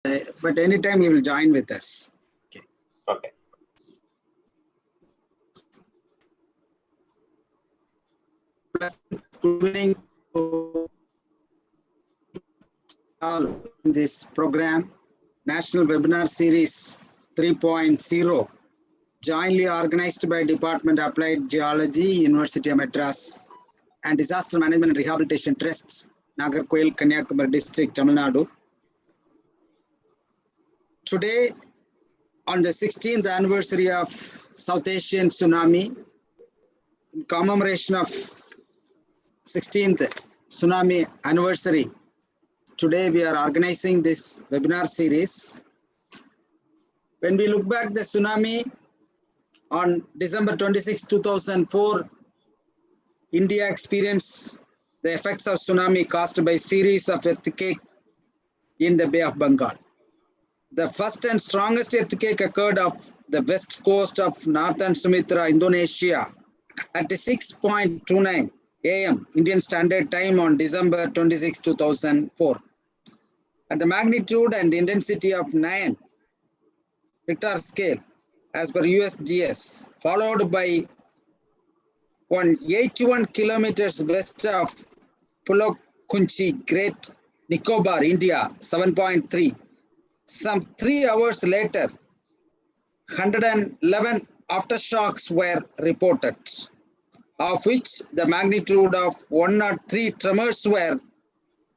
but anytime he will join with us. Okay. Okay. Good evening to all in this program, National Webinar Series 3.0, jointly organized by Department of Applied Geology, University of Madras, and Disaster Management and Rehabilitation Trust, Nagarkoil, Kanyakumari District, Tamil Nadu. Today, on the 16th anniversary of South Asian tsunami, in commemoration of 16th tsunami anniversary, today we are organizing this webinar series. When we look back the tsunami on December 26, 2004, India experienced the effects of tsunami caused by series of earthquakes in the Bay of Bengal. The first and strongest earthquake occurred off the west coast of northern Sumatra, Indonesia at 6:29 a.m. Indian Standard Time on December 26, 2004. At the magnitude and intensity of 9 Richter scale as per USGS, followed by 181 kilometers west of Pulakunchi, Great Nicobar, India, 7.3. Some 3 hours later, 111 aftershocks were reported, of which the magnitude of 103 tremors were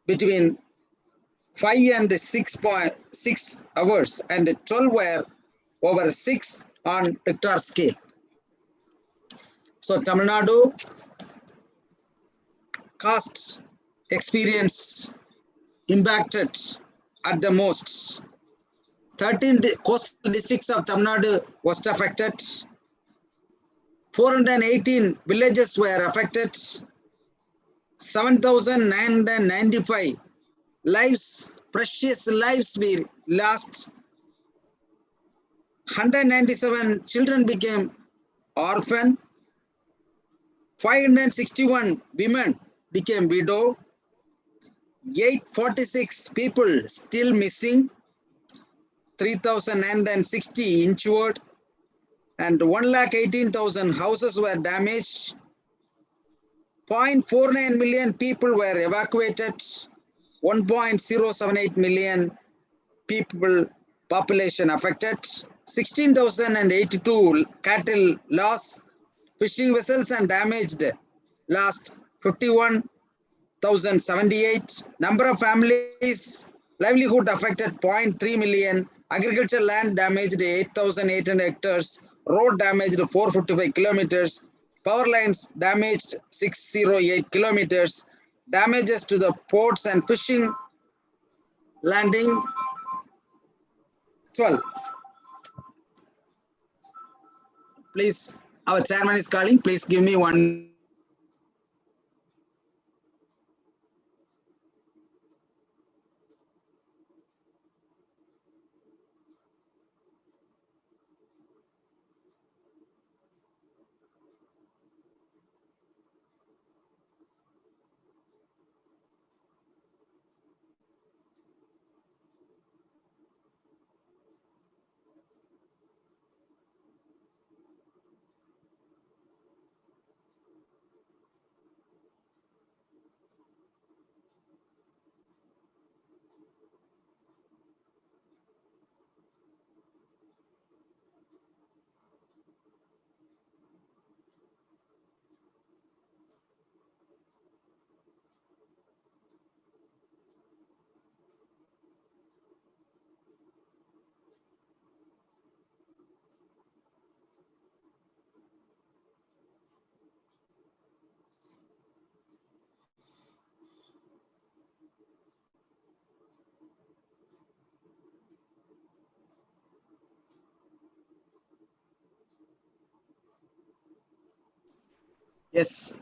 between 5 and 6.6 hours and 12 were over 6 on Richter scale. So Tamil Nadu experienced impacted at the most. 13 coastal districts of Tamil Nadu was affected. 418 villages were affected. 7,995 lives, precious lives were lost. 197 children became orphan. 561 women became widow. 846 people still missing. 3,960 injured, and 118,000 houses were damaged. 0.49 million people were evacuated. 1.078 million people population affected. 16,082 cattle lost. Fishing vessels and damaged lost 51,078. Number of families, livelihood affected 0.3 million. Agriculture land damaged 8,800 hectares. Road damaged 455 kilometers. Power lines damaged 608 kilometers. Damages to the ports and fishing landing 12. Please, our chairman is calling. Please give me one. Yes.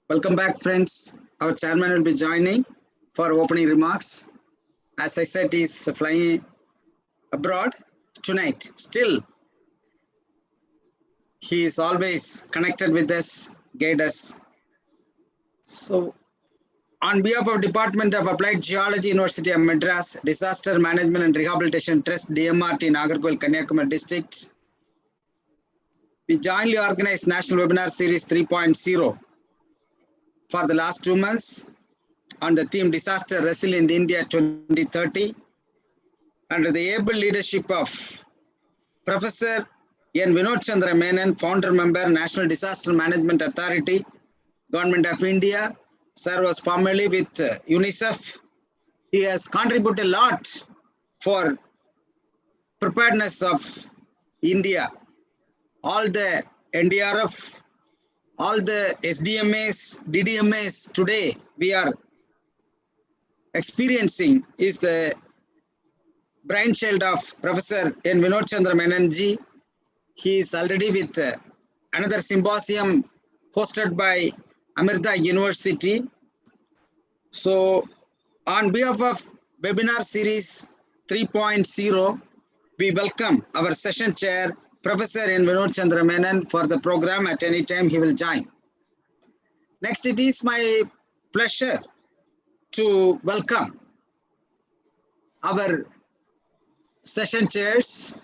Welcome back, friends. Our chairman will be joining for opening remarks. As I said, he is flying abroad tonight. Still, he is always connected with us, guide us. So, On behalf of Department of Applied Geology, University of Madras, Disaster Management and Rehabilitation Trust, DMRT, Nagarcoil, Kanyakumari District, we jointly organized National Webinar Series 3.0 for the last 2 months on the theme Disaster Resilient India 2030 under the able leadership of Professor N. Vinod Chandra Menon, Founder Member, National Disaster Management Authority, Government of India. Sir was formerly with UNICEF. He has contributed a lot for preparedness of India. All the NDRF, all the SDMAs, DDMAs today we are experiencing is the brainchild of Professor N. Vinod Chandra Menon ji. He is already with another symposium hosted by Amirda University. So on behalf of Webinar Series 3.0, we welcome our session chair, Professor N. Vinod Chandra Menon, for the program. At any time he will join. Next, it is my pleasure to welcome our session chairs,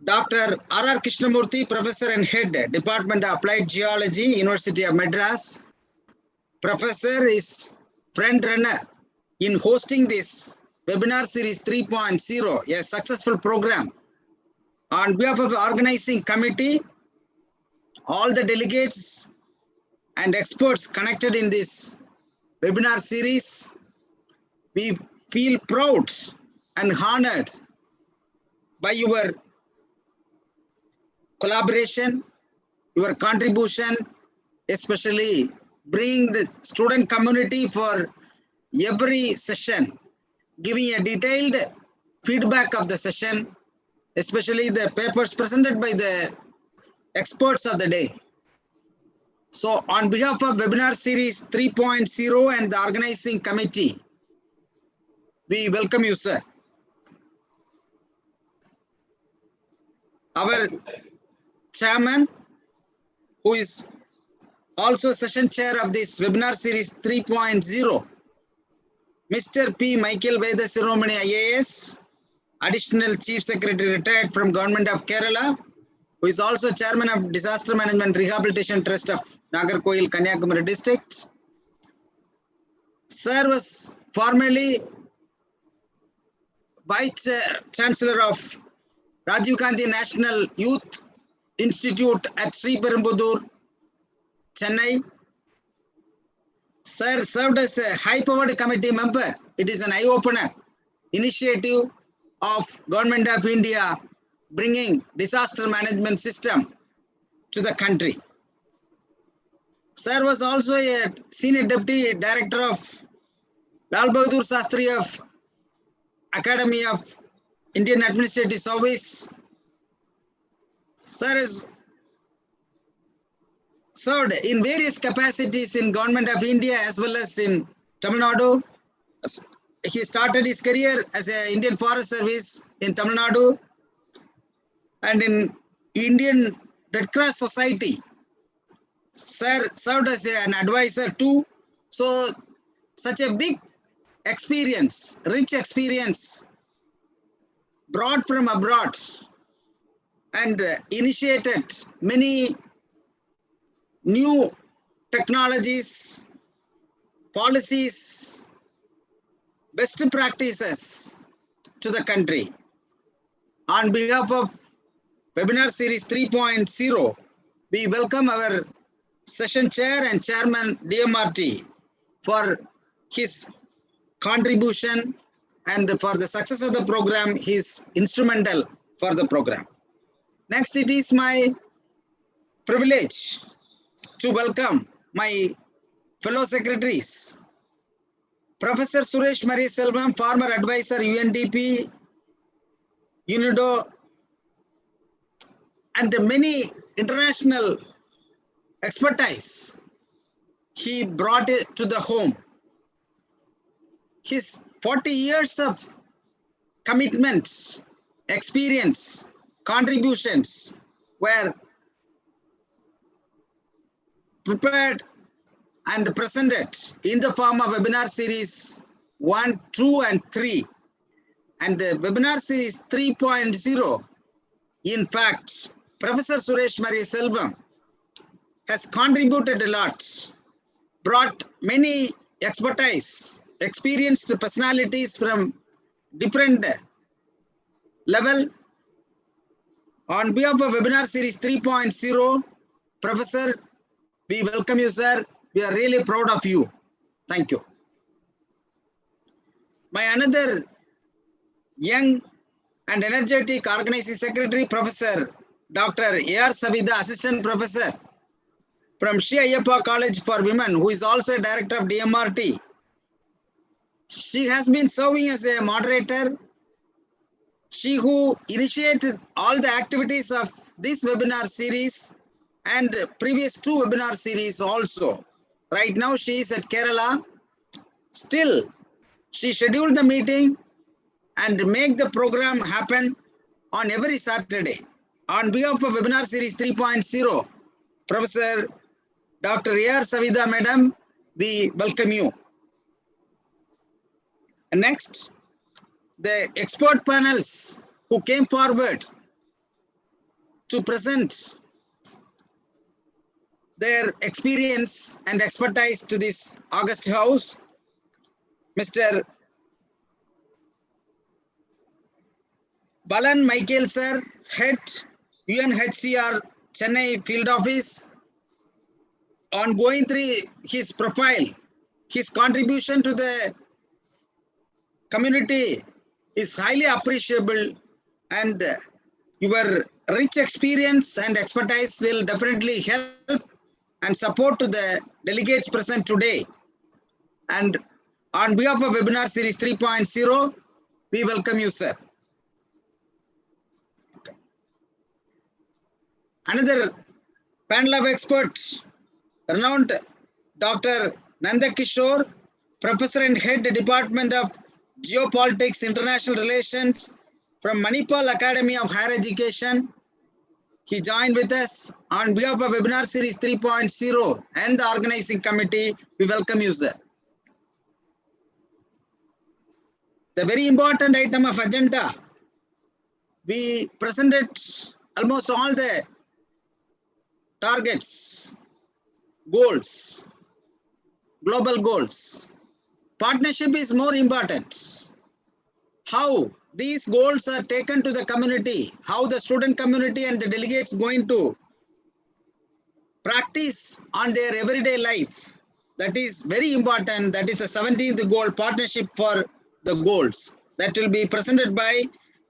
Dr. R.R. Krishnamurthy, Professor and Head, Department of Applied Geology, University of Madras. Professor is front runner in hosting this Webinar Series 3.0, a successful program. On behalf of the organizing committee, all the delegates and experts connected in this webinar series, we feel proud and honored by your collaboration, your contribution, especially bringing the student community for every session, giving a detailed feedback of the session, especially the papers presented by the experts of the day. So on behalf of Webinar Series 3.0 and the organizing committee, we welcome you, sir. Our chairman, who is also session chair of this Webinar Series 3.0, Mr. P. Michael Vedasiromani IAS, Additional Chief Secretary retired from Government of Kerala, who is also Chairman of Disaster Management Rehabilitation Trust of Nagarcoil, Kanyakumari District. Sir was formerly Vice Chancellor of Rajiv Gandhi National Youth Institute at Sriperumbudur, Chennai. Sir served as a high-powered committee member. It is an eye-opener initiative of Government of India bringing disaster management system to the country. Sir was also a Senior Deputy Director of Lal Bahadur Shastri of Academy of Indian Administrative Service. Sir has served in various capacities in Government of India as well as in Tamil Nadu. He started his career as an Indian Forest Service in Tamil Nadu and in Indian Red Cross Society. Sir served as an advisor too. So such a big experience, rich experience brought from abroad and initiated many new technologies, policies, best practices to the country. On behalf of Webinar Series 3.0, we welcome our session chair and chairman DMRT for his contribution, and for the success of the program, he is instrumental for the program. Next, it is my privilege to welcome my fellow secretaries, Professor Suresh Mariselvam, former advisor UNDP, UNIDO, and many international expertise he brought it to the home. His 40 years of commitment, experience, contributions were prepared and presented in the form of webinar series 1, 2, and 3. And the webinar series 3.0, in fact, Professor Suresh Mariaselvam has contributed a lot, brought many expertise, experienced personalities from different level. On behalf of webinar series 3.0, Professor, we welcome you, sir. We are really proud of you. Thank you. My another young and energetic organizing secretary, Professor Dr. A.R. Savida, Assistant Professor from Sri Ayyappa College for Women, who is also a Director of DMRT. She has been serving as a moderator. She who initiated all the activities of this webinar series and previous 2 webinar series also. Right now she is at Kerala. Still, she scheduled the meeting and make the program happen on every Saturday. On behalf of webinar series 3.0, Professor Dr. A.R. Savida Madam, we welcome you. And next, the expert panels who came forward to present their experience and expertise to this August House. Mr. Balan Michael sir, Head UNHCR Chennai Field Office. On going through his profile, his contribution to the community is highly appreciable, and your rich experience and expertise will definitely help and support to the delegates present today. And on behalf of webinar series 3.0, we welcome you, sir. Another panel of experts, renowned Dr. Nanda Kishore, Professor and Head Department of Geopolitics International Relations from Manipal Academy of Higher Education. He joined with us on behalf of webinar series 3.0 and the organizing committee. We welcome you, sir. The very important item of agenda, we presented almost all the targets, goals, global goals. Partnership is more important. How these goals are taken to the community, how the student community and the delegates going to practice on their everyday life. That is very important. That is the 17th goal, partnership for the goals. That will be presented by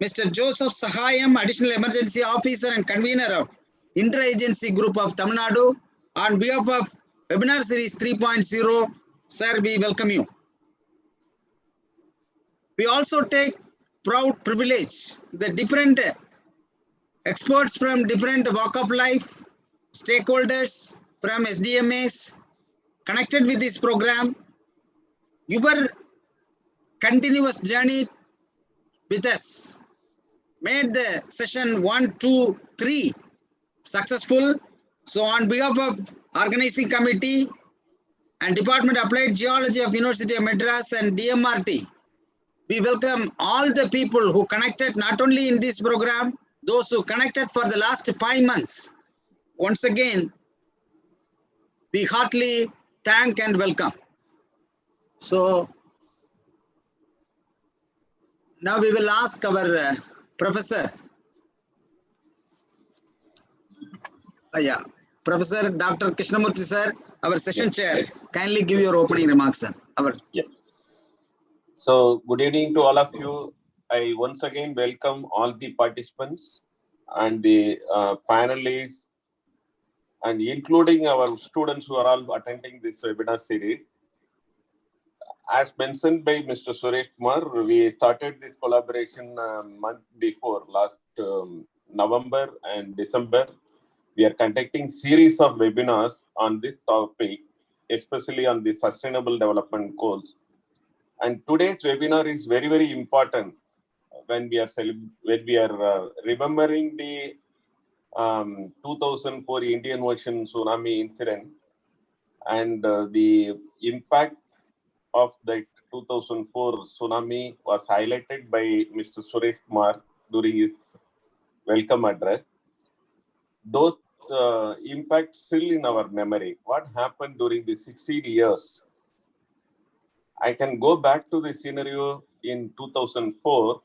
Mr. Joseph Sahayam, Additional Emergency Officer and Convener of Interagency Group of Tamil Nadu. On behalf of webinar series 3.0, sir, we welcome you. We also take proud privilege the different experts from different walk of life, stakeholders from SDMAs connected with this program. Your continuous journey with us made the session 1, 2, 3 successful. So on behalf of organizing committee and Department of Applied Geology of University of Madras and DMRT, we welcome all the people who connected not only in this program, those who connected for the last 5 months. Once again, we heartily thank and welcome. So now we will ask our professor. Professor Dr. Krishnamurthy sir, our session chair, kindly give your opening remarks, sir. So, good evening to all of you. I once again welcome all the participants and the panelists, and including our students who are all attending this webinar series. As mentioned by Mr. Suresh Kumar, we started this collaboration a month before, last November and December. We are conducting series of webinars on this topic, especially on the sustainable development goals. And today's webinar is very, very important when we are remembering the 2004 Indian Ocean tsunami incident. And the impact of that 2004 tsunami was highlighted by Mr. Suresh Kumar during his welcome address. Those impacts still in our memory. What happened during the 16 years? I can go back to the scenario in 2004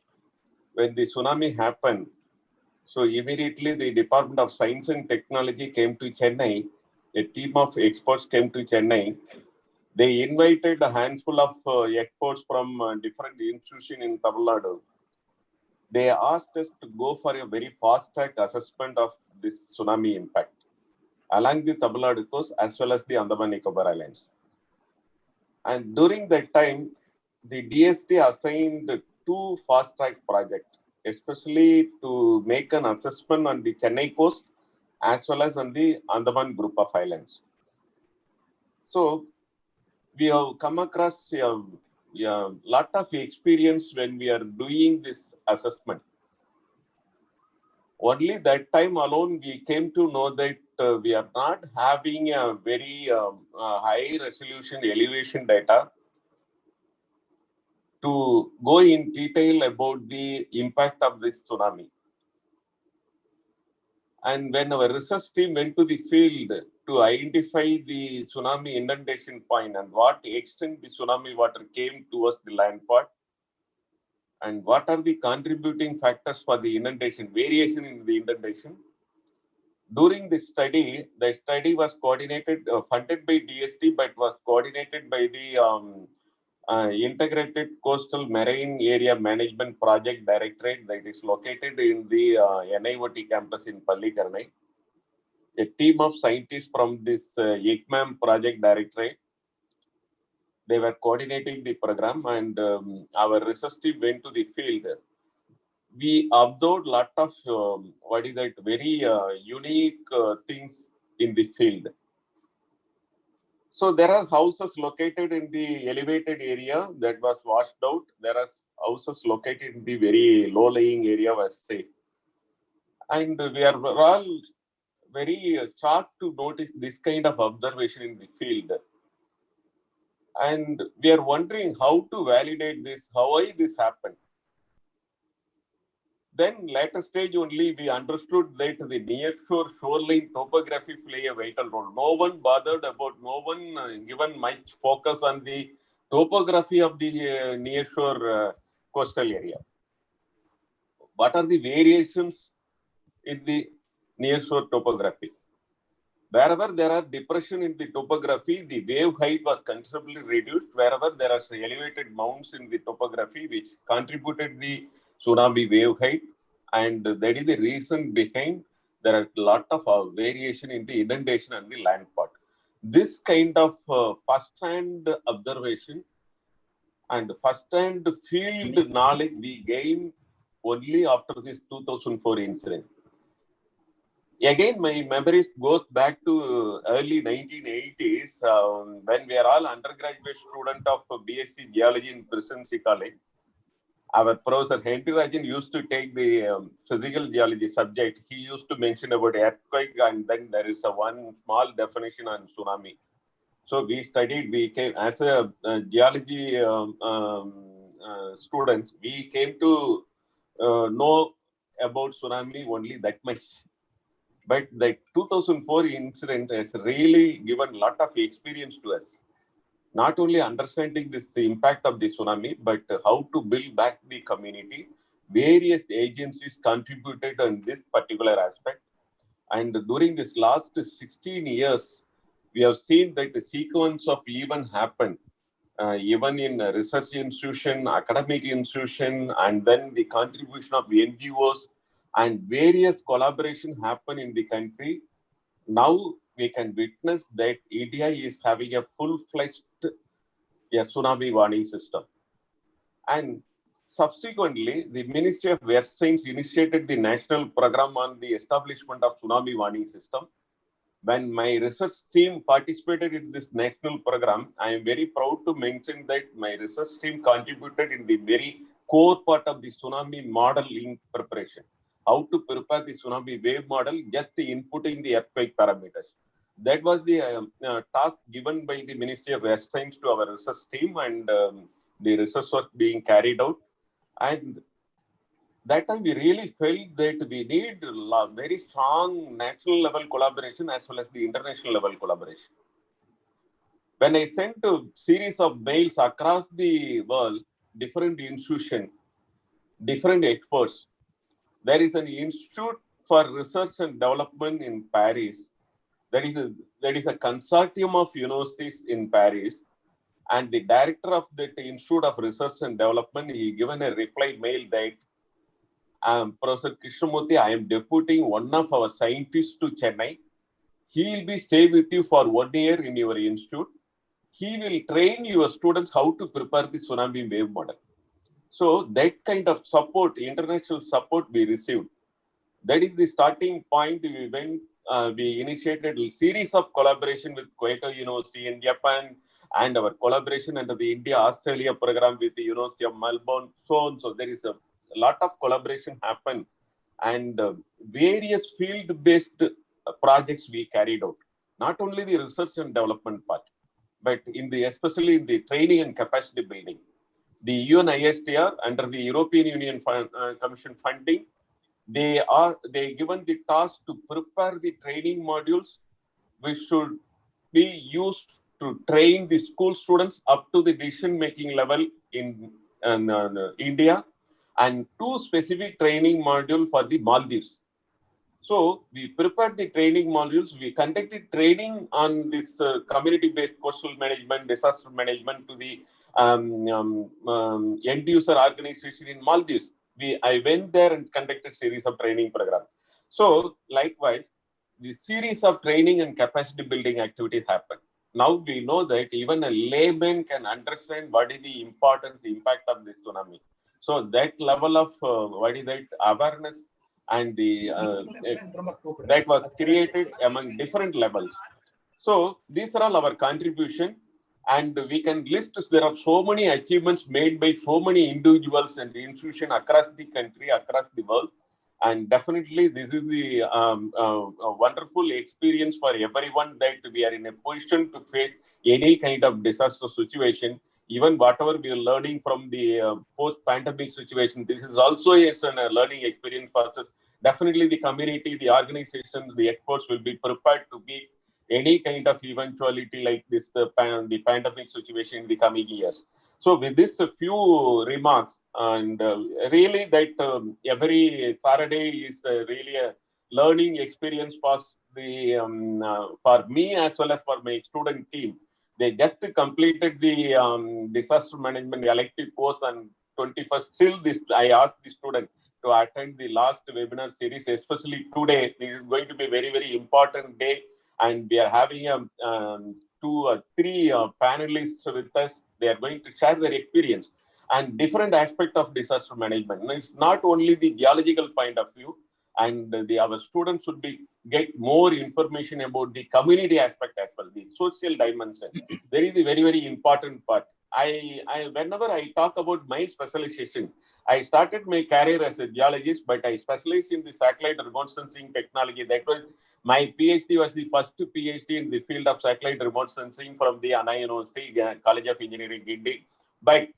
when the tsunami happened. So immediately the Department of Science and Technology came to Chennai. A team of experts came to Chennai. They invited a handful of experts from different institutions in Tamil Nadu. They asked us to go for a very fast-track assessment of this tsunami impact along the Tamil Nadu coast as well as the Andaman Nicobar Islands. And during that time, the DST assigned 2 fast-track projects, especially to make an assessment on the Chennai coast as well as on the Andaman group of islands. So we have come across a lot of experience when we are doing this assessment. Only that time alone, we came to know that we are not having a very high resolution elevation data to go in detail about the impact of this tsunami. And when our research team went to the field to identify the tsunami inundation point and what extent the tsunami water came towards the land part, and what are the contributing factors for the inundation, variation in the inundation. During the study was coordinated, funded by DST, but was coordinated by the Integrated Coastal Marine Area Management Project Directorate that is located in the NIOT campus in Pallikaranai. A team of scientists from this ICMAM Project Directorate, they were coordinating the program, and our research team went to the field. We observed a lot of very unique things in the field. So there are houses located in the elevated area that was washed out. There are houses located in the very low-lying area was safe. And we are all very shocked to notice this kind of observation in the field. And we are wondering how to validate this, why this happened. Then later stage only we understood that the nearshore shoreline topography play a vital role. No one bothered about, no one given much focus on the topography of the nearshore coastal area. What are the variations in the nearshore topography? Wherever there are depression in the topography, the wave height was considerably reduced. Wherever there are elevated mounds in the topography, which contributed the tsunami wave height, and that is the reason behind there are a lot of variation in the inundation and the land part. This kind of first-hand observation and first-hand field knowledge we gained only after this 2004 incident. Again, my memories goes back to early 1980s when we are all undergraduate student of BSc Geology in Presidency College. Our professor Henry Rajan used to take the physical geology subject. He used to mention about earthquake, and then there is a one small definition on tsunami. So we studied, we came as a geology students, we came to know about tsunami only that much. But the 2004 incident has really given a lot of experience to us. Not only understanding this impact of the tsunami, but how to build back the community. Various agencies contributed on this particular aspect. And during this last 16 years, we have seen that the sequence of events happened, even in a research institution, academic institution, and then the contribution of NGOs and various collaboration happen in the country. Now we can witness that India is having a full-fledged tsunami warning system. And subsequently, the Ministry of West Science initiated the national program on the establishment of tsunami warning system. When my research team participated in this national program, I am very proud to mention that my research team contributed in the very core part of the tsunami model in preparation. How to prepare the tsunami wave model, just inputting the earthquake parameters. That was the task given by the Ministry of Science to our research team, and the research was being carried out. And that time we really felt that we need very strong national level collaboration as well as the international level collaboration. When I sent a series of mails across the world, different institutions, different experts, there is an institute for research and development in Paris. That is a consortium of universities in Paris, and the director of that Institute of Research and Development, he given a reply mail that Professor Krishnamurthy, I am deputing one of our scientists to Chennai. He will be stay with you for 1 year in your institute. He will train your students how to prepare the tsunami wave model. So that kind of support, international support we received. That is the starting point. We initiated a series of collaboration with Kyoto University in Japan, and our collaboration under the India-Australia program with the University of Melbourne, so on. So there is a lot of collaboration happen, and various field-based projects we carried out. Not only the research and development part, but especially in the training and capacity building. The UNISTR under the European Union Commission funding, they given the task to prepare the training modules which should be used to train the school students up to the decision making level in India, and 2 specific training modules for the Maldives. So we prepared the training modules. We conducted training on this community-based coastal management, disaster management to the end user organization in Maldives. I went there and conducted series of training program. So likewise, the series of training and capacity building activities happen. Now we know that even a layman can understand what is the impact of this tsunami. So that level of awareness and that was created among different levels. So these are all our contribution, and we can list. There are so many achievements made by so many individuals and institutions across the country, across the world, and definitely this is the a wonderful experience for everyone that we are in a position to face any kind of disaster situation. Even whatever we are learning from the post-pandemic situation, this is also a learning experience for us. Definitely the community, the organizations, the experts will be prepared to meet any kind of eventuality like this, the pandemic situation in the coming years. So with this, a few remarks, and really that every Saturday is really a learning experience for for me as well as for my student team. They just completed the disaster management elective course on 21st. Still, I asked the student to attend the last webinar series, especially today. This is going to be a very, very important day, and we are having 2 or 3 panelists with us. They are going to share their experience and different aspect of disaster management. And it's not only the geological point of view, and our students should get more information about the community aspect as well, the social dimension. There is a very, very important part. Whenever I talk about my specialization, I started my career as a geologist, but I specialized in the satellite remote sensing technology. That was my PhD, was the first PhD in the field of satellite remote sensing from the Anna University College of Engineering, Guindy. But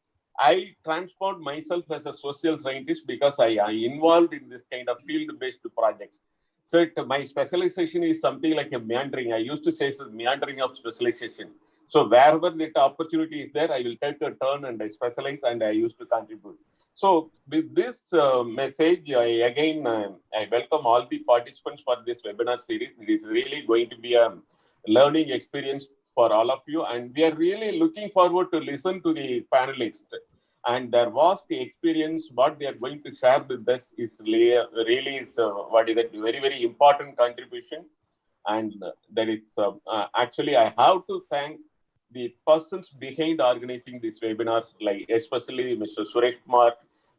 I transformed myself as a social scientist because I involved in this kind of field-based projects. So my specialization is something like a meandering. I used to say it's a meandering of specialization. So wherever the opportunity is there, I will take a turn and I specialize and I used to contribute. So with this message, I welcome all the participants for this webinar series. It is really going to be a learning experience for all of you. And we are really looking forward to listen to the panelists. And their vast experience, what they are going to share with us is really very, very important contribution. And that is actually, I have to thank the persons behind organizing this webinar, like especially Mr. Suresh Kumar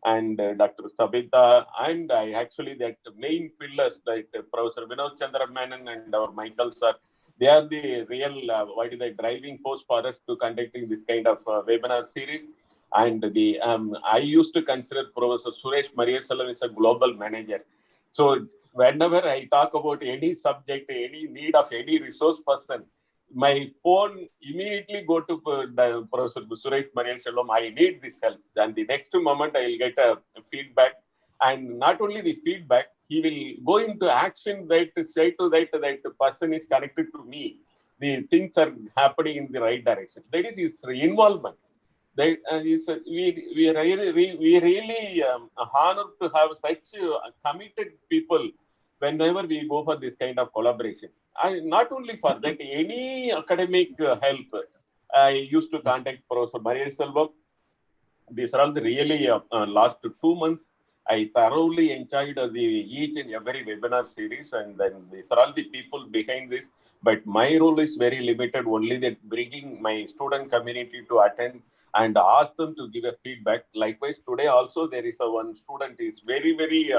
and Dr. Sabita, and that main pillars like Professor Vinod Chandra Menon and our Michael sir. They are the real driving force for us to conducting this kind of webinar series. And I used to consider Professor Suresh Mariasalam as a global manager. So whenever I talk about any subject, any need of any resource person, my phone immediately go to the Professor Suresh Marian Selvam. I need this help. Then the next moment I will get a feedback, and not only the feedback, he will go into action that say to that person is connected to me. The things are happening in the right direction. That is his involvement. That we really honored to have such committed people whenever we go for this kind of collaboration. And not only for that, any academic help, I used to contact Professor Marian Selvam. These are all the really last 2 months. I thoroughly enjoyed each and every webinar series, and then these are all the people behind this. But my role is very limited, only that bringing my student community to attend and ask them to give a feedback. Likewise, today also there is one student is very, very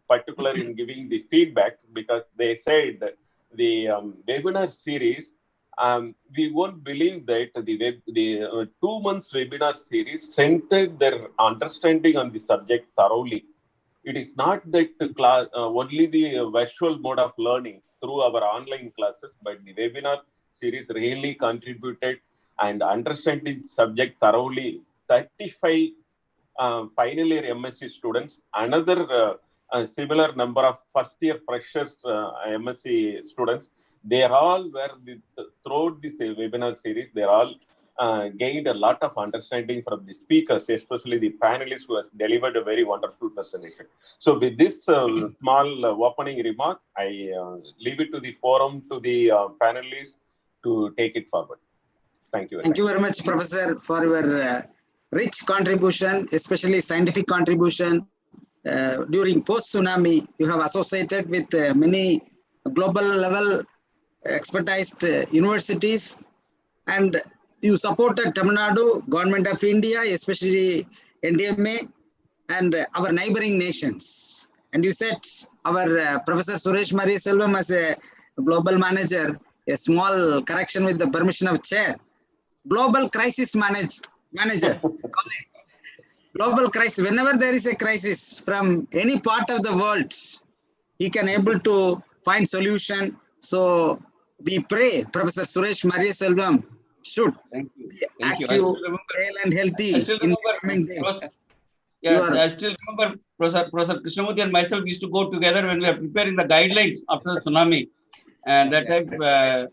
particular in giving the feedback, because they said the webinar series, we won't believe that the 2 months webinar series strengthened their understanding on the subject thoroughly. It is not that only the visual mode of learning through our online classes, but the webinar series really contributed and understanding subject thoroughly. 35 final year MSc students, another similar number of first year freshers MSc students. They are all throughout this webinar series, they are all gained a lot of understanding from the speakers, especially the panelists who has delivered a very wonderful presentation. So with this small opening remark, I leave it to the forum, to the panelists to take it forward. Thank you. Thank you very much, Professor, for your rich contribution, especially scientific contribution. During post-tsunami, you have associated with many global level expertized universities, and you supported Tamil Nadu, Government of India, especially NDMA, and our neighboring nations. And you said our Professor Suresh Marian Selvam as a global manager, a small correction with the permission of chair. Global crisis manager. Global crisis. Whenever there is a crisis from any part of the world, he can able to find solution. So we pray Professor Suresh Marian Selvam should be active, well and healthy in the coming days. I still remember Professor Krishnamurthy and myself used to go together when we were preparing the guidelines after the tsunami. And that time,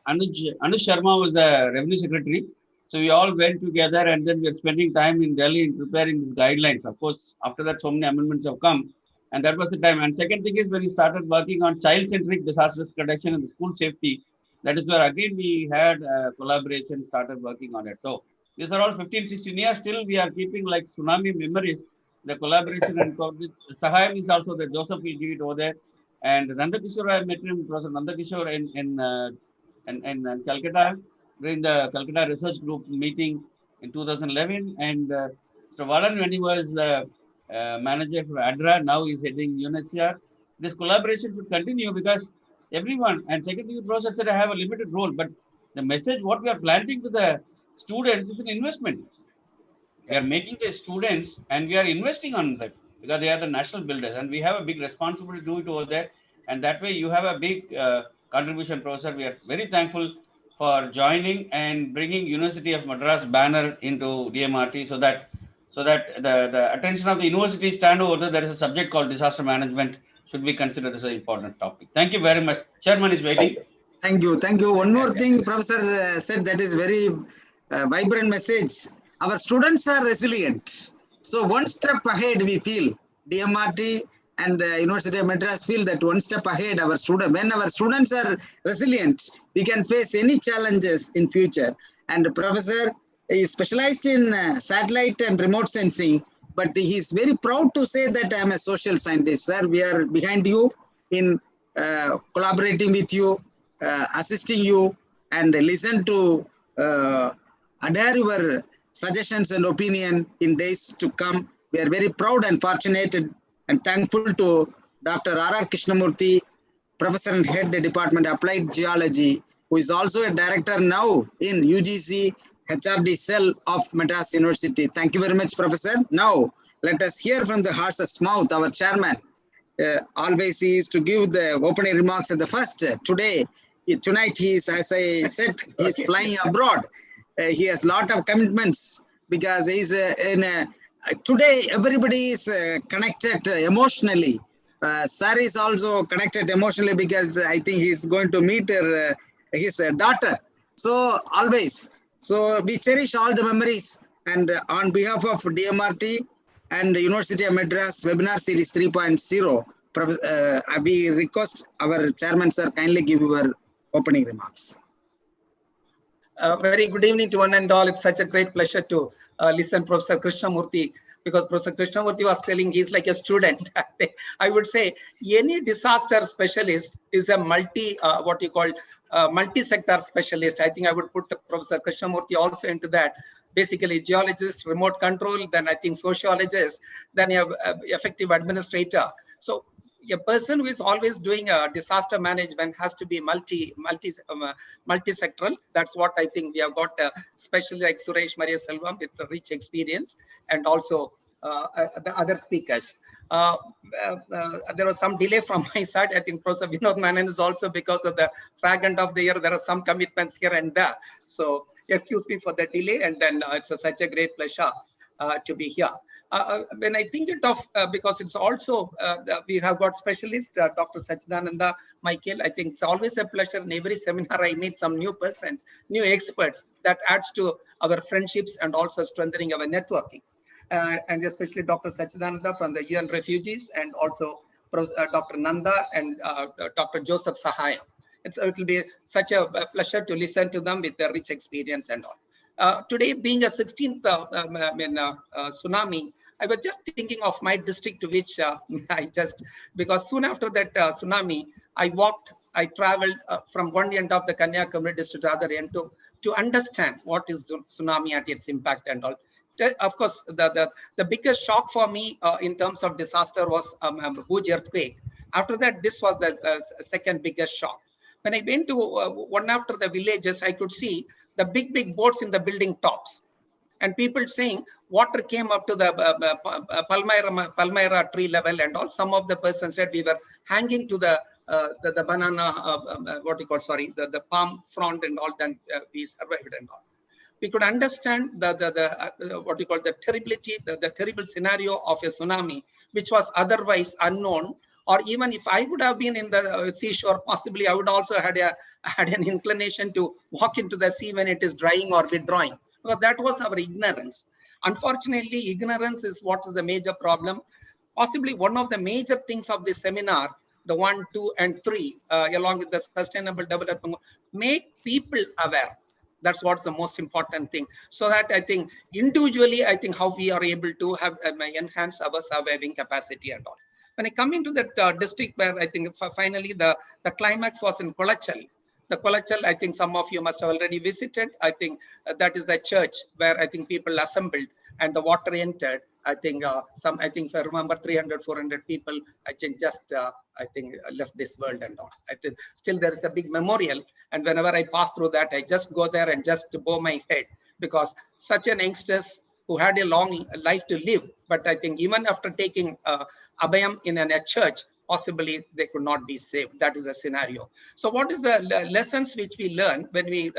Anuj Sharma was the Revenue Secretary. So we all went together, and then we are spending time in Delhi in preparing these guidelines. Of course, after that, so many amendments have come. And that was the time. And second thing is when we started working on child-centric disaster risk reduction and the school safety, that is where again we had collaboration, started working on it. So these are all 15, 16 years. Still, we are keeping like tsunami memories. The collaboration and Sahayam is also there. Joseph will give it over there. And Nanda Kishore, I met him, Professor Nanda Kishore in Calcutta, during the Calcutta Research Group meeting in 2011. And Mr. Valan, when he was the manager for ADRA, now he's heading UNHCR. This collaboration should continue because everyone, and secondary process said I have a limited role, but the message, what we are planting to the students is an investment. We are making the students and we are investing on them because they are the national builders, and we have a big responsibility to do it over there. And that way you have a big contribution, Professor. We are very thankful for joining and bringing University of Madras banner into DMRT so that the attention of the university stand over there is a subject called disaster management should be considered as an important topic. Thank you very much. Chairman is waiting. Thank you. One more thing, Professor said that is very vibrant message. Our students are resilient. So one step ahead we feel. DMRT and University of Madras feel that one step ahead our student. When our students are resilient, we can face any challenges in future. And the professor is specialized in satellite and remote sensing, but he is very proud to say that I am a social scientist. Sir, we are behind you in collaborating with you, assisting you, and listen to adhere your suggestions and opinion in days to come. We are very proud and fortunate and thankful to Dr. R.R. Krishnamurthy, Professor and Head the Department of Applied Geology, who is also a director now in UGC HRD cell of Madras University. Thank you very much, Professor. Now, let us hear from the horse's mouth, our chairman, always he is to give the opening remarks at the first. Tonight he is, as I said, he is flying abroad. He has lot of commitments because he is today everybody is connected emotionally. Sir is also connected emotionally because I think he is going to meet his daughter. So always, so we cherish all the memories, and on behalf of DMRT and University of Madras Webinar Series 3.0, we request our chairman sir kindly give your opening remarks. Very good evening to one and all. It's such a great pleasure to listen Professor Krishnamurthy, because Professor Krishnamurthy was telling he's like a student. I would say any disaster specialist is a multi-sector specialist. I think I would put Professor Krishnamurthy also into that. Basically, geologist, remote control, then I think sociologist, then you have effective administrator. So a person who is always doing disaster management has to be multi-sectoral. That's what I think we have got, especially like Suresh Maria Selvam with rich experience, and also the other speakers. There was some delay from my side. I think Professor Vinod Menon is also, because of the fag end of the year, there are some commitments here and there. So excuse me for the delay, and then it's such a great pleasure to be here. When I think it of, because it's also, we have got specialists, Dr. Sachidananda, Michael, I think it's always a pleasure in every seminar I meet some new persons, new experts. That adds to our friendships and also strengthening our networking. And especially Dr. Sachidananda from the UN Refugees, and also Dr. Nanda and Dr. Joseph Sahaya. It will be such a pleasure to listen to them with their rich experience and all. Today, being a 16th tsunami, I was just thinking of my district, to which because soon after that tsunami, I traveled from one end of the Kanyakumari district to the other end to understand what is tsunami and its impact and all. Of course, the biggest shock for me in terms of disaster was Bhuj earthquake. After that, this was the second biggest shock. When I went to one after the villages, I could see the big boards in the building tops, and people saying water came up to the Palmyra tree level and all. Some of the persons said we were hanging to the banana, the palm frond and all. Then we survived and all. We could understand the terribility, the terrible scenario of a tsunami, which was otherwise unknown. Or even if I would have been in the seashore, possibly I would also had an inclination to walk into the sea when it is drying or withdrawing, because that was our ignorance. Unfortunately, ignorance is what is the major problem. Possibly one of the major things of this seminar, the 1, 2, and 3, along with the sustainable development, make people aware. That's what's the most important thing. So that I think individually, I think how we are able to have enhance our surviving capacity and all. When I come into that district where I think finally the climax was in Kolachal. The Kolachal, I think some of you must have already visited. I think that is the church where I think people assembled and the water entered. I think if I remember 300, 400 people, I think just, left this world and all. I think still there is a big memorial. And whenever I pass through that, I just go there and just bow my head, because such an youngsters who had a long life to live. But I think even after taking Abhayam in a church, possibly they could not be saved. That is a scenario. So what is the lessons which we learn when we,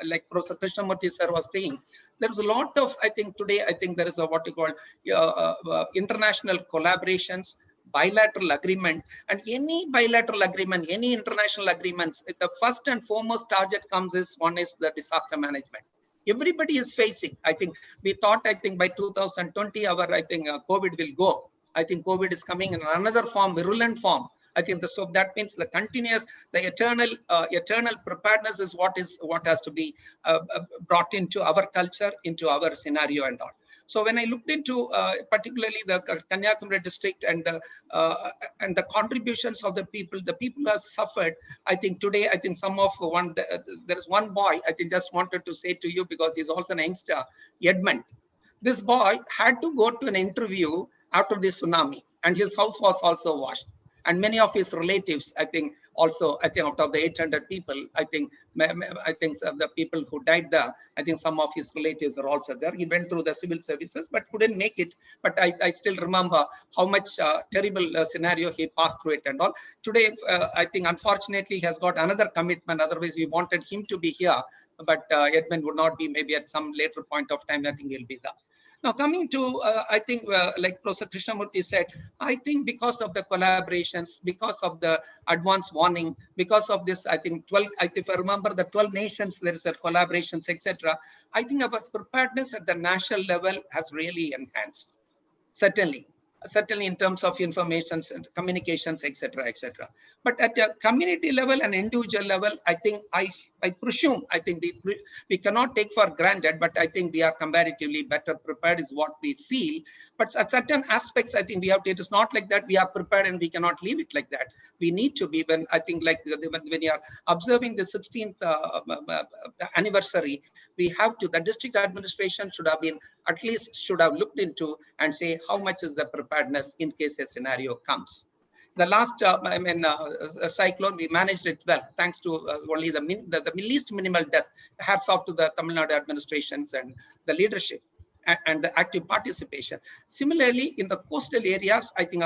like Professor Krishnamurthy sir was saying, there is a lot of, I think today, I think there is a what you call international collaborations, bilateral agreement, and any bilateral agreement, any international agreements, the first and foremost target comes is one is the disaster management. Everybody is facing. I think we thought, I think by 2020, our COVID will go. I think COVID is coming in another form, virulent form. I think so that means the continuous, the eternal preparedness is what has to be brought into our culture, into our scenario and all. So when I looked into particularly the Kanyakumari district and the contributions of the people who have suffered, I think today, I think there is one boy, I think just wanted to say to you, because he's also an youngster, Edmund. This boy had to go to an interview after the tsunami, and his house was also washed. And many of his relatives, I think, also, I think out of the 800 people, I think the people who died there, I think some of his relatives are also there. He went through the civil services, but couldn't make it. But I still remember how much terrible scenario he passed through it and all. Today, I think unfortunately he has got another commitment. Otherwise, we wanted him to be here, but Edmund would not be. Maybe at some later point of time, I think he'll be there. Now, coming to, I think, like Professor Krishnamurthy said, I think because of the collaborations, because of the advance warning, because of this, I think 12, if I remember the 12 nations, there is a collaborations, etc. I think our preparedness at the national level has really enhanced, certainly in terms of information and communications, etc., etc. But at a community level and individual level, I think I presume, I think we cannot take for granted, but I think we are comparatively better prepared is what we feel. But at certain aspects, I think we have to, it is not like that we are prepared and we cannot leave it like that. We need to be, when I think like when you are observing the 16th anniversary, we have to, the district administration should have been, at least should have looked into and say how much is the preparedness in case a scenario comes. The last cyclone, we managed it well, thanks to only the least minimal death. Hats off to the Tamil Nadu administrations and the leadership and the active participation. Similarly, in the coastal areas, I think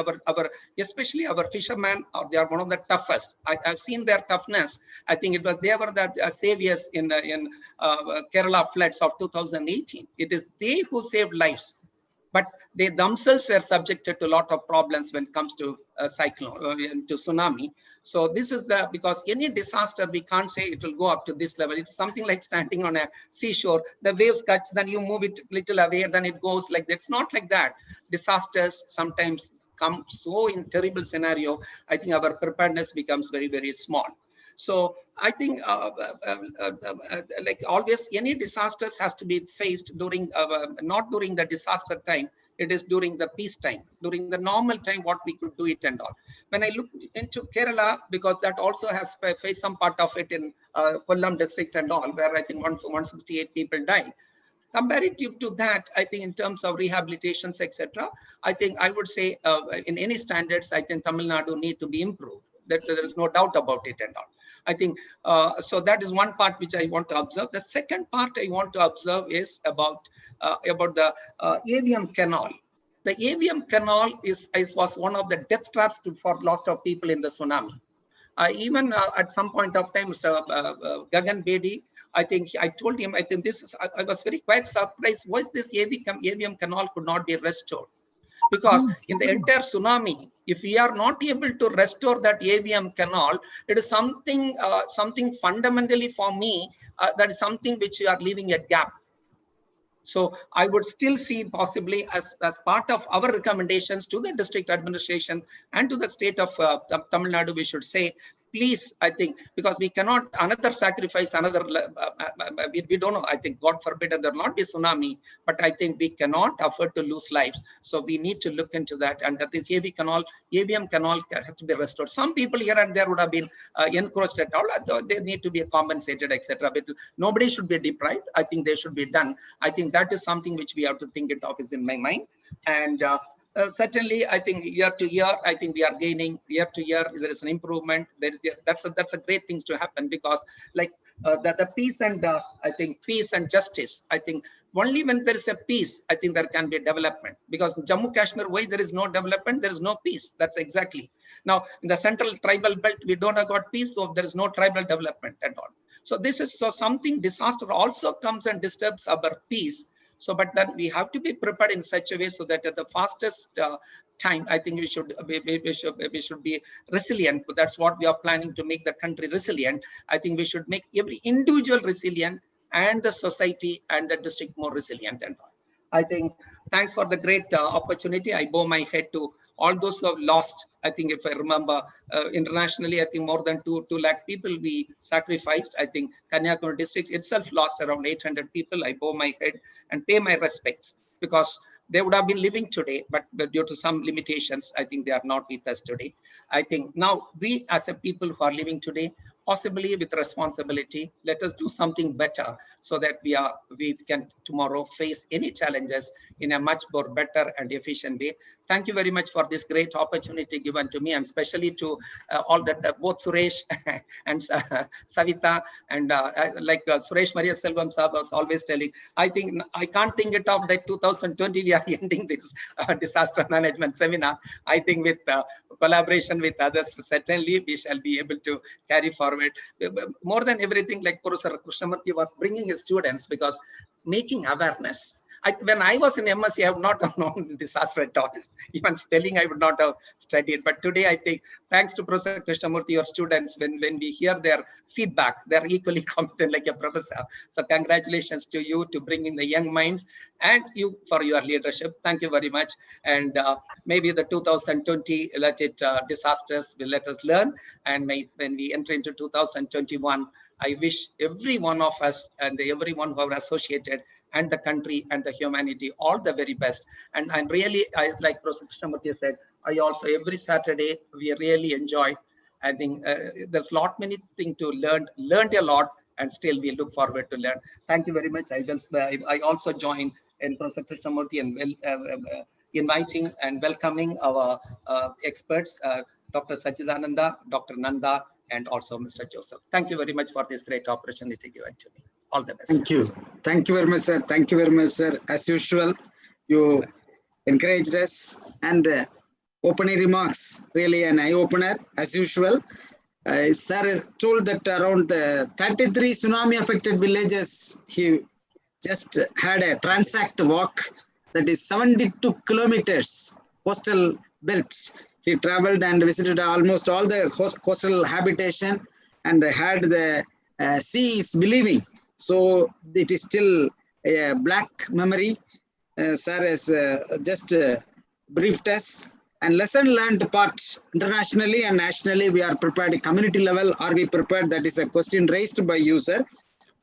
especially our fishermen, they are one of the toughest. I've seen their toughness. I think they were the saviors in Kerala floods of 2018. It is they who saved lives. But they themselves were subjected to a lot of problems when it comes to cyclone, to tsunami. So this is because any disaster, we can't say it will go up to this level. It's something like standing on a seashore. The waves catch, then you move it little away, and then it goes like that. It's not like that. Disasters sometimes come so in terrible scenario. I think our preparedness becomes very, very small. So I think like always, any disasters has to be faced during, not during the disaster time. It is during the peace time, during the normal time, what we could do it and all. When I look into Kerala, because that also has faced some part of it in Kollam district and all, where I think 168 people died. Comparative to that, I think in terms of rehabilitations, etc., I think I would say in any standards, I think Tamil Nadu need to be improved. There is no doubt about it and all. I think, so that is one part which I want to observe. The second part I want to observe is about the AVM canal. The AVM canal was one of the death traps for lots of people in the tsunami. Even at some point of time, Mr. Gagan Bedi, I think I told him, I think this is, I was very quite surprised. Why is this AVM canal could not be restored? Because in the entire tsunami, if we are not able to restore that AVM canal, it is something fundamentally for me, that is something which we are leaving a gap. So I would still see possibly as part of our recommendations to the district administration and to the state of Tamil Nadu, we should say, please, I think, because we cannot another sacrifice, another, we don't know, I think, God forbid, there will not be tsunami, but I think we cannot afford to lose lives. So we need to look into that, and that this AVM canal has to be restored. Some people here and there would have been encroached at all, they need to be compensated, etc. But nobody should be deprived. I think they should be done. I think that is something which we have to think it of is in my mind. And certainly, I think year to year, I think we are gaining. Year to year, there is an improvement. That's a great things to happen, because like the peace and I think peace and justice. I think only when there is a peace, I think there can be development. Because Jammu Kashmir, why there is no development, there is no peace. That's exactly. Now in the central tribal belt, we don't have got peace, so there is no tribal development at all. So this is something. Disaster also comes and disturbs our peace. So, but then we have to be prepared in such a way so that at the fastest time, I think we should be resilient. That's what we are planning, to make the country resilient. I think we should make every individual resilient, and the society and the district more resilient and all. I think thanks for the great opportunity. I bow my head to all those who have lost. I think if I remember internationally, I think more than 2 lakh people we sacrificed. I think Kanyakumari district itself lost around 800 people. I bow my head and pay my respects, because they would have been living today, but due to some limitations, I think they are not with us today. I think now we as a people who are living today, possibly with responsibility. Let us do something better so that we can tomorrow face any challenges in a much more better and efficient way. Thank you very much for this great opportunity given to me, and especially to all that both Suresh and Savita and Suresh Maria Selvam Sahab was always telling. I think I can't think it of that 2020 we are ending this disaster management seminar. I think with collaboration with others, certainly we shall be able to carry forward. More than everything, like Professor Krishnamurthy was bringing his students, because making awareness. When I was in MSc, I would not have known disaster at all. Even spelling, I would not have studied. But today, I think, thanks to Professor Krishnamurthy, your students, when we hear their feedback, they're equally competent like a professor. So congratulations to you to bring in the young minds, and you for your leadership. Thank you very much. And maybe the 2020 disasters will let us learn. And when we enter into 2021, I wish every one of us and everyone who are associated and the country and the humanity all the very best. And I'm really, like Professor Krishnamurthy said, I also every Saturday we really enjoy. I think there's lot many things to learned a lot, and still we look forward to learn. Thank you very much. I also join in Professor Krishnamurthy and inviting and welcoming our experts, Dr. Sachidananda, Dr. Nanda, and also Mr. Joseph. Thank you very much for this great opportunity given to me. All the best. Thank you. Thank you very much, sir. Thank you very much, sir. As usual, you encouraged us, and opening remarks, really an eye-opener, as usual. Sir told that around 33 tsunami-affected villages, he just had a transact walk that is 72 kilometers coastal belt. He traveled and visited almost all the coastal habitation and had the sea is believing. So it is still a black memory. Sir has just briefed us. And lesson learned part internationally and nationally, we are prepared. Community level, are we prepared? That is a question raised by you, sir.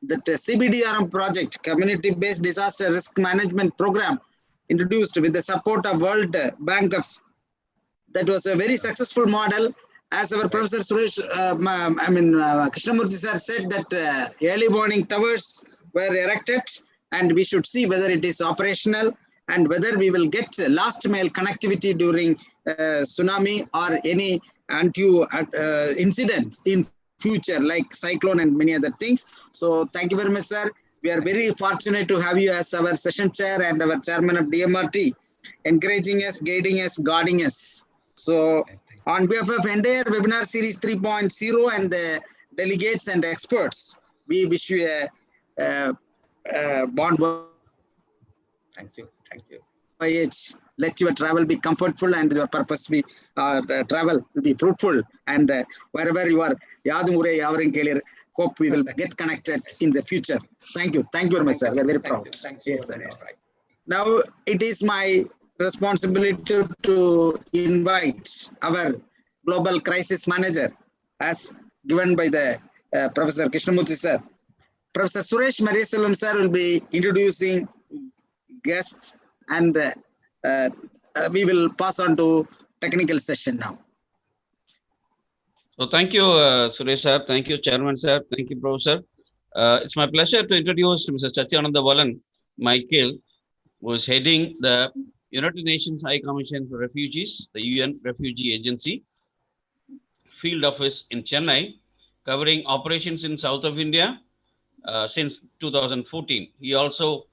That CBDRM project, Community-Based Disaster Risk Management Program, introduced with the support of World Bank of. That was a very successful model. As our Professor Suresh, Krishnamurthy sir said that early warning towers were erected, and we should see whether it is operational and whether we will get last mile connectivity during tsunami or any incidents in future like cyclone and many other things. So thank you very much, sir. We are very fortunate to have you as our session chair and our chairman of DMRT, encouraging us, guiding us, guarding us. So on behalf of entire webinar series 3.0 and the delegates and experts, we wish you a bond. Thank you. Thank you. Let your travel be comfortable and your purpose be travel will be fruitful. And wherever you are, hope we will get connected in the future. Thank you. Thank you very much, sir. We are very proud. Yes, sir. Yes. Now it is my responsibility to invite our global crisis manager, as given by the Professor Krishnamurthy sir. Professor Suresh Mariaselvam sir will be introducing guests, and we will pass on to technical session now. So thank you, Suresh sir. Thank you, Chairman sir. Thank you, Professor. It's my pleasure to introduce Mr. Satyananda Valan Michael, who is heading the United Nations High Commission for Refugees, the UN Refugee Agency, field office in Chennai, covering operations in south of India since 2014. He also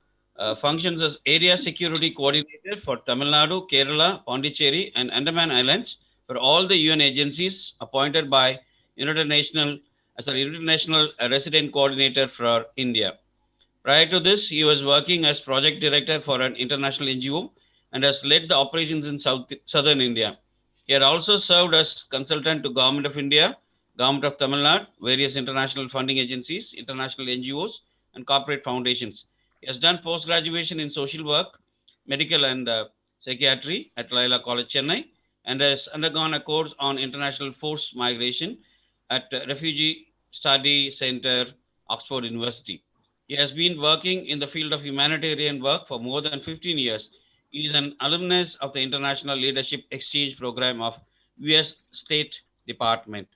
functions as Area Security Coordinator for Tamil Nadu, Kerala, Pondicherry, and Andaman Islands for all the UN agencies appointed by International Resident Coordinator for India. Prior to this, he was working as Project Director for an international NGO and has led the operations in southern India. He had also served as consultant to Government of India, Government of Tamil Nadu, various international funding agencies, international NGOs, and corporate foundations. He has done post-graduation in social work, medical and psychiatry at Laila College, Chennai, and has undergone a course on international forced migration at Refugee Study Center, Oxford University. He has been working in the field of humanitarian work for more than 15 years. He is an alumnus of the International Leadership Exchange Program of US State Department.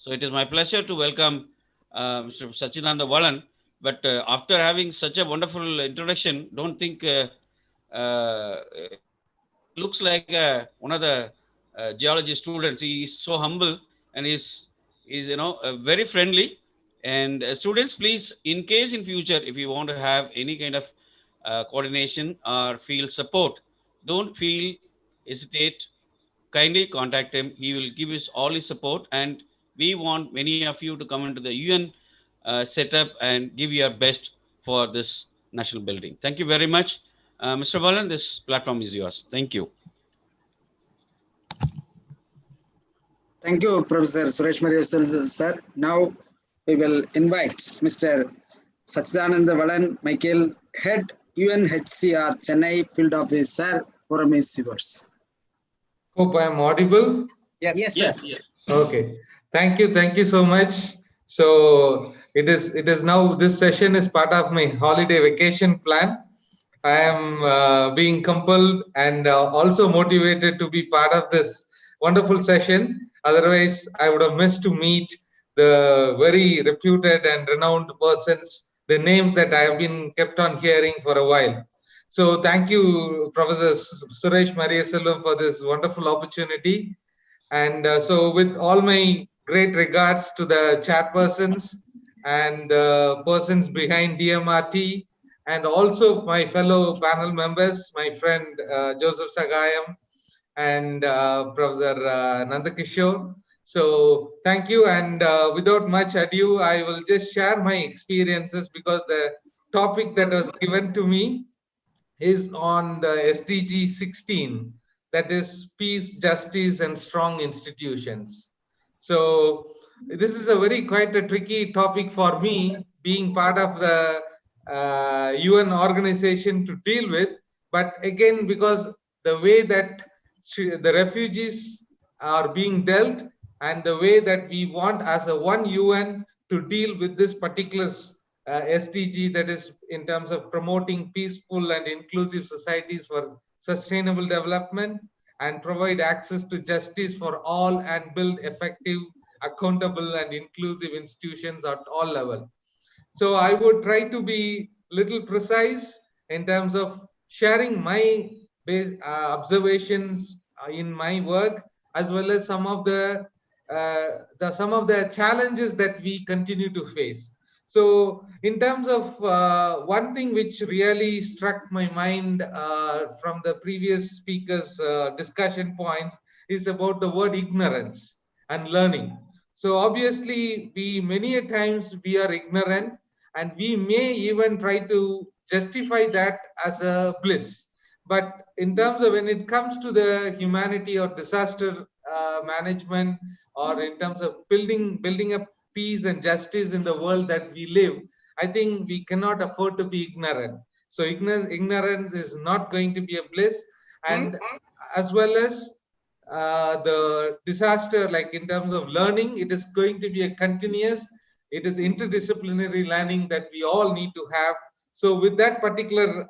So it is my pleasure to welcome Mr. Sachidananda Valan. But after having such a wonderful introduction, don't think he looks like one of the geology students. He is so humble and is very friendly. And students, please, in case in future, if you want to have any kind of coordination or feel support, don't feel hesitate. Kindly contact him. He will give us all his support, and we want many of you to come into the UN setup and give your best for this national building. Thank you very much. Mr. Valan, this platform is yours. Thank you. Thank you, Professor Suresh Mariasel, sir. Now we will invite Mr. Sachidananda Valan Michael, Head UNHCR Chennai Field Office, sir. Forum is yours. Hope I am audible. Yes. Yes, yes. Okay. Thank you so much. So it is now, this session is part of my holiday vacation plan. I am being compelled and also motivated to be part of this wonderful session. Otherwise, I would have missed to meet the very reputed and renowned persons, the names that I have been kept on hearing for a while. So thank you, Professor Suresh Mariaselvam, for this wonderful opportunity. And so with all my great regards to the chairpersons and persons behind DMRT, and also my fellow panel members, my friend Joseph Sagayam and Professor Nandakishore. So thank you, and without much ado, I will just share my experiences, because the topic that was given to me is on the SDG 16, that is peace, justice, and strong institutions. So this is a quite a tricky topic for me, being part of the UN organization, to deal with. But again, because the way that the refugees are being dealt, and the way that we want as a one UN to deal with this particular SDG, that is in terms of promoting peaceful and inclusive societies for sustainable development, and provide access to justice for all, and build effective, accountable, and inclusive institutions at all levels. So I would try to be little precise in terms of sharing my observations in my work, as well as some of the challenges that we continue to face. So in terms of one thing which really struck my mind from the previous speakers' discussion points is about the word ignorance and learning. So obviously, many a times we are ignorant, and we may even try to justify that as a bliss. But in terms of when it comes to the humanity or disaster management, or in terms of building up peace and justice in the world that we live, I think we cannot afford to be ignorant. So ignorance is not going to be a bliss. And as well as the disaster, like in terms of learning, it is going to be a continuous, it is interdisciplinary learning that we all need to have. So with that particular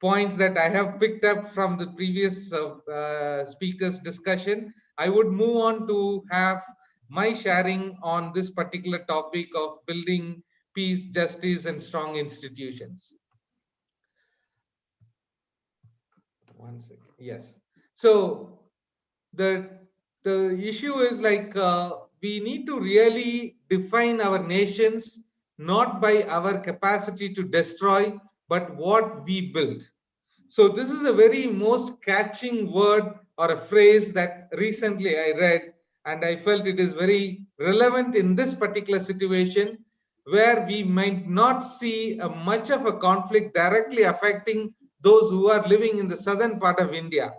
points that I have picked up from the previous speakers' discussion, I would move on to have my sharing on this particular topic of building peace, justice, and strong institutions. One second. Yes. So the issue is like we need to really define our nations not by our capacity to destroy, but what we build. So this is a very most catching word or a phrase that recently I read, and I felt it is very relevant in this particular situation, where we might not see much of a conflict directly affecting those who are living in the southern part of India.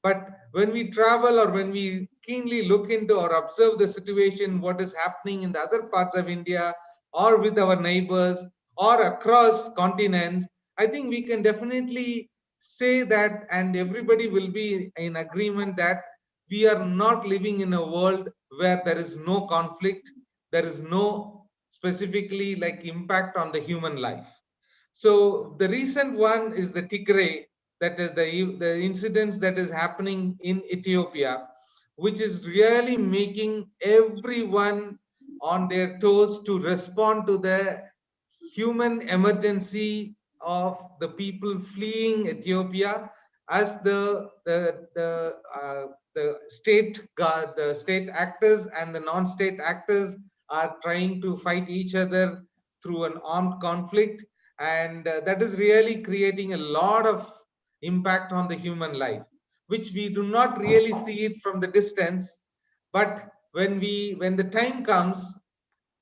But when we travel, or when we keenly look into or observe the situation, what is happening in the other parts of India, or with our neighbors, or across continents, I think we can definitely say that, and everybody will be in agreement, that we are not living in a world where there is no conflict, there is no specifically like impact on the human life. So the recent one is the Tigray, that is the incidents that is happening in Ethiopia, which is really making everyone on their toes to respond to the human emergency of the people fleeing Ethiopia, as the state actors and the non-state actors are trying to fight each other through an armed conflict, and that is really creating a lot of impact on the human life, which we do not really see it from the distance. But when the time comes,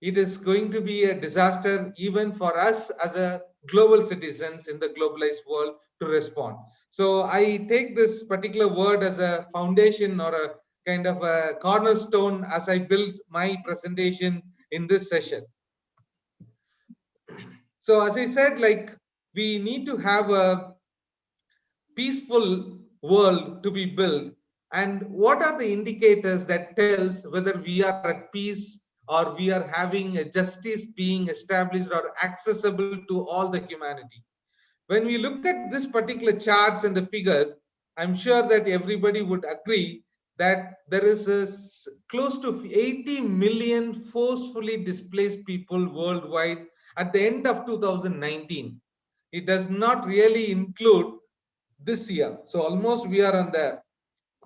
it is going to be a disaster even for us as a global citizens in the globalized world to respond. So I take this particular word as a foundation or a kind of a cornerstone as I build my presentation in this session. So as I said, like, we need to have a peaceful world to be built. And what are the indicators that tells whether we are at peace or we are having a justice being established or accessible to all the humanity? When we look at this particular charts and the figures, I'm sure that everybody would agree that there is close to 80 million forcefully displaced people worldwide at the end of 2019. It does not really include this year. So almost we are on the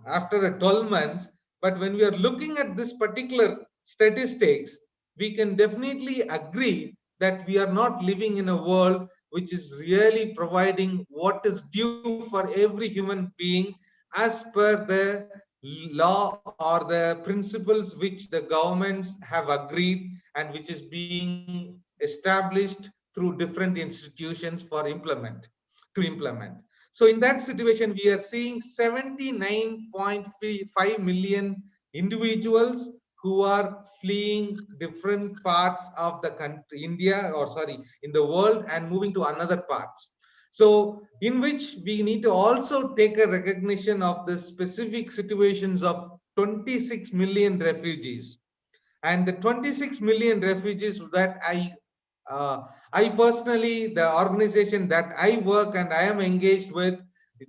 after 12 months. But when we are looking at this particular statistics, we can definitely agree that we are not living in a world which is really providing what is due for every human being as per the law or the principles which the governments have agreed and which is being established through different institutions for implement. So in that situation, we are seeing 79.5 million individuals who are fleeing different parts of the country, in the world, and moving to another parts. So in which we need to also take a recognition of the specific situations of 26 million refugees. And the 26 million refugees that I personally, the organization that I work and I am engaged with,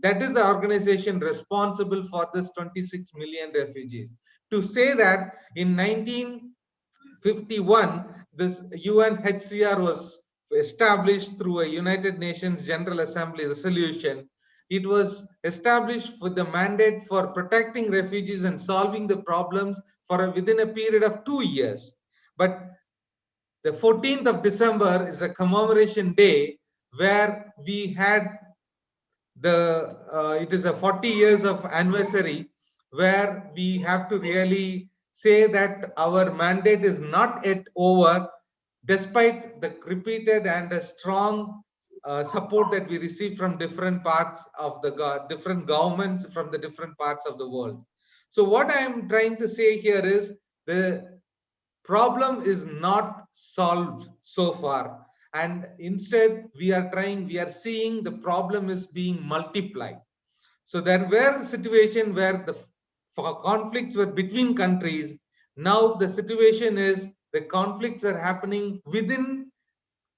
that is the organization responsible for this 26 million refugees. To say that in 1951, this UNHCR was established through a United Nations General Assembly resolution. It was established with the mandate for protecting refugees and solving the problems within a period of 2 years. But the 14th of December is a commemoration day where we had it is a 40 years of anniversary where we have to really say that our mandate is not yet over, despite the repeated and a strong support that we receive from different parts of the different governments from the different parts of the world. So what I am trying to say here is the problem is not solved so far, and instead we are seeing the problem is being multiplied. So there were a situation where the conflicts were between countries. Now the situation is the conflicts are happening within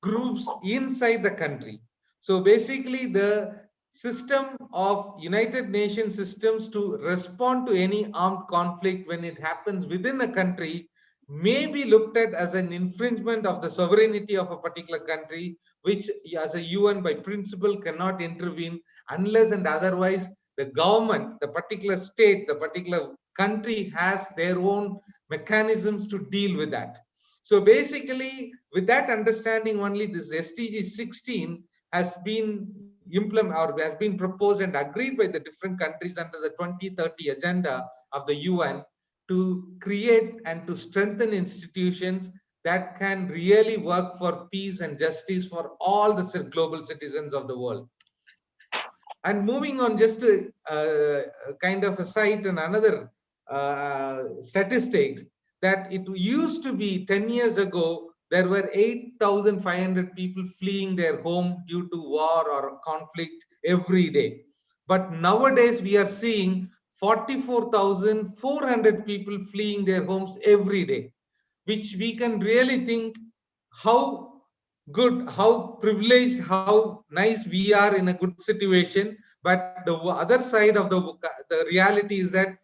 groups inside the country. So basically the system of United Nations systems to respond to any armed conflict when it happens within a country may be looked at as an infringement of the sovereignty of a particular country, which as a UN by principle cannot intervene unless and otherwise the government, the particular state, the particular country has their own mechanisms to deal with that. So basically, with that understanding only, this SDG 16 has been implemented or has been proposed and agreed by the different countries under the 2030 agenda of the UN to create and to strengthen institutions that can really work for peace and justice for all the global citizens of the world. And moving on, just to kind of a cite and another statistics, that it used to be 10 years ago, there were 8,500 people fleeing their home due to war or conflict every day. But nowadays we are seeing 44,400 people fleeing their homes every day, which we can really think how good, how privileged, how nice we are in a good situation. But the other side of the reality is that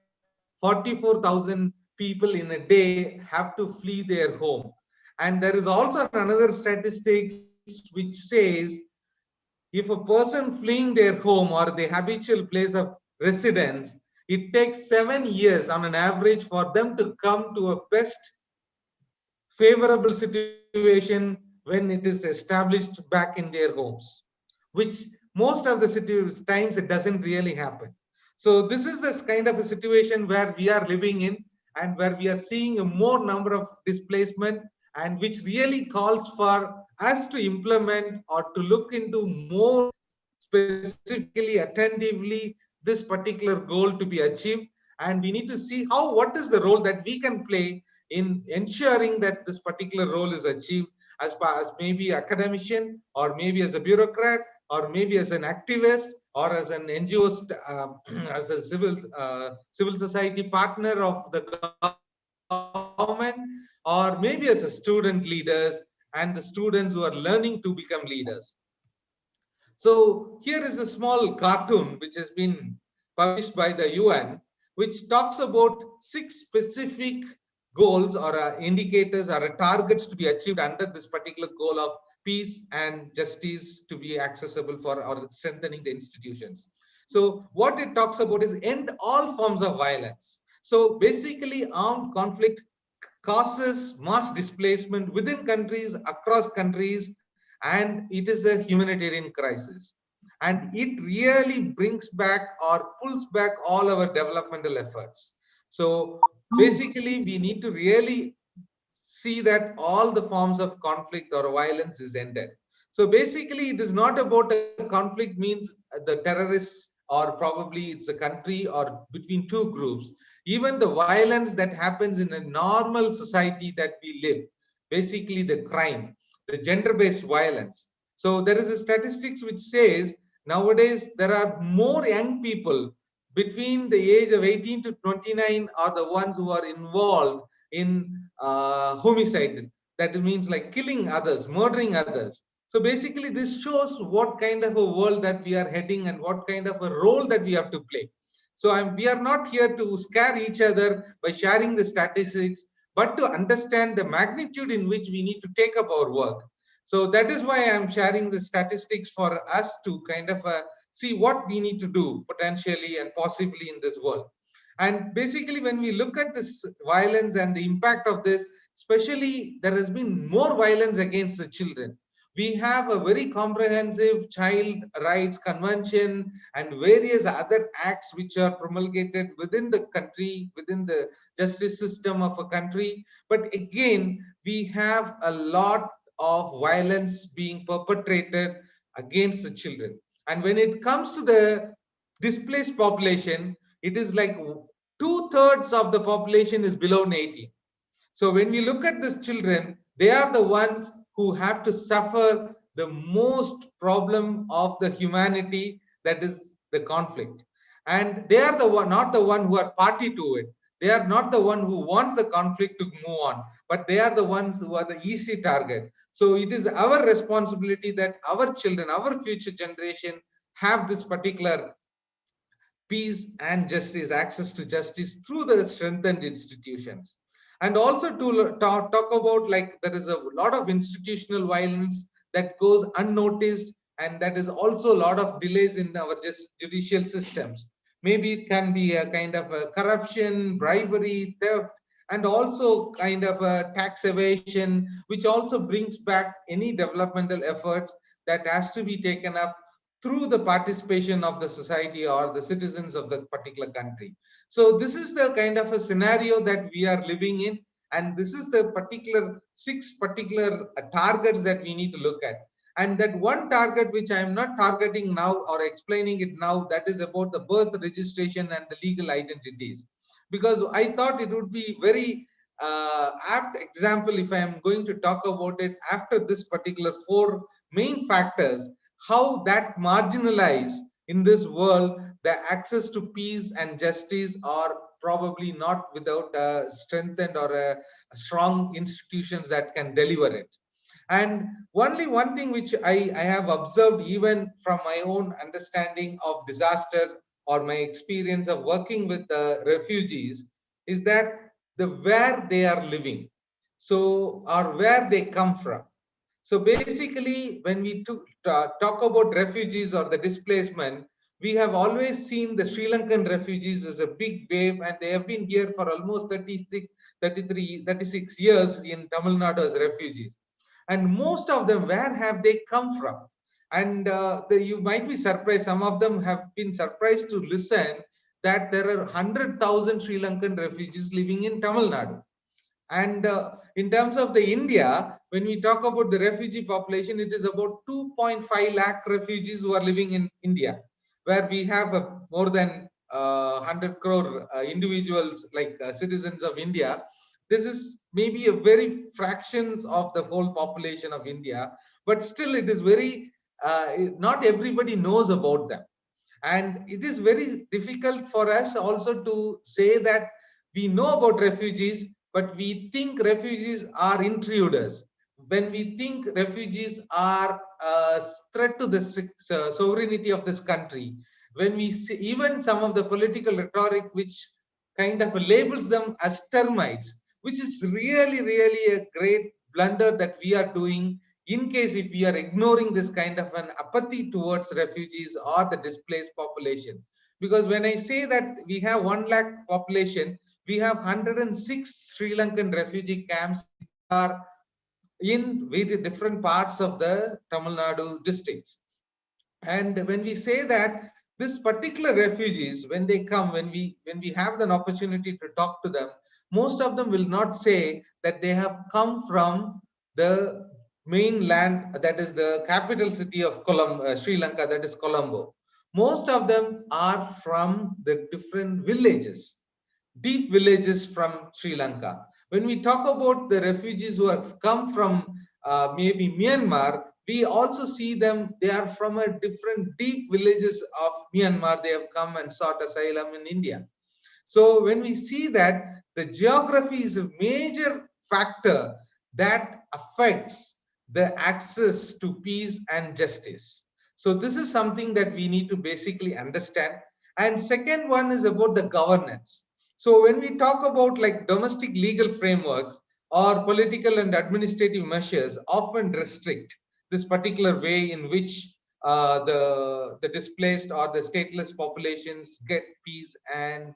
44,000 people in a day have to flee their home. And there is also another statistics which says if a person fleeing their home or the habitual place of residence, it takes 7 years on an average for them to come to a best favorable situation when it is established back in their homes, which most of the times it doesn't really happen. So this is this kind of a situation where we are living in, and where we are seeing a more number of displacement, and which really calls for us to implement or to look into more specifically attentively this particular goal to be achieved. And we need to see what is the role that we can play in ensuring that this particular role is achieved, as far as maybe academician, or maybe as a bureaucrat, or maybe as an activist, or as an NGO, as a civil society partner of the government, or maybe as a student leaders and the students who are learning to become leaders. So here is a small cartoon which has been published by the UN, which talks about 6 specific goals or indicators or targets to be achieved under this particular goal of peace and justice to be accessible for or strengthening the institutions. So what it talks about is end all forms of violence. So basically armed conflict causes mass displacement within countries, across countries, and it is a humanitarian crisis. And it really brings back or pulls back all our developmental efforts. So basically, we need to really see that all the forms of conflict or violence is ended. So basically, it is not about a conflict means the terrorists, or probably it's a country or between 2 groups. Even the violence that happens in a normal society that we live, basically the crime, the gender-based violence. So there is a statistics which says nowadays there are more young people between the age of 18 to 29 are the ones who are involved in homicide. That means like killing others, murdering others. So basically this shows what kind of a world that we are heading and what kind of a role that we have to play. So we are not here to scare each other by sharing the statistics, but to understand the magnitude in which we need to take up our work. So that is why I'm sharing the statistics for us to kind of see what we need to do potentially and possibly in this world. And basically, when we look at this violence and the impact of this, especially there has been more violence against the children. We have a very comprehensive child rights convention and various other acts which are promulgated within the country, within the justice system of a country. But again, we have a lot of violence being perpetrated against the children. And when it comes to the displaced population, it is like 2/3 of the population is below 18. So when we look at these children, they are the ones who have to suffer the most problem of the humanity, that is the conflict. And they are the one, not the one who are party to it. They are not the one who wants the conflict to move on, but they are the ones who are the easy target. So it is our responsibility that our children, our future generation have this particular peace and justice, access to justice through the strengthened institutions. And also to talk about, like, there is a lot of institutional violence that goes unnoticed, and that is also a lot of delays in our judicial systems. Maybe it can be a kind of a corruption, bribery, theft, and also kind of a tax evasion, which also brings back any developmental efforts that has to be taken up through the participation of the society or the citizens of the particular country. So this is the kind of a scenario that we are living in, and this is the particular 6 targets that we need to look at. And that one target which I am not targeting now or explaining it now, that is about the birth registration and the legal identities, because I thought it would be very apt example if I am going to talk about it after this particular 4 main factors, how that marginalize in this world the access to peace and justice are probably not without a strengthened or a strong institutions that can deliver it. And only one thing which I have observed even from my own understanding of disaster or my experience of working with the refugees is that where they are living, so or where they come from. So basically, when we talk about refugees or the displacement, we have always seen the Sri Lankan refugees as a big wave, and they have been here for almost 36, 33, 36 years in Tamil Nadu as refugees. And most of them, where have they come from? And you might be surprised, some of them have been surprised to listen that there are 100,000 Sri Lankan refugees living in Tamil Nadu. And in terms of the India, when we talk about the refugee population, it is about 2.5 lakh refugees who are living in India, where we have more than 100 crore individuals like citizens of India. This is maybe a very fraction of the whole population of India, but still it is very, not everybody knows about them. And it is very difficult for us also to say that we know about refugees, but we think refugees are intruders. When we think refugees are a threat to the sovereignty of this country, when we see even some of the political rhetoric which kind of labels them as termites, which is really, really a great blunder that we are doing in case if we are ignoring this kind of an apathy towards refugees or the displaced population. Because when I say that we have 1 lakh population, we have 106 Sri Lankan refugee camps are in very different parts of the Tamil Nadu districts. And when we say that this particular refugees, when they come, when we have an opportunity to talk to them, most of them will not say that they have come from the mainland, that is the capital city of Sri Lanka, that is Colombo. Most of them are from the different villages, deep villages from Sri Lanka. When we talk about the refugees who have come from maybe Myanmar, we also see them, they are from a different deep villages of Myanmar. They have come and sought asylum in India. So when we see that, the geography is a major factor that affects the access to peace and justice. So this is something that we need to basically understand. And second one is about the governance. So when we talk about like domestic legal frameworks or political and administrative measures often restrict this particular way in which the displaced or the stateless populations get peace and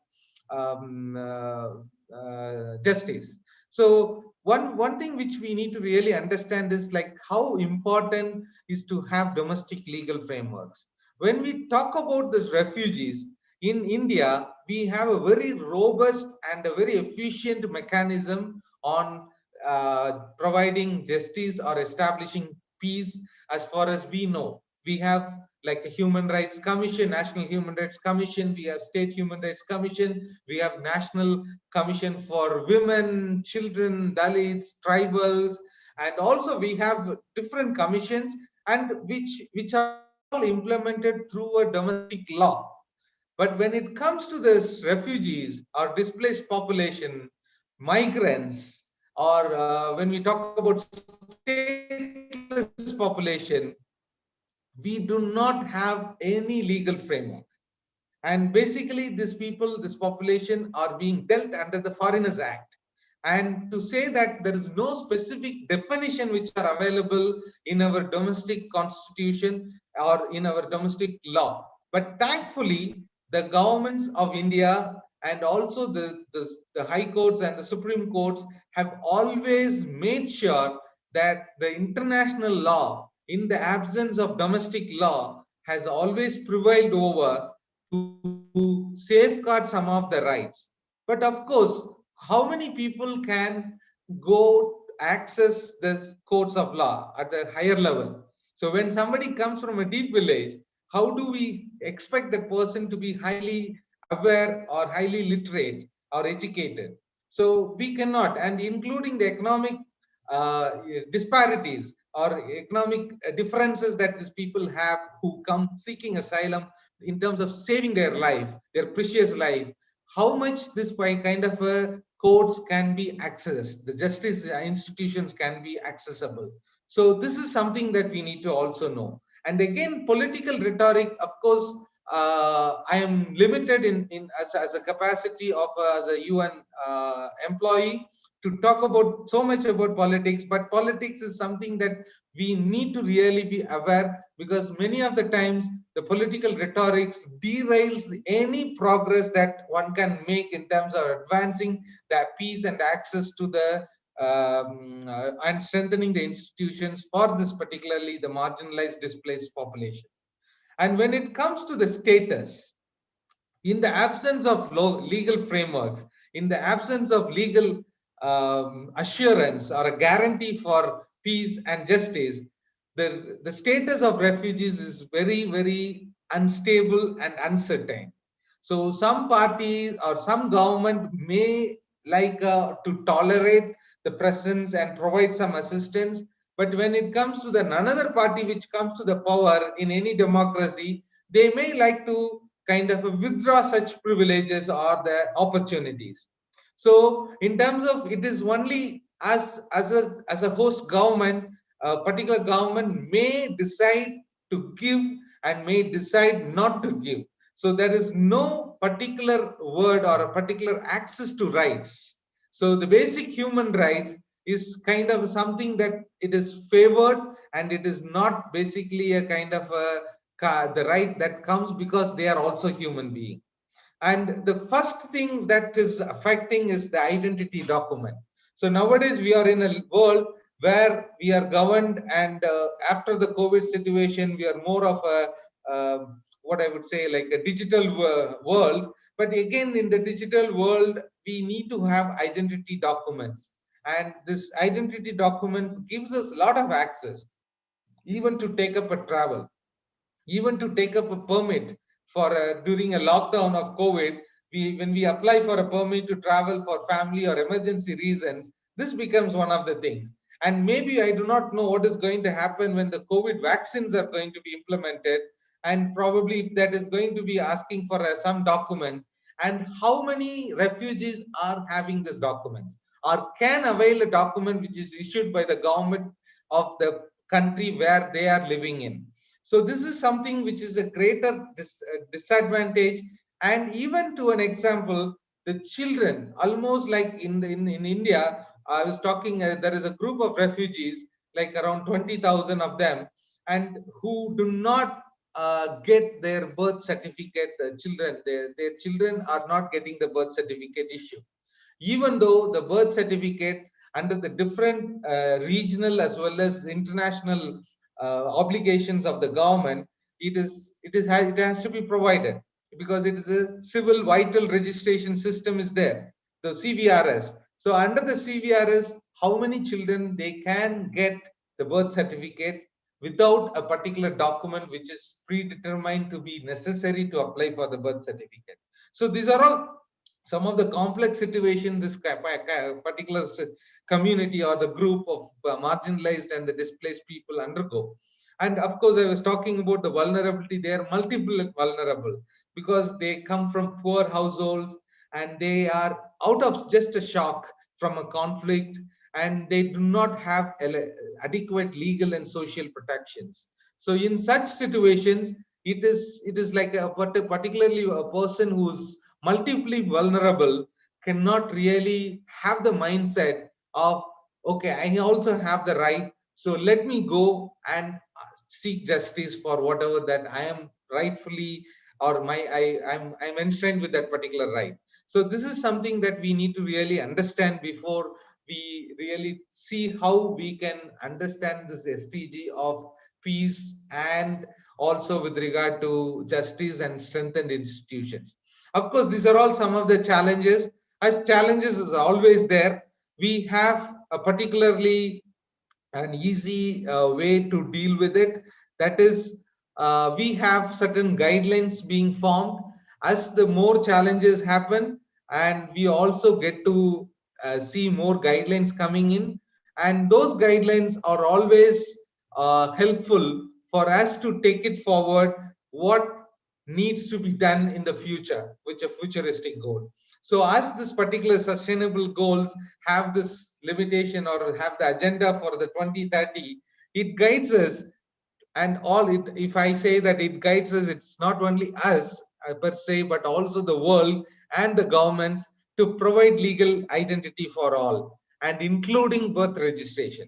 justice. So one thing which we need to really understand is like how important is to have domestic legal frameworks. When we talk about these refugees in India, we have a very robust and a very efficient mechanism on providing justice or establishing peace. As far as we know, we have like a Human Rights Commission, National Human Rights Commission, we have State Human Rights Commission, we have National Commission for Women, Children, Dalits, Tribals, and also we have different commissions and which are all implemented through a domestic law. But when it comes to this refugees or displaced population, migrants, or when we talk about stateless population, we do not have any legal framework. And basically these people, this population are being dealt under the Foreigners Act. And to say that there is no specific definition which are available in our domestic constitution or in our domestic law. But thankfully, the governments of India and also the high courts and the Supreme Courts have always made sure that the international law, in the absence of domestic law, has always prevailed over to safeguard some of the rights. But of course, how many people can go access the courts of law at the higher level? So when somebody comes from a deep village, how do we expect that person to be highly aware or highly literate or educated? So we cannot, and including the economic disparities or economic differences that these people have who come seeking asylum in terms of saving their life, their precious life, how much this kind of courts can be accessed, the justice institutions can be accessible. So this is something that we need to also know. And again, political rhetoric, of course, I am limited as a capacity of as a UN employee to talk about so much about politics, but politics is something that we need to really be aware, because many of the times the political rhetorics derails any progress that one can make in terms of advancing the peace and access to the and strengthening the institutions for this, particularly the marginalized displaced population. And when it comes to the status, in the absence of legal frameworks, in the absence of legal assurance or a guarantee for peace and justice, the status of refugees is very, very unstable and uncertain. So some parties or some government may like to tolerate the presence and provide some assistance, but when it comes to the another party which comes to the power in any democracy, they may like to kind of withdraw such privileges or the opportunities. So in terms of, it is only as a host government, a particular government may decide to give and may decide not to give. So there is no particular word or a particular access to rights. So the basic human rights is kind of something that it is favored, and it is not basically a kind of the right that comes because they are also human beings. And the first thing that is affecting is the identity document. So nowadays we are in a world where we are governed, and after the COVID situation, we are more of a what I would say like a digital world. But again, in the digital world, we need to have identity documents, and this identity documents gives us a lot of access, even to take up a travel, even to take up a permit for during a lockdown of COVID. When we apply for a permit to travel for family or emergency reasons, this becomes one of the things. And maybe I do not know what is going to happen when the COVID vaccines are going to be implemented, and probably if that is going to be asking for some documents, and how many refugees are having these documents or can avail a document which is issued by the government of the country where they are living in. So this is something which is a greater disadvantage. And even to an example, the children, almost like in India, I was talking, there is a group of refugees, like around 20,000 of them, and who do not get their birth certificate. The children, their children are not getting the birth certificate issue, even though the birth certificate under the different regional as well as international obligations of the government, it has to be provided, because it is a civil vital registration system is there, the CVRS. So under the CVRS, how many children they can get the birth certificate without a particular document which is predetermined to be necessary to apply for the birth certificate. So these are all some of the complex situations this particular community or the group of marginalized and the displaced people undergo. And of course, I was talking about the vulnerability. They are multiple vulnerable because they come from poor households, and they are out of just a shock from a conflict, and they do not have adequate legal and social protections. So in such situations, it is like particularly a person who's multiply vulnerable cannot really have the mindset of, okay, I also have the right, so let me go and seek justice for whatever that I am rightfully, or I'm enshrined with that particular right. So this is something that we need to really understand before we really see how we can understand this SDG of peace, and also with regard to justice and strengthened institutions. Of course, these are all some of the challenges. As challenges is always there, we have a particularly an easy way to deal with it. That is, we have certain guidelines being formed as the more challenges happen, and we also get to see more guidelines coming in, and those guidelines are always helpful for us to take it forward what needs to be done in the future, which a futuristic goal. So as this particular sustainable goals have this limitation or have the agenda for the 2030, it guides us And all it, if I say that it guides us, it's not only us per se, but also the world and the governments to provide legal identity for all, and including birth registration,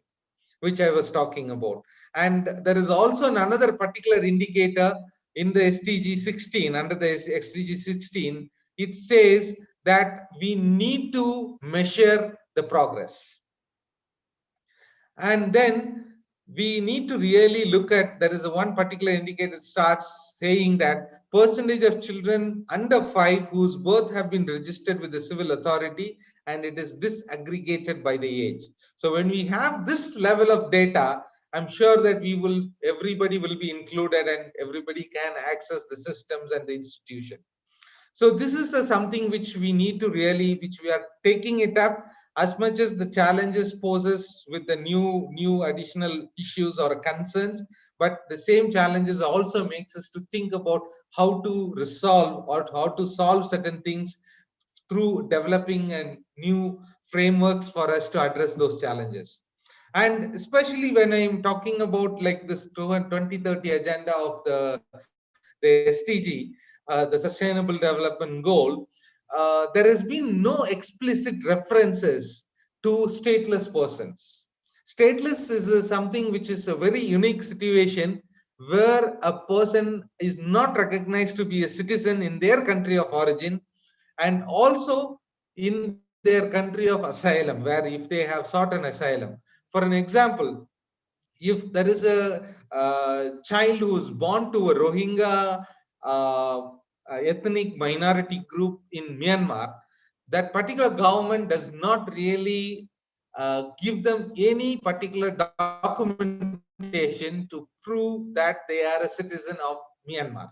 which I was talking about. And there is also another particular indicator in the SDG 16, under the SDG 16, it says that we need to measure the progress. And then we need to really look at, there is a one particular indicator that starts saying that percentage of children under 5 whose birth have been registered with the civil authority, and it is disaggregated by the age. So when we have this level of data, I'm sure that everybody will be included and everybody can access the systems and the institution. So this is something which we need to really, which we are taking it up, as much as the challenges poses with the new additional issues or concerns, but the same challenges also makes us to think about how to resolve or how to solve certain things through developing new frameworks for us to address those challenges. And especially when I'm talking about like this 2030 agenda of the SDG, the Sustainable Development Goal, there has been no explicit references to stateless persons. Stateless is something which is a very unique situation where a person is not recognized to be a citizen in their country of origin, and also in their country of asylum, where if they have sought an asylum. For an example, if there is a child who is born to a Rohingya ethnic minority group in Myanmar, that particular government does not really give them any particular documentation to prove that they are a citizen of Myanmar.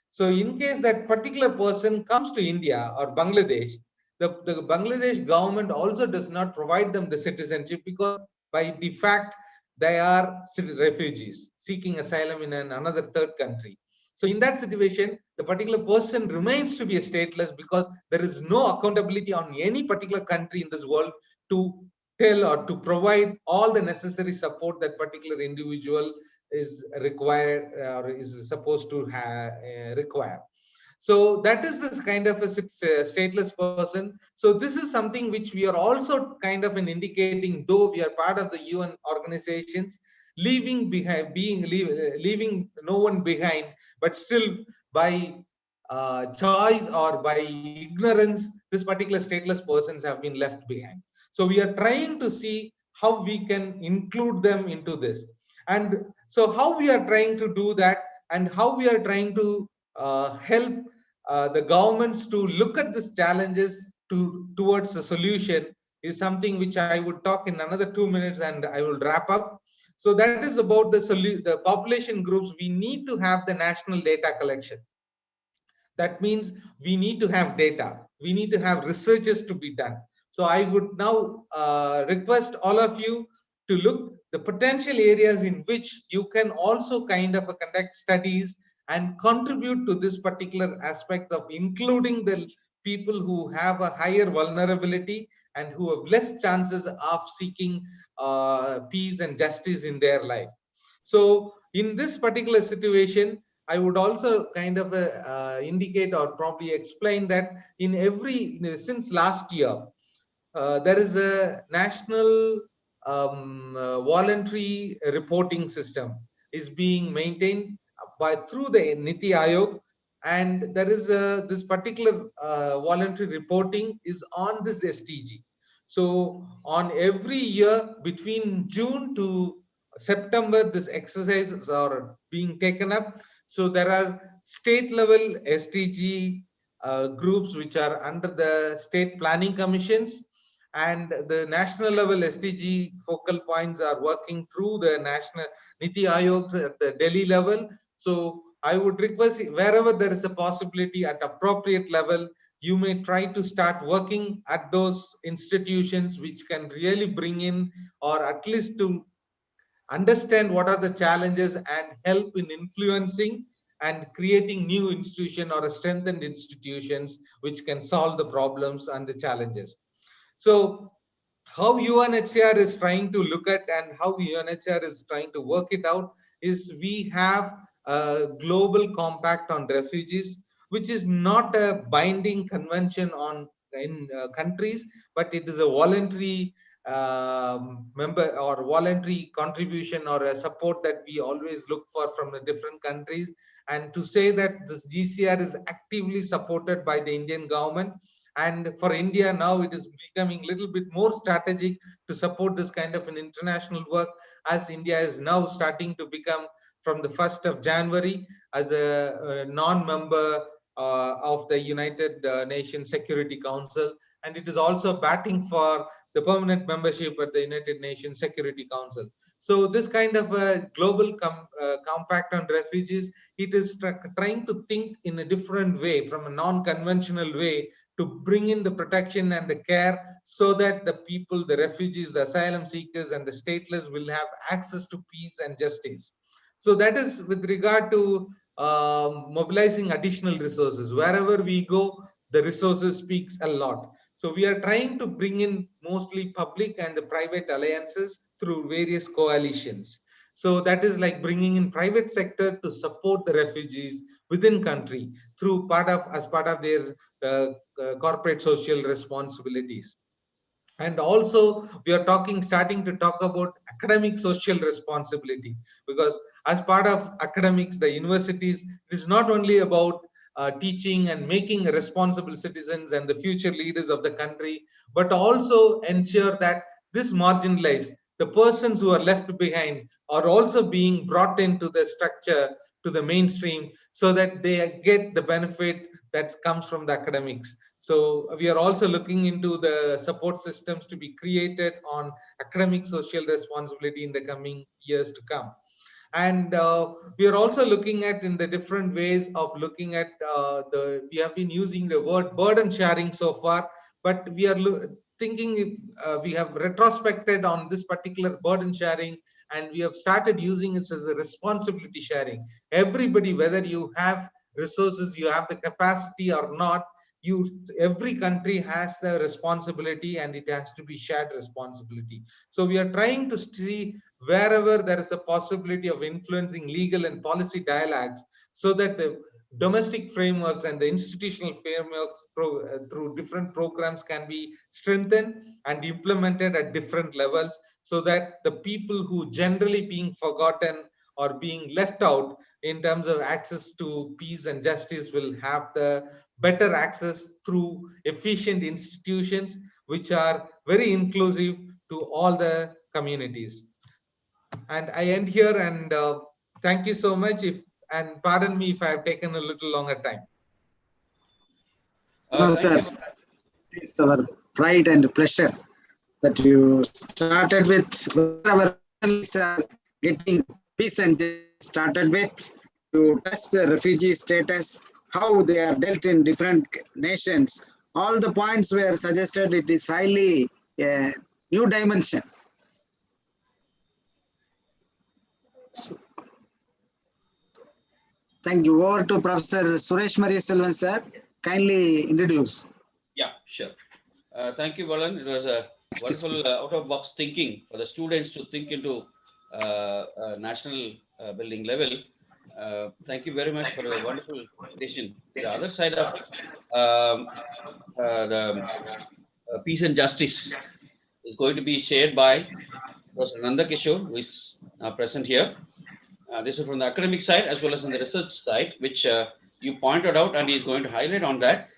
So in case that particular person comes to India or Bangladesh, the Bangladesh government also does not provide them the citizenship, because by de facto they are refugees seeking asylum in another third country. So in that situation, the particular person remains to be a stateless, because there is no accountability on any particular country in this world to tell or to provide all the necessary support that particular individual is required or is supposed to require. So that is this kind of a stateless person. So this is something which we are also kind of indicating, though we are part of the UN organizations, leaving no one behind, but still by choice or by ignorance, this particular stateless persons have been left behind. So we are trying to see how we can include them into this. And so how we are trying to do that, and how we are trying to help the governments to look at these challenges towards a solution, is something which I would talk in another 2 minutes, and I will wrap up. So that is about the population groups. We need to have the national data collection. That means we need to have data. We need to have researches to be done. So I would now request all of you to look the potential areas in which you can also kind of conduct studies and contribute to this particular aspect of including the people who have a higher vulnerability and who have less chances of seeking peace and justice in their life. So in this particular situation, I would also kind of indicate or probably explain that since last year, there is a national voluntary reporting system is being maintained through the Niti Aayog, and there is this particular voluntary reporting is on this SDG. So on every year between June to September, this exercises are being taken up. So there are state level SDG groups which are under the state planning commissions, and the national level SDG focal points are working through the national Niti Aayogs at the Delhi level. So I would request, wherever there is a possibility at appropriate level, you may try to start working at those institutions which can really bring in, or at least to understand what are the challenges and help in influencing and creating new institution or strengthened institutions which can solve the problems and the challenges. So how UNHCR is trying to look at and how UNHCR is trying to work it out is we have a global compact on refugees, which is not a binding convention on in countries, but it is a voluntary member or voluntary contribution or a support that we always look for from the different countries. And to say that this GCR is actively supported by the Indian government, and for India now it is becoming a little bit more strategic to support this kind of an international work, as India is now starting to become from the 1st of January as a non-member of the United Nations Security Council, and it is also batting for the permanent membership at the United Nations Security Council. So this kind of a global compact on refugees, it is trying to think in a different way, from a non-conventional way, to bring in the protection and the care so that the people, the refugees, the asylum seekers and the stateless will have access to peace and justice. So that is with regard to mobilizing additional resources. Wherever we go, the resources speaks a lot. So we are trying to bring in mostly public and the private alliances through various coalitions. So that is like bringing in private sector to support the refugees within country through as part of their corporate social responsibilities. And also we are starting to talk about academic social responsibility, because as part of academics, the universities, it is not only about teaching and making responsible citizens and the future leaders of the country, but also ensure that this marginalized, the persons who are left behind, are also being brought into the structure, to the mainstream, so that they get the benefit that comes from the academics. So we are also looking into the support systems to be created on academic social responsibility in the coming years to come. And we are also looking at in the different ways of looking at we have been using the word burden sharing so far, but we are thinking if we have retrospected on this particular burden sharing, and we have started using it as a responsibility sharing. Everybody, whether you have resources, you have the capacity or not, every country has the responsibility, and it has to be shared responsibility. So we are trying to see wherever there is a possibility of influencing legal and policy dialogues, so that the domestic frameworks and the institutional frameworks through different programs can be strengthened and implemented at different levels, so that the people who generally being forgotten or being left out in terms of access to peace and justice will have the better access through efficient institutions which are very inclusive to all the communities. And I end here, and thank you so much. And pardon me if I have taken a little longer time. No, sir. It is our pride and pleasure that you started with our getting peace and started with to test the refugee status, how they are dealt in different nations. All the points were suggested. It is highly a new dimension. So, thank you. Over to Professor Suresh Mariaselvan, sir. Kindly introduce. Yeah, sure. Thank you, Balan. It was a wonderful out-of-box thinking for the students to think into national building level. Thank you very much for a wonderful presentation. The other side of the peace and justice is going to be shared by Professor Nanda Kishore, who is present here. This is from the academic side as well as on the research side, which you pointed out, and he is going to highlight on that.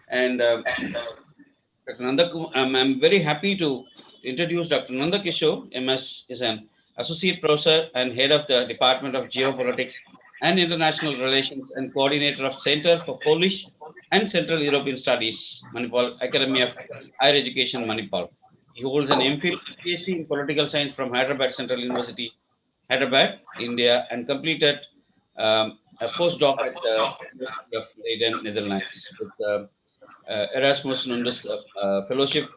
And Dr. Nanda, I'm very happy to introduce Dr. Nanda Kishore. MS is an associate professor and head of the Department of Geopolitics and International Relations and coordinator of Center for Polish and Central European Studies, Manipal Academy of Higher Education, Manipal. He holds an MPhil PhD in Political Science from Hyderabad Central University, Hyderabad, India, and completed a postdoc at the University of Leiden, Netherlands, with Erasmus Mundus Fellowship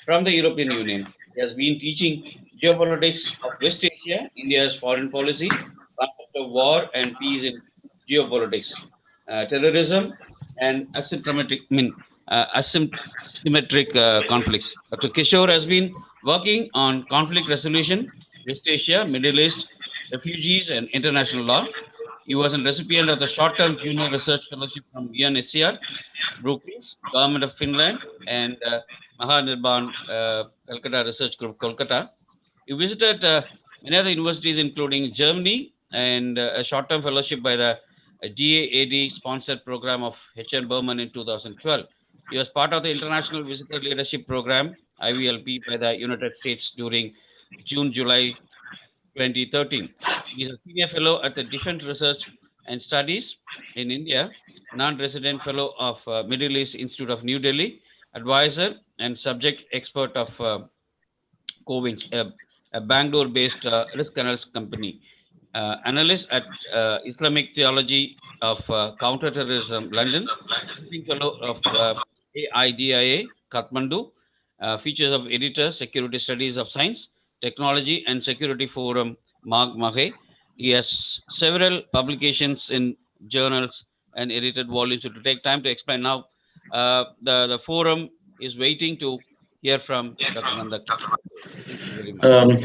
from the European Union. He has been teaching geopolitics of West Asia, India's foreign policy, concept of war and peace in geopolitics, terrorism, and asymmetric conflicts. Dr. Kishore has been working on conflict resolution, West Asia, Middle East, Refugees and International Law. He was a recipient of the short-term junior research fellowship from UNHCR, Brookings, Government of Finland, and Mahanirban Calcutta Research Group, Kolkata. He visited many other universities, including Germany, and a short-term fellowship by the DAAD-sponsored program of H.N. Berman in 2012. He was part of the International Visitor Leadership Program, IVLP, by the United States during June-July 2013. He is a senior fellow at the Defense Research and Studies in India, non-resident fellow of Middle East Institute of New Delhi, advisor and subject expert of Covins, a Bangalore-based risk analysis company, analyst at Islamic Theology of Counterterrorism, London, visiting fellow of AIDIA, Kathmandu, features of editor, Security Studies of Science, Technology and Security Forum, Mark Mahe. He has several publications in journals and edited volumes. So to take time to explain now, the forum is waiting to hear from Dr. Nandak. Thank you very much.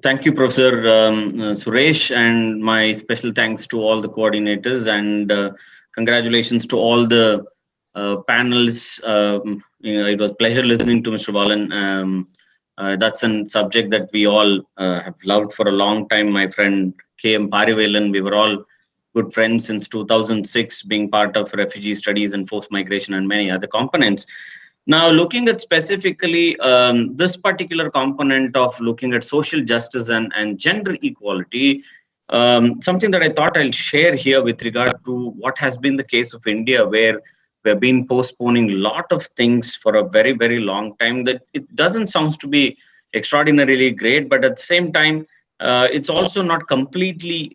Thank you, Professor Suresh, and my special thanks to all the coordinators, and congratulations to all the panels. It was a pleasure listening to Mr. Balan. That's a subject that we all have loved for a long time. My friend K.M. Parivelan, we were all good friends since 2006, being part of refugee studies and forced migration and many other components. Now, looking at specifically this particular component of looking at social justice and gender equality, something that I thought I'll share here with regard to what has been the case of India, where we've been postponing a lot of things for a very, very long time, that it doesn't sound to be extraordinarily great, but at the same time, it's also not completely,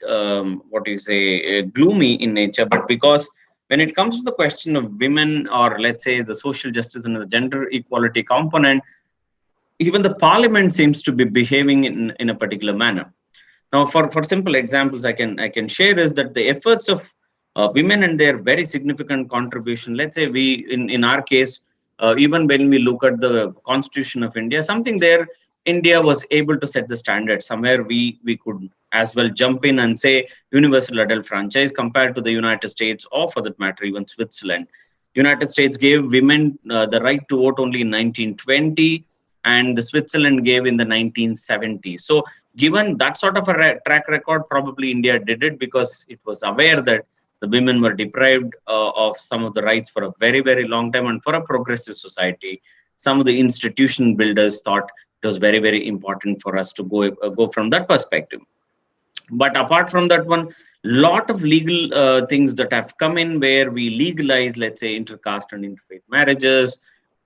gloomy in nature, but because when it comes to the question of women, or let's say the social justice and the gender equality component, even the parliament seems to be behaving in a particular manner. Now, for simple examples I can share is that the efforts of women and their very significant contribution, let's say we, in our case, even when we look at the Constitution of India, something there, India was able to set the standard. Somewhere we could as well jump in and say universal adult franchise compared to the United States, or for that matter, even Switzerland. United States gave women the right to vote only in 1920, and the Switzerland gave in the 1970s. So given that sort of a track record, probably India did it because it was aware that the women were deprived of some of the rights for a very, very long time, and for a progressive society, some of the institution builders thought it was very, very important for us to go from that perspective. But apart from that one, lot of legal things that have come in where we legalize, let's say, intercaste and interfaith marriages,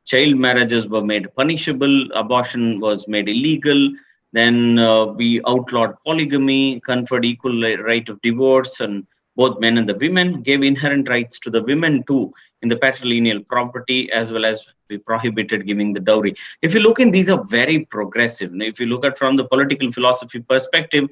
child marriages were made punishable, abortion was made illegal, then we outlawed polygamy, conferred equal right of divorce, and both men and the women, gave inherent rights to the women too in the patrilineal property, as well as we prohibited giving the dowry. If you look in, these are very progressive. Now, if you look at from the political philosophy perspective,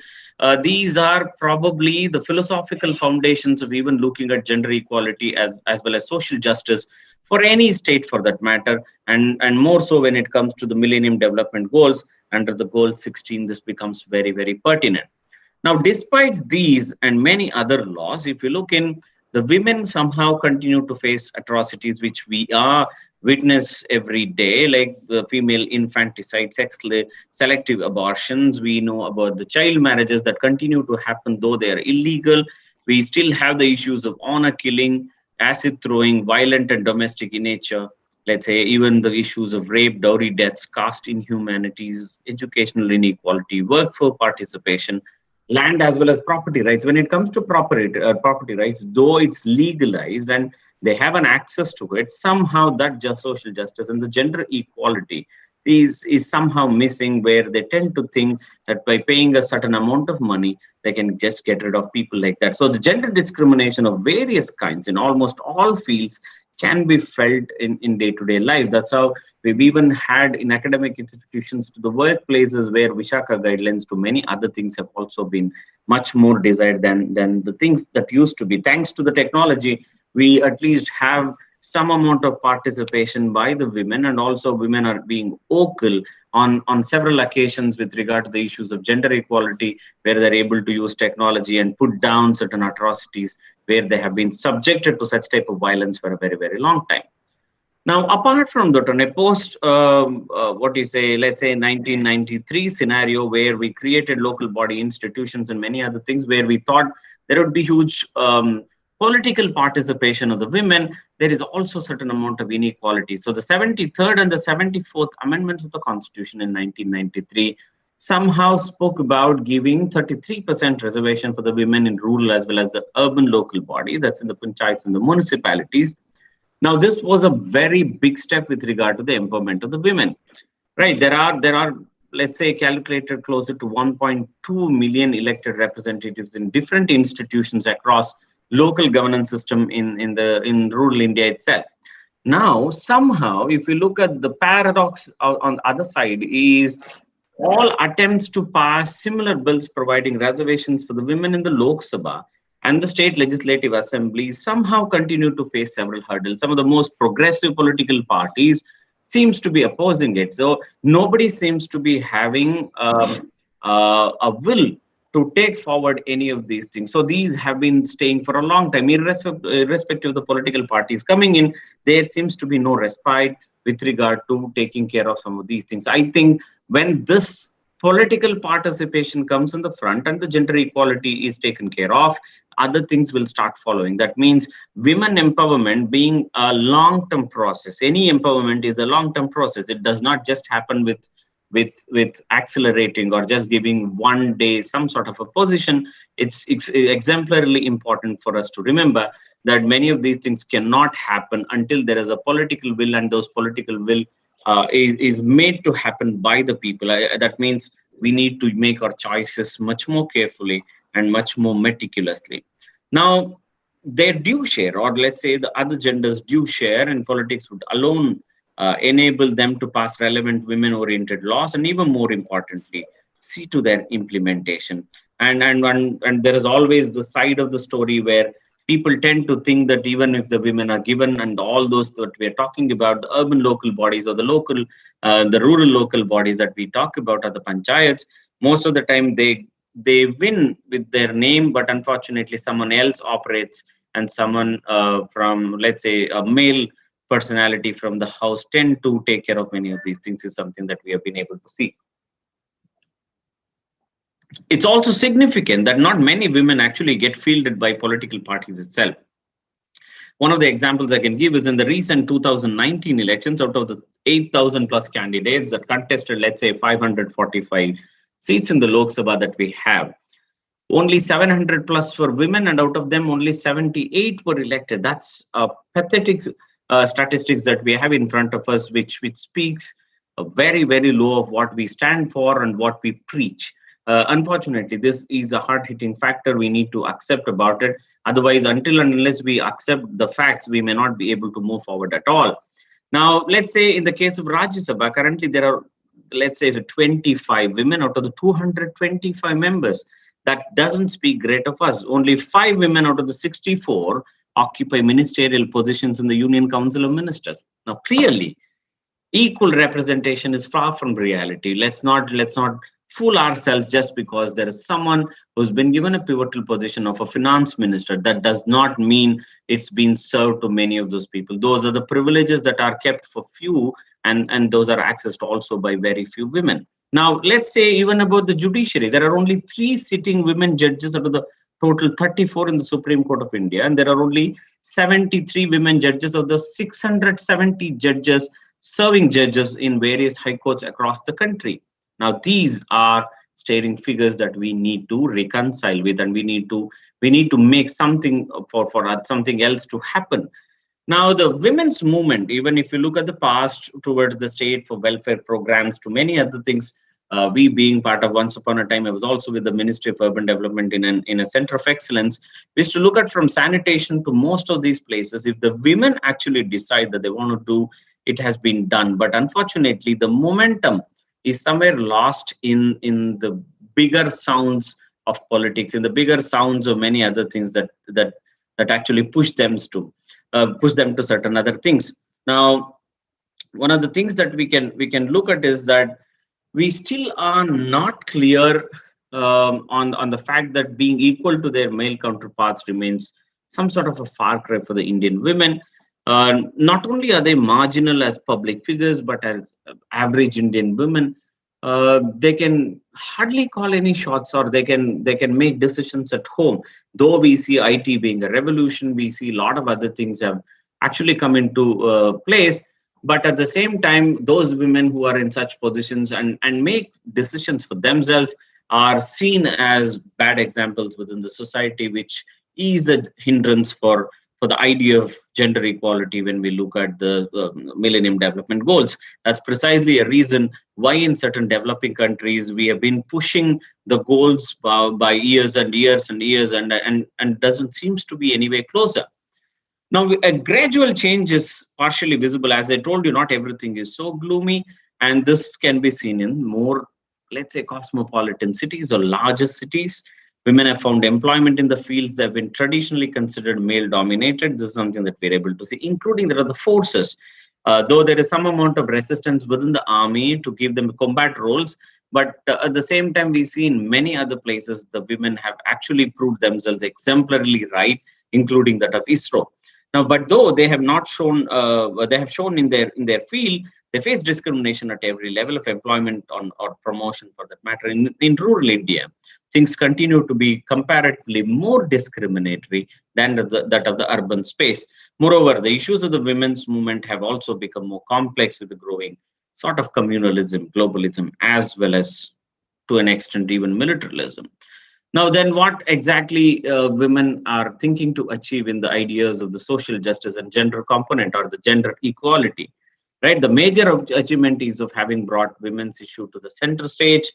these are probably the philosophical foundations of even looking at gender equality as well as social justice for any state for that matter, and more so when it comes to the Millennium Development Goals. Under the Goal 16, this becomes very, very pertinent. Now, despite these and many other laws, if you look in, the women somehow continue to face atrocities which we are witness every day, like the female infanticide, selective abortions. We know about the child marriages that continue to happen, though they are illegal. We still have the issues of honor killing, acid throwing, violent and domestic in nature. Let's say even the issues of rape, dowry deaths, caste inhumanities, educational inequality, workforce participation, land as well as property rights. When it comes to property rights, though it's legalized and they have an access to it, somehow that social justice and the gender equality is somehow missing, where they tend to think that by paying a certain amount of money, they can just get rid of people like that. So the gender discrimination of various kinds in almost all fields can be felt in day-to-day life. That's how we've even had in academic institutions to the workplaces, where Vishaka guidelines to many other things have also been much more desired than the things that used to be. Thanks to the technology, we at least have some amount of participation by the women, and also women are being vocal on several occasions with regard to the issues of gender equality, where they're able to use technology and put down certain atrocities where they have been subjected to such type of violence for a very, very long time. Now, apart from that, on a post, let's say 1993 scenario, where we created local body institutions and many other things, where we thought there would be huge political participation of the women, there is also certain amount of inequality. So the 73rd and the 74th amendments of the Constitution in 1993 somehow spoke about giving 33% reservation for the women in rural as well as the urban local bodies, that's in the panchayats and the municipalities. Now, this was a very big step with regard to the empowerment of the women, right? There are, let's say, calculated closer to 1.2 million elected representatives in different institutions across local governance system in rural India itself. Now, somehow, if you look at the paradox on the other side, is all attempts to pass similar bills providing reservations for the women in the Lok Sabha and the state legislative assemblies somehow continue to face several hurdles. Some of the most progressive political parties seems to be opposing it. So nobody seems to be having a will to take forward any of these things. So these have been staying for a long time, irrespective of the political parties coming in. There seems to be no respite with regard to taking care of some of these things. I think when this political participation comes in the front and the gender equality is taken care of, other things will start following. That means women empowerment being a long-term process. Any empowerment is a long-term process. It does not just happen with accelerating or just giving one day some sort of a position. It's exemplarily important for us to remember that many of these things cannot happen until there is a political will, and those political will is made to happen by the people. That means we need to make our choices much more carefully and much more meticulously. Now, their due share, or let's say the other genders' due share in politics, would alone enable them to pass relevant women-oriented laws, and even more importantly, see to their implementation. And there is always the side of the story where people tend to think that even if the women are given, and all those that we are talking about, the urban local bodies or the local, the rural local bodies that we talk about are the panchayats, most of the time they win with their name, but unfortunately someone else operates, and someone from, let's say, a male personality from the house tend to take care of many of these things, is something that we have been able to see. It's also significant that not many women actually get fielded by political parties itself. One of the examples I can give is in the recent 2019 elections, out of the 8,000 plus candidates that contested, let's say, 545 seats in the Lok Sabha that we have, only 700 plus were women, and out of them only 78 were elected. That's pathetic statistics that we have in front of us, which speaks very, very low of what we stand for and what we preach. Unfortunately, this is a hard-hitting factor we need to accept about it. Otherwise, until and unless we accept the facts, we may not be able to move forward at all. Now, let's say in the case of Rajya Sabha, currently there are, let's say, 25 women out of the 225 members. That doesn't speak great of us. Only 5 women out of the 64 occupy ministerial positions in the Union Council of Ministers. Now, clearly, equal representation is far from reality. Let's not fool ourselves just because there is someone who's been given a pivotal position of a finance minister. That does not mean it's been served to many of those people. Those are the privileges that are kept for few, and those are accessed also by very few women. Now, let's say even about the judiciary, there are only 3 sitting women judges out of the total 34 in the Supreme Court of India, and there are only 73 women judges of the 670 judges, serving judges in various high courts across the country. Now, these are staring figures that we need to reconcile with, and we need to make something for something else to happen. Now, the women's movement, even if you look at the past towards the state for welfare programs to many other things, we being part of, once upon a time, I was also with the Ministry of Urban Development in a center of excellence. We used to look at from sanitation to most of these places. If the women actually decide that they want to do, it has been done. But unfortunately, the momentum is somewhere lost in the bigger sounds of politics, in the bigger sounds of many other things that actually push them to. push them to certain other things. Now, one of the things that we can look at is that we still are not clear on the fact that being equal to their male counterparts remains some sort of a far cry for the Indian women. Not only are they marginal as public figures, but as average Indian women, they can hardly call any shots, or they can make decisions at home. Though we see IT being a revolution, we see a lot of other things have actually come into place. But at the same time, those women who are in such positions and make decisions for themselves are seen as bad examples within the society, which is a hindrance for the idea of gender equality when we look at the Millennium Development Goals. That's precisely a reason why in certain developing countries we have been pushing the goals by years and years and years, and doesn't seems to be anywhere closer. Now, a gradual change is partially visible. As I told you, not everything is so gloomy, and this can be seen in more, let's say, cosmopolitan cities or larger cities. Women have found employment in the fields that have been traditionally considered male-dominated. This is something that we're able to see, including there are the forces. Though there is some amount of resistance within the army to give them combat roles, but at the same time, we see in many other places the women have actually proved themselves exemplarily right, including that of ISRO. Now, but though they have not shown, they have shown in their field, they face discrimination at every level of employment or promotion, for that matter. In rural India, things continue to be comparatively more discriminatory than that of the urban space. Moreover, the issues of the women's movement have also become more complex with the growing sort of communalism, globalism, as well as, to an extent, even militarism. Now, then, what exactly women are thinking to achieve in the ideas of the social justice and gender component, or the gender equality, right? The major achievement is of having brought women's issue to the center stage.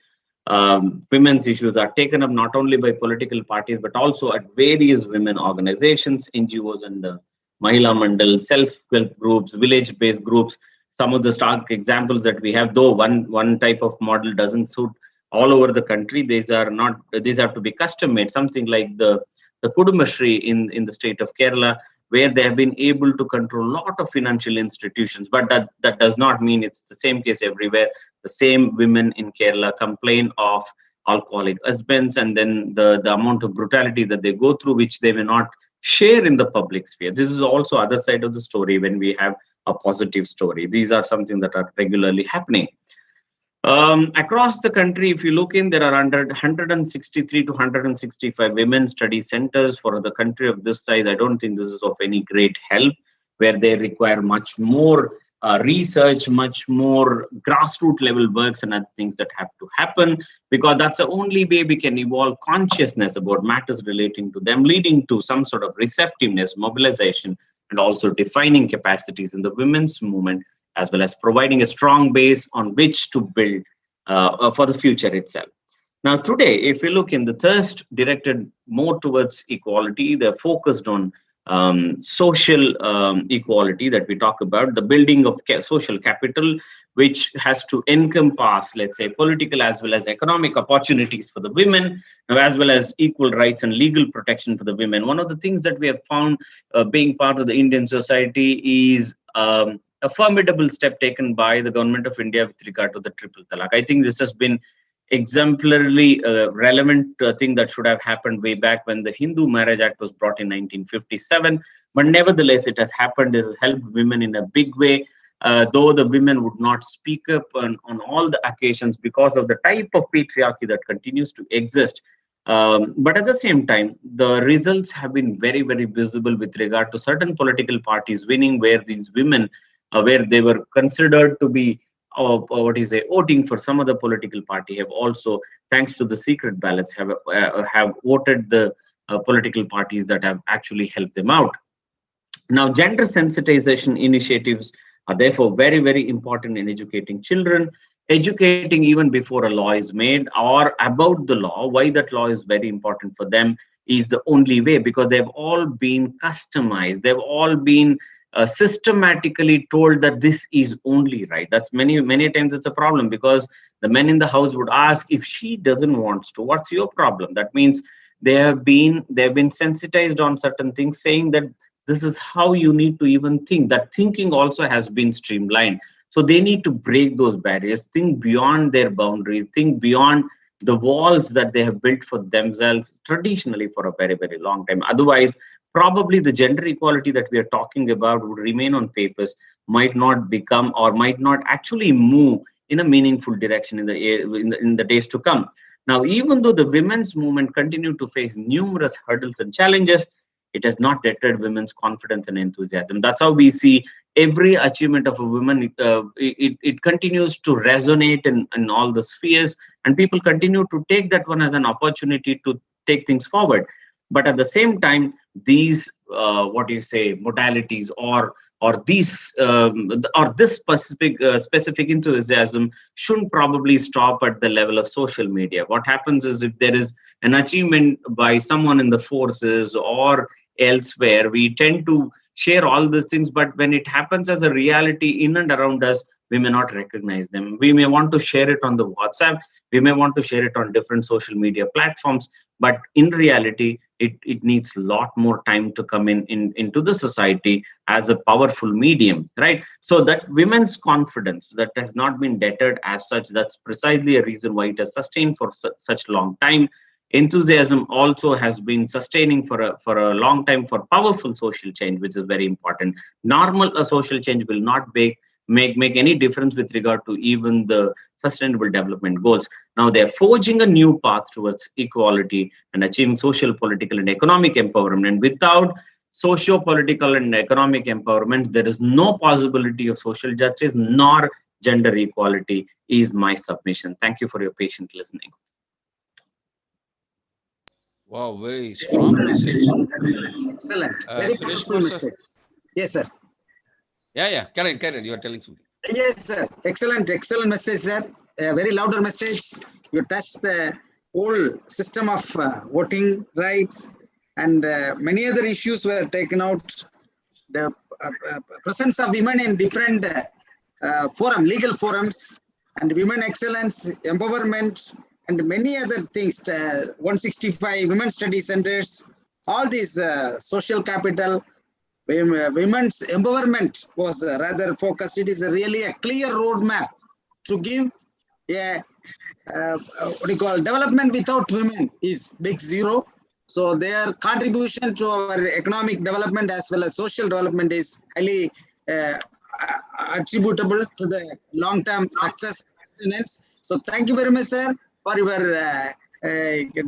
Women's issues are taken up not only by political parties, but also at various women organizations, NGOs, and the Mahila Mandal, self-help groups, village-based groups. Some of the stark examples that we have, though one type of model doesn't suit all over the country, these have to be custom made. Something like the Kudumbashree in the state of Kerala, where they have been able to control a lot of financial institutions. But that does not mean it's the same case everywhere. The same women in Kerala complain of alcoholic husbands, and then the amount of brutality that they go through, which they may not share in the public sphere. This is also other side of the story when we have a positive story. These are something that are regularly happening. Across the country, if you look in, there are 163 to 165 women study centers. For the country of this size, I don't think this is of any great help, where they require much more research, much more grassroots level works and other things that have to happen, because that's the only way we can evolve consciousness about matters relating to them, leading to some sort of receptiveness, mobilization, and also defining capacities in the women's movement, as well as providing a strong base on which to build for the future itself. Now, today, if we look in the thirst directed more towards equality, they're focused on social equality that we talk about, the building of social capital, which has to encompass, let's say, political as well as economic opportunities for the women, as well as equal rights and legal protection for the women. One of the things that we have found being part of the Indian society is a formidable step taken by the government of India with regard to the triple talaq. I think this has been exemplarily relevant thing that should have happened way back when the Hindu Marriage Act was brought in 1957. But nevertheless, it has happened. It has helped women in a big way, though the women would not speak up on all the occasions because of the type of patriarchy that continues to exist. But at the same time, the results have been very, very visible with regard to certain political parties winning, where these women, where they were considered to be voting for some other political party, have also, thanks to the secret ballots, have voted the political parties that have actually helped them out. Now, gender sensitization initiatives are therefore very, very important in educating children, educating even before a law is made or about the law. Why that law is very important for them is the only way, because they've all been customized. They've all been systematically told that this is only right. That's many times it's a problem, because the men in the house would ask, if she doesn't want to, what's your problem? That means they have been sensitized on certain things, saying that This is how you need to even think. That thinking also has been streamlined. So they need to break those barriers, think beyond their boundaries, think beyond the walls that they have built for themselves traditionally for a very, very long time. Otherwise, probably the gender equality that we are talking about would remain on papers, might not become or might not actually move in a meaningful direction in the days to come. Now, even though the women's movement continued to face numerous hurdles and challenges, it has not deterred women's confidence and enthusiasm. That's how we see every achievement of a woman. It continues to resonate in all the spheres, and people continue to take that one as an opportunity to take things forward. But at the same time, these what do you say modalities or these or this specific enthusiasm shouldn't probably stop at the level of social media. What happens is, if there is an achievement by someone in the forces or elsewhere, we tend to share all these things, but when it happens as a reality in and around us, we may not recognize them. We may want to share it on the WhatsApp, we may want to share it on different social media platforms, but in reality, it needs a lot more time to come into the society as a powerful medium, right? So that women's confidence that has not been deterred as such, that's precisely a reason why it has sustained for such long time. Enthusiasm also has been sustaining for a long time for powerful social change, which is very important. Normal social change will not make any difference with regard to even the sustainable development goals. Now they're forging a new path towards equality and achieving social, political, and economic empowerment. And without socio-political and economic empowerment, there is no possibility of social justice nor gender equality, is my submission. Thank you for your patient listening. Wow, very strong message. Excellent. Very Suresh powerful Kumar, sir. message. Yes, sir. Yeah. Karen, you are telling something. Yes, sir. Excellent message, sir. A very louder message. You touched the whole system of voting rights, and many other issues were taken out. The presence of women in different legal forums, and women excellence, empowerment, and many other things. 165 women study centers, all these social capital. Women's empowerment was rather focused. It is really a clear roadmap to give a what you call development without women is big zero. So their contribution to our economic development as well as social development is highly attributable to the long-term success and sustenance. So thank you very much, sir, for your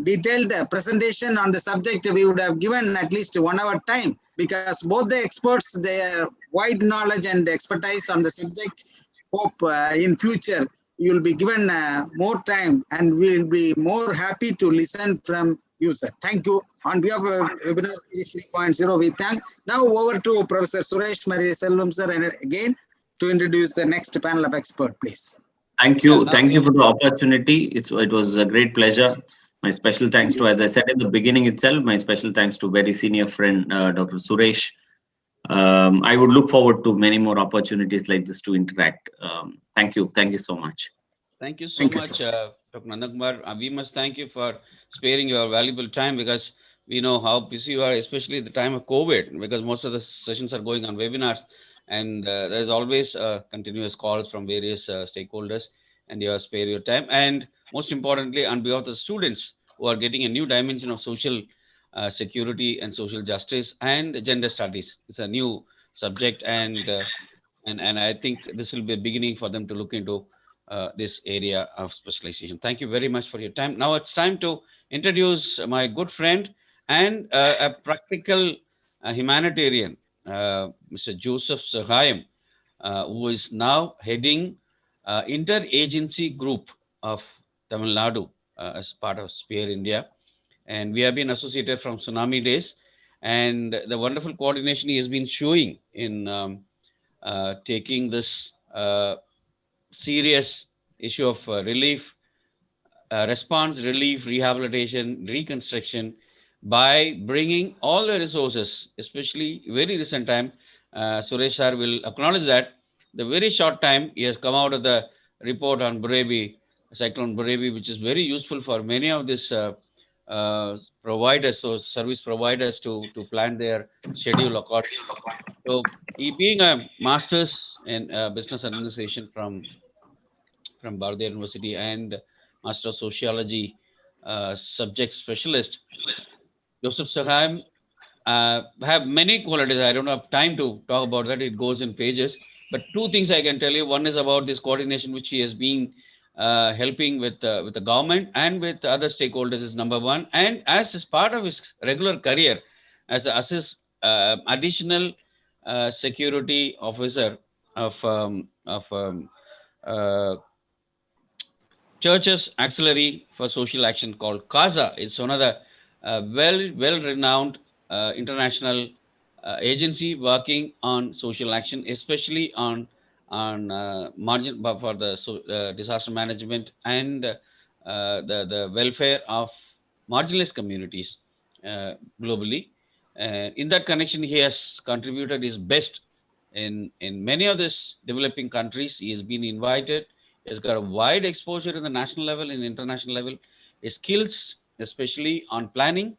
detailed presentation on the subject. We would have given at least 1 hour time, because both the experts, their wide knowledge and expertise on the subject. Hope in future you will be given more time, and we will be more happy to listen from you, sir. Thank you. On behalf of Webinar Series 3.0, we thank. Now over to Professor Suresh Mariselvam, sir, and again to introduce the next panel of experts, please. Thank you. Thank you for the opportunity. It was a great pleasure. My special thanks to, as I said in the beginning itself, my special thanks to very senior friend, Dr. Suresh. I would look forward to many more opportunities like this to interact. Thank you. Thank you so much. Thank you so much, Dr. Nandakumar. We must thank you for sparing your valuable time, because we know how busy you are, especially at the time of COVID, because most of the sessions are going on webinars, and there's always continuous calls from various stakeholders, and you have spared your time. And most importantly, on behalf of the students who are getting a new dimension of social security and social justice and gender studies. It's a new subject, and I think this will be a beginning for them to look into this area of specialization. Thank you very much for your time. Now it's time to introduce my good friend and a practical humanitarian, Mr. Joseph Sahayam, who is now heading interagency group of Tamil Nadu as part of SPEAR India. And we have been associated from Tsunami days, and the wonderful coordination he has been showing in taking this serious issue of relief, response, relief, rehabilitation, reconstruction, by bringing all the resources, especially very recent time. Suresh sir will acknowledge that the very short time he has come out of the report on Burevi, Cyclone Burevi, which is very useful for many of these providers, so service providers to plan their schedule accordingly. So he being a master's in business administration from Bardea University and master of sociology subject specialist, Joseph Saham have many qualities. I don't have time to talk about that. It goes in pages. But two things I can tell you. One is about this coordination, which he has been helping with the government and with other stakeholders is number one. And as part of his regular career as an additional security officer of uh, Churches Auxiliary for Social Action called CASA. It's one of the well-renowned international agency working on social action, especially on margin for the disaster management and the welfare of marginalized communities globally. In that connection, he has contributed his best in many of these developing countries. He has been invited. He's got a wide exposure in the national level and international level. His skills, especially on planning,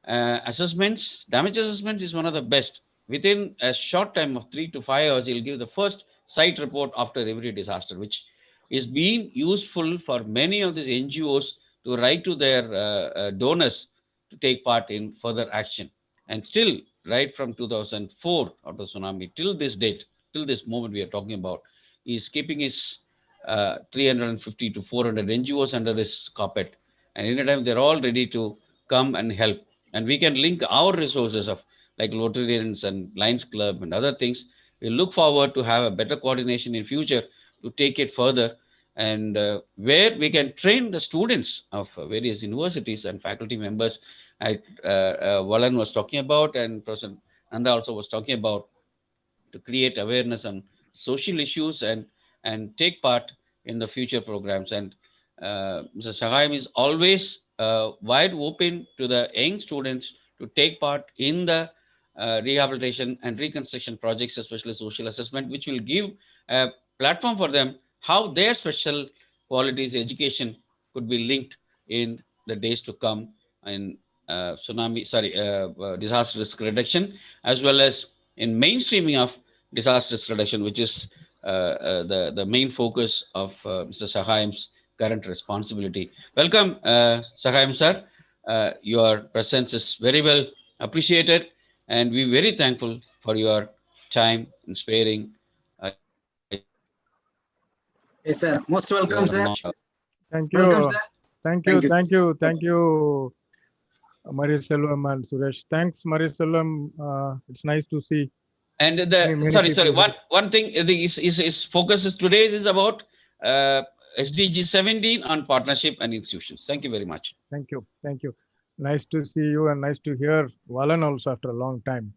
assessments, damage assessments is one of the best. Within a short time of 3 to 5 hours, he'll give the first site report after every disaster, which is being useful for many of these NGOs to write to their donors to take part in further action. And still, right from 2004 after tsunami till this date, till this moment we are talking about, he's keeping his 350 to 400 NGOs under this carpet. And anytime they're all ready to come and help. And we can link our resources of like Rotarians and Lions Club and other things. We look forward to have a better coordination in future to take it further, and where we can train the students of various universities and faculty members. Valan was talking about, and Professor Nanda also was talking about, to create awareness on social issues and take part in the future programs. And Mr. Sahayam is always wide open to the young students to take part in the rehabilitation and reconstruction projects, especially social assessment, which will give a platform for them how their special qualities education could be linked in the days to come in disaster risk reduction, as well as in mainstreaming of disaster risk reduction, which is the main focus of Mr. Sahayam's current responsibility. Welcome, Sahayam sir. Your presence is very well appreciated, and we're very thankful for your time and sparing. Yes, sir. Most welcome, sir. Thank you. Welcome, sir. Thank you, Mariselvam and Suresh. Thanks, Mariselvam. It's nice to see. And one thing is focuses today is about SDG 17 on partnership and institutions. Thank you very much. Thank you. Nice to see you, and nice to hear Valan also after a long time,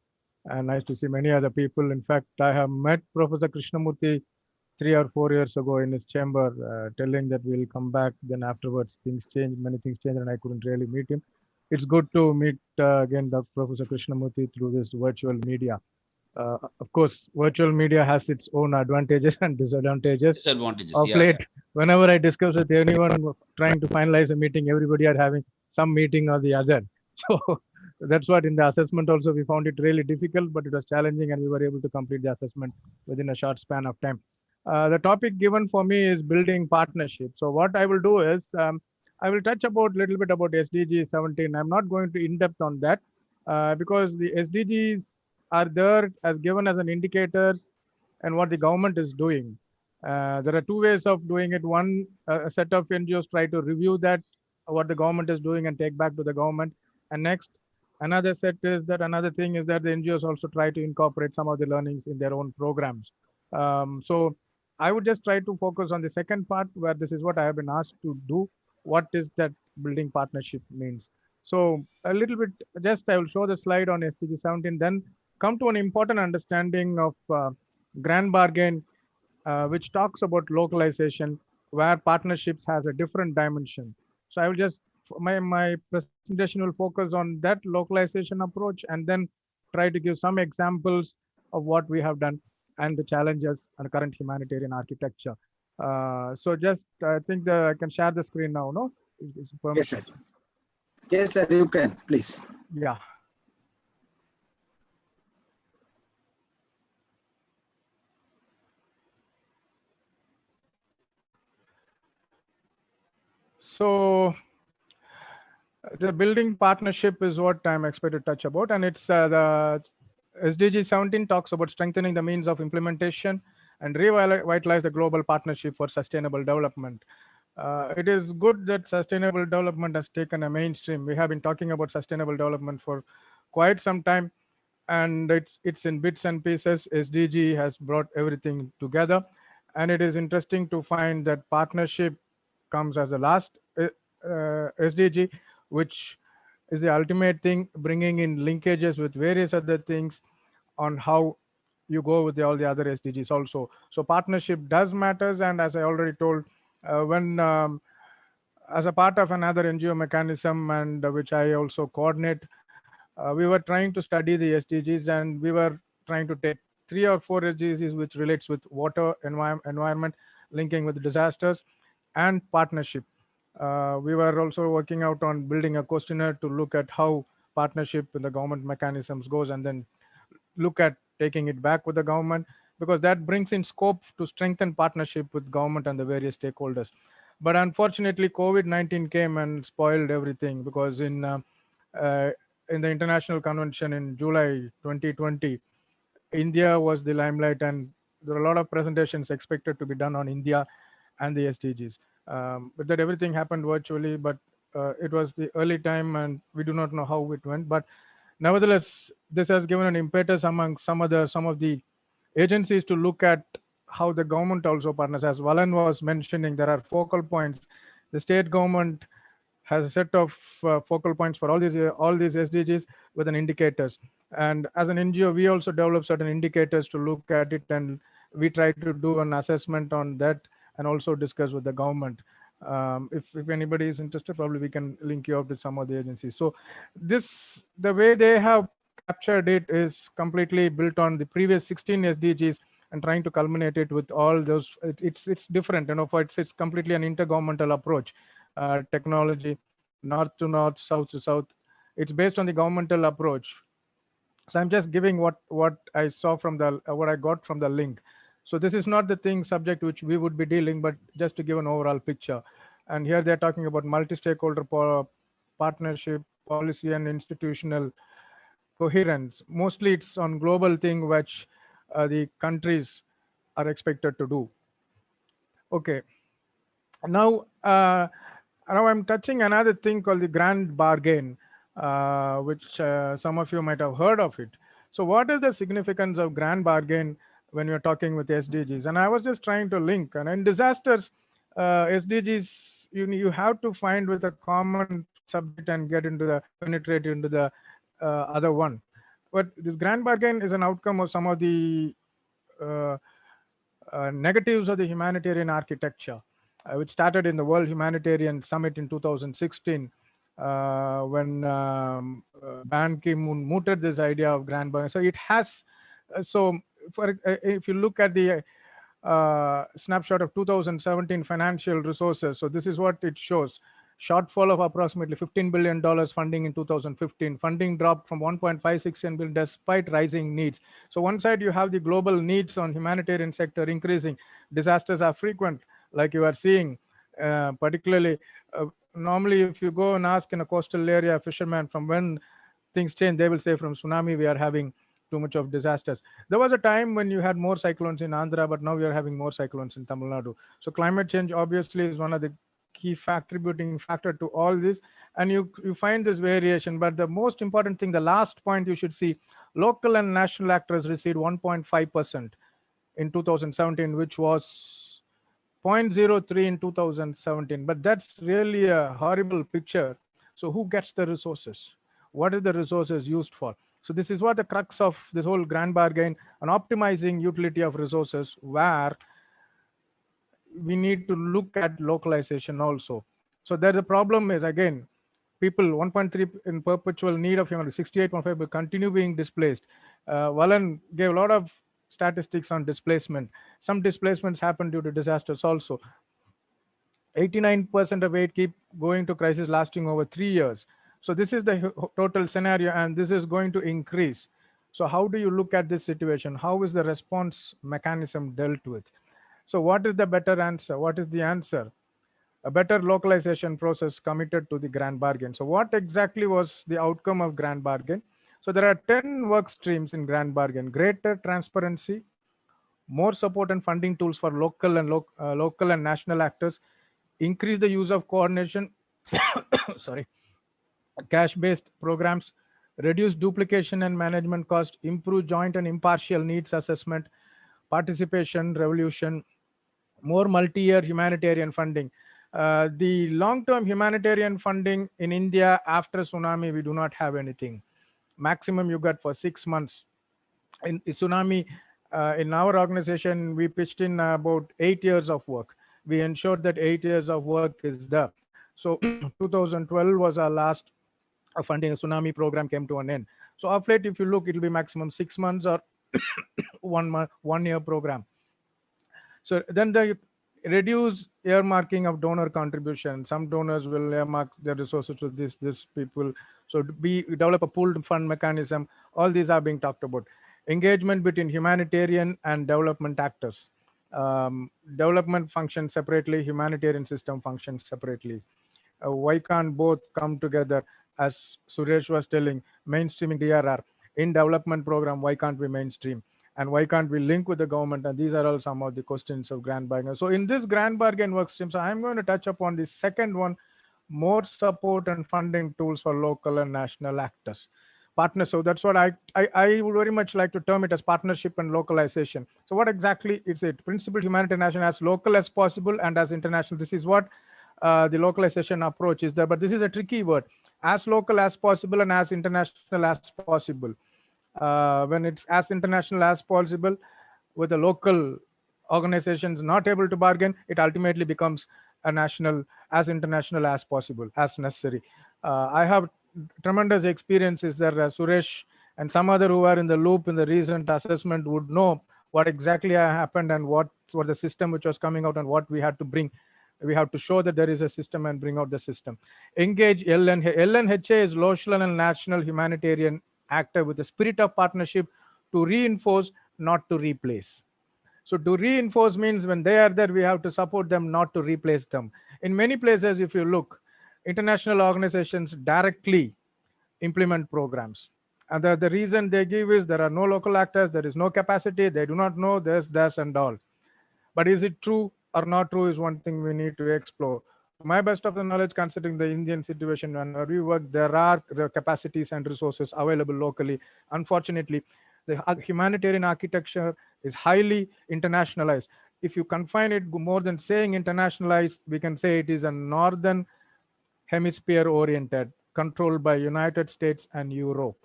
and nice to see many other people. In fact, I have met Professor Krishnamurthy 3 or 4 years ago in his chamber, telling that we'll come back. Then afterwards, things changed, many things changed, and I couldn't really meet him. It's good to meet again Professor Krishnamurthy through this virtual media. Of course, virtual media has its own advantages and disadvantages. Of late, whenever I discuss with anyone trying to finalize a meeting, everybody are having some meeting or the other. So that's what in the assessment also we found it really difficult, but it was challenging, and we were able to complete the assessment within a short span of time. The topic given for me is building partnership. So what I will do is I will touch about a little bit about SDG 17. I'm not going to in-depth on that because the SDGs are there as given as an indicators and what the government is doing. There are two ways of doing it. One, a set of NGOs try to review that, what the government is doing, and take back to the government. And next, another thing is that the NGOs also try to incorporate some of the learnings in their own programs. So I would just try to focus on the second part, where this is what I have been asked to do. What is that building partnership means? So a little bit, I will show the slide on SDG 17, then come to an important understanding of grand bargain, which talks about localization, where partnerships has a different dimension. So I will just, my presentation will focus on that localization approach, and then try to give some examples of what we have done and the challenges and current humanitarian architecture. So just, I think I can share the screen now, no? Yes, sir. Yes, sir, you can, please. Yeah. So the building partnership is what I'm expected to touch about, and it's the SDG 17 talks about strengthening the means of implementation and revitalize the global partnership for sustainable development. It is good that sustainable development has taken a mainstream. We have been talking about sustainable development for quite some time, and it's in bits and pieces. SDG has brought everything together, and it is interesting to find that partnership comes as the last SDG, which is the ultimate thing, bringing in linkages with various other things on how you go with all the other SDGs also. So partnership does matters, and as I already told, when as a part of another NGO mechanism, and which I also coordinate, we were trying to study the SDGs, and we were trying to take 3 or 4 SDGs which relates with water, environment, linking with disasters, and partnership. We were also working out on building a questionnaire to look at how partnership with the government mechanisms goes, and then look at taking it back with the government, because that brings in scope to strengthen partnership with government and the various stakeholders. But unfortunately, COVID-19 came and spoiled everything, because in the international convention in July 2020, India was the limelight, and there are a lot of presentations expected to be done on India and the SDGs. But that everything happened virtually, but it was the early time, and we do not know how it went. But nevertheless, this has given an impetus among some of the agencies to look at how the government also partners. As Valan was mentioning, there are focal points. The state government has a set of focal points for all these SDGs with an indicators. And as an NGO, we also develop certain indicators to look at it, and we try to do an assessment on that and also discuss with the government. If anybody is interested, probably we can link you up with some of the agencies. So the way they have captured it is completely built on the previous 16 SDGs and trying to culminate it with all those. It's different, it's completely an intergovernmental approach. Technology, north to north, south to south. It's based on the governmental approach. So I'm just giving what I saw from what I got from the link. So this is not the subject which we would be dealing, but just to give an overall picture. And here they're talking about multi-stakeholder partnership, policy, and institutional coherence. Mostly it's on global thing which the countries are expected to do. Okay. Now I'm touching another thing called the grand bargain, which some of you might have heard of it. So what is the significance of grand bargain when you're talking with SDGs? And I was just trying to link. And in disasters, SDGs, you have to find with a common subject and penetrate into the other one. But this grand bargain is an outcome of some of the negatives of the humanitarian architecture, which started in the World Humanitarian Summit in 2016, when Ban Ki-moon mooted this idea of grand bargain. So it has, if you look at the snapshot of 2017 financial resources, so this is what it shows. Shortfall of approximately $15 billion funding in 2015. Funding dropped from 1.56 billion despite rising needs. So one side you have the global needs on humanitarian sector increasing. Disasters are frequent, like you are seeing, particularly normally if you go and ask in a coastal area fishermen from when things change, they will say from tsunami we are having too much of disasters. There was a time when you had more cyclones in Andhra, but now we are having more cyclones in Tamil Nadu. So climate change obviously is one of the key contributing factor to all this, and you find this variation. But the most important thing, the last point you should see, local and national actors received 1.5% in 2017, which was 0.03 in 2017. But that's really a horrible picture. So who gets the resources? What are the resources used for? So this is what the crux of this whole grand bargain, an optimizing utility of resources, where we need to look at localization also. So there the problem is, again, people 1.3 in perpetual need of humanity, 68.5 will continue being displaced. Valan gave a lot of statistics on displacement. Some displacements happen due to disasters also. 89% of aid keep going to crisis lasting over 3 years. So this is the total scenario, and this is going to increase. So how do you look at this situation? How is the response mechanism dealt with? So what is the better answer? What is the answer? A better localization process committed to the grand bargain. So what exactly was the outcome of grand bargain? So there are 10 work streams in grand bargain: greater transparency, more support and funding tools for local and national actors, increase the use of coordination, sorry, cash-based programs, reduce duplication and management cost, improve joint and impartial needs assessment, participation revolution, more multi-year humanitarian funding. The long-term humanitarian funding in India after tsunami, we do not have anything. Maximum you got for 6 months. In tsunami, in our organization, we pitched in about 8 years of work. We ensured that 8 years of work is there. So 2012 was our last funding. A tsunami program came to an end. So of late, if you look, it will be maximum 6 months or 1 year program. So then the reduce earmarking of donor contribution. Some donors will earmark their resources to this people. So we develop a pooled fund mechanism. All these are being talked about. Engagement between humanitarian and development actors. Development functions separately, humanitarian system functions separately. Why can't both come together? As Suresh was telling, mainstreaming DRR in development program, why can't we mainstream? And why can't we link with the government? And these are all some of the questions of grand bargain. So in this grand bargain work stream, so I'm going to touch upon the second one, more support and funding tools for local and national actors. Partners. So that's what I would very much like to term it as partnership and localization. So what exactly is it? Principled humanitarian as local as possible and as international. This is what the localization approach is there, but this is a tricky word. As local as possible and as international as possible. When it's as international as possible with the local organizations not able to bargain, it ultimately becomes a national, as international as possible, as necessary. I have tremendous experiences there. Suresh and some other who are in the loop in the recent assessment would know what exactly happened and what the system which was coming out and what we had to bring. We have to show that there is a system and bring out the system. Engage LNHA is local and national humanitarian actor with the spirit of partnership to reinforce, not to replace. So to reinforce means when they are there, we have to support them, not to replace them. In many places, if you look, international organizations directly implement programs. And the reason they give is there are no local actors, there is no capacity, they do not know this, and all. But is it true or not true is one thing we need to explore. To my best of the knowledge, considering the Indian situation, when we work, there are capacities and resources available locally. Unfortunately, the humanitarian architecture is highly internationalized. If you confine it more than saying internationalized, we can say it is a northern hemisphere oriented, controlled by United States and Europe.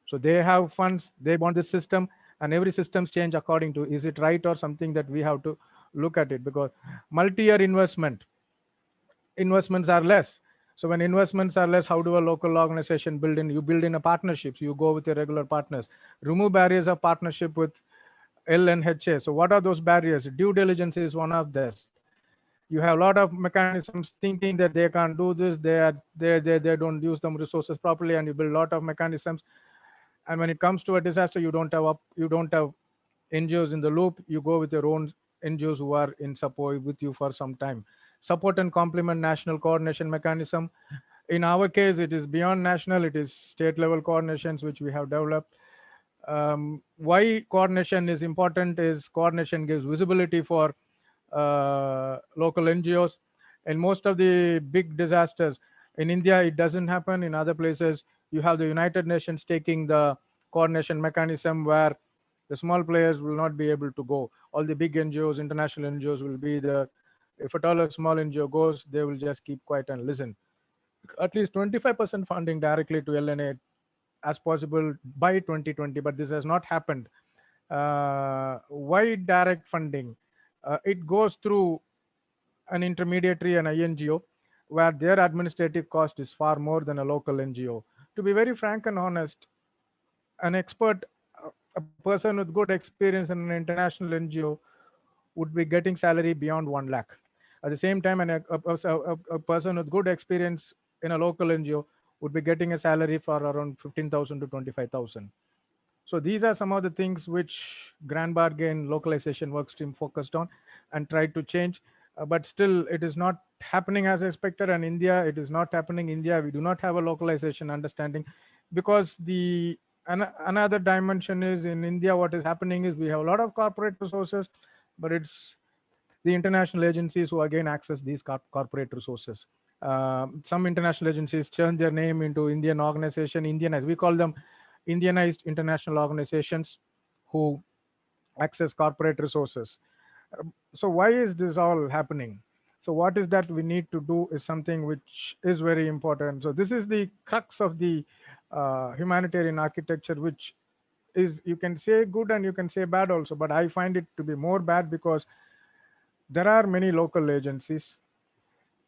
So they have funds, they want this system, and every systems change according to, is it right or something that we have to look at it, because multi-year investments are less. So when investments are less, how do a local organization build in? You build in a partnerships, you go with your regular partners. Remove barriers of partnership with LNHA. So what are those barriers? Due diligence is one of those. You have a lot of mechanisms thinking that they can't do this, they don't use them resources properly, and you build a lot of mechanisms. And when it comes to a disaster, you don't have NGOs in the loop. You go with your own NGOs who are in support with you for some time. Support and complement national coordination mechanism. In our case, it is beyond national, it is state level coordinations which we have developed. Why coordination is important is coordination gives visibility for local NGOs. In most of the big disasters, in India, it doesn't happen. In other places, you have the United Nations taking the coordination mechanism where the small players will not be able to go. All the big NGOs, international NGOs will be there. If at all a small NGO goes, they will just keep quiet and listen. At least 25% funding directly to LNA as possible by 2020, but this has not happened. Why direct funding? It goes through an intermediary and INGO where their administrative cost is far more than a local NGO. To be very frank and honest, an expert, a person with good experience in an international NGO would be getting salary beyond 1 lakh. At the same time, a person with good experience in a local NGO would be getting a salary for around 15,000 to 25,000. So these are some of the things which Grand Bargain localization work stream focused on and tried to change. But still, it is not happening as expected. And India, it is not happening. India, we do not have a localization understanding, because another dimension is in India. What is happening is we have a lot of corporate resources, but it's the international agencies who again access these corporate resources. Some international agencies turn their name into Indian organization, Indianized. We call them Indianized international organizations who access corporate resources. So why is this all happening? So what is that we need to do is something which is very important. So this is the crux of the humanitarian architecture, which is, you can say good and you can say bad also, but I find it to be more bad because there are many local agencies.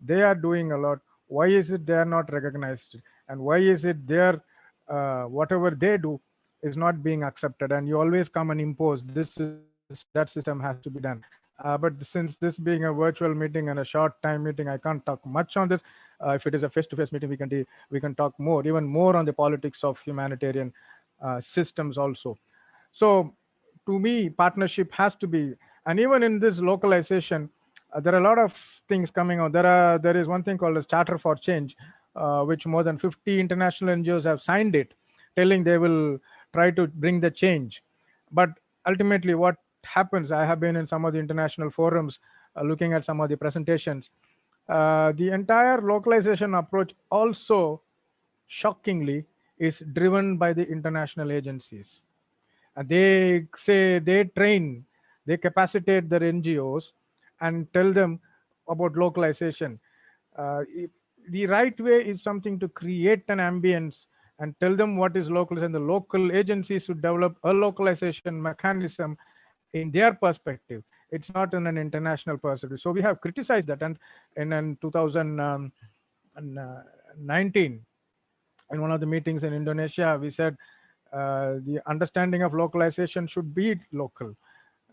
They are doing a lot. Why is it they are not recognized? And why is it their whatever they do is not being accepted? And you always come and impose this system, that system has to be done. But since this being a virtual meeting and a short time meeting, I can't talk much on this. If it is a face-to-face meeting, we can talk more, even more on the politics of humanitarian systems also. So to me, partnership has to be, and even in this localization, there are a lot of things coming out. There is one thing called as Charter for Change, which more than 50 international NGOs have signed it, telling they will try to bring the change. But ultimately, what happens, I have been in some of the international forums looking at some of the presentations. The entire localization approach also, shockingly, is driven by the international agencies. And they say they train, they capacitate their NGOs and tell them about localization. The right way is something to create an ambience and tell them what is local, and the local agencies should develop a localization mechanism in their perspective. It's not in an international perspective. So we have criticized that, and in 2019, in one of the meetings in Indonesia, we said the understanding of localization should be local.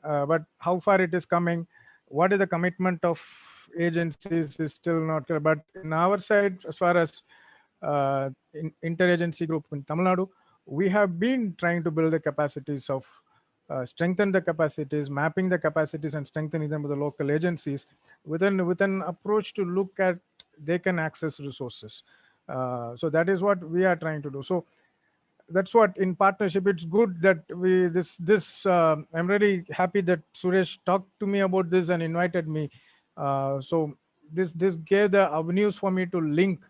But how far it is coming, what is the commitment of agencies is still not clear. But in our side, as far as interagency group in Tamil Nadu, we have been trying to build the capacities of, strengthen the capacities, mapping the capacities and strengthening them with the local agencies with an approach to look at they can access resources. So that is what we are trying to do. So that's what, in partnership, it's good that I'm really happy that Suresh talked to me about this and invited me. So this gave the avenues for me to link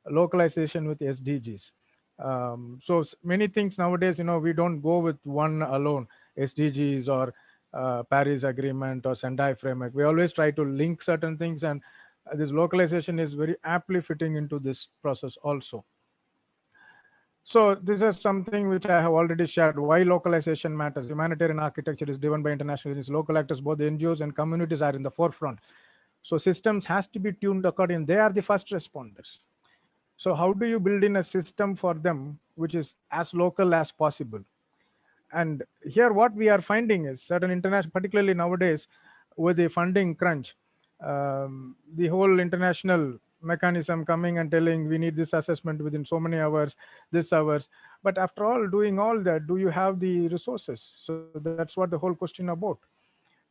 localization with SDGs. So many things nowadays, we don't go with one alone, SDGs or Paris Agreement or Sendai Framework. We always try to link certain things, and this localization is very aptly fitting into this process also. So this is something which I have already shared, why localization matters. Humanitarian architecture is driven by international agencies. Local actors, both the NGOs and communities, are in the forefront. So systems has to be tuned accordingly. They are the first responders. So how do you build in a system for them which is as local as possible? And here what we are finding is certain international, particularly nowadays with the funding crunch, the whole international mechanism coming and telling we need this assessment within so many hours, this hours. But after all, doing all that, do you have the resources? So that's what the whole question about.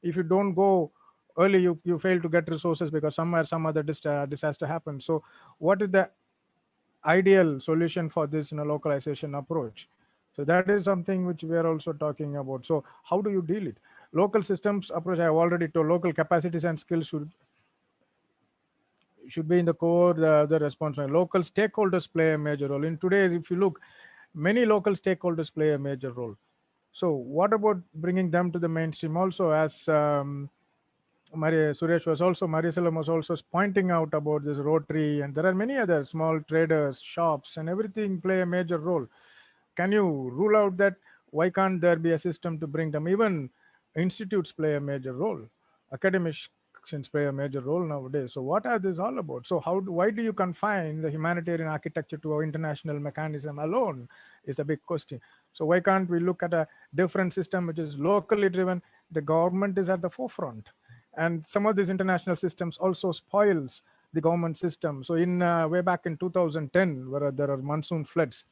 If you don't go early, you fail to get resources because somewhere some other disaster happens. So what is the ideal solution for this in a localization approach? So that is something which we are also talking about. So how do you deal it? Local systems approach, I have already told, local capacities and skills should be in the core, the response. Local stakeholders play a major role. In today's, if you look, many local stakeholders play a major role. So what about bringing them to the mainstream also, as Mariaselam was also pointing out about this Rotary, and there are many other small traders, shops, and everything play a major role. Can you rule out that? Why can't there be a system to bring them? Even institutes play a major role. Academics play a major role nowadays. So what are this all about? So why do you confine the humanitarian architecture to an international mechanism alone is the big question. So why can't we look at a different system which is locally driven? The government is at the forefront. And some of these international systems also spoils the government system. So in way back in 2010, where there are monsoon floods,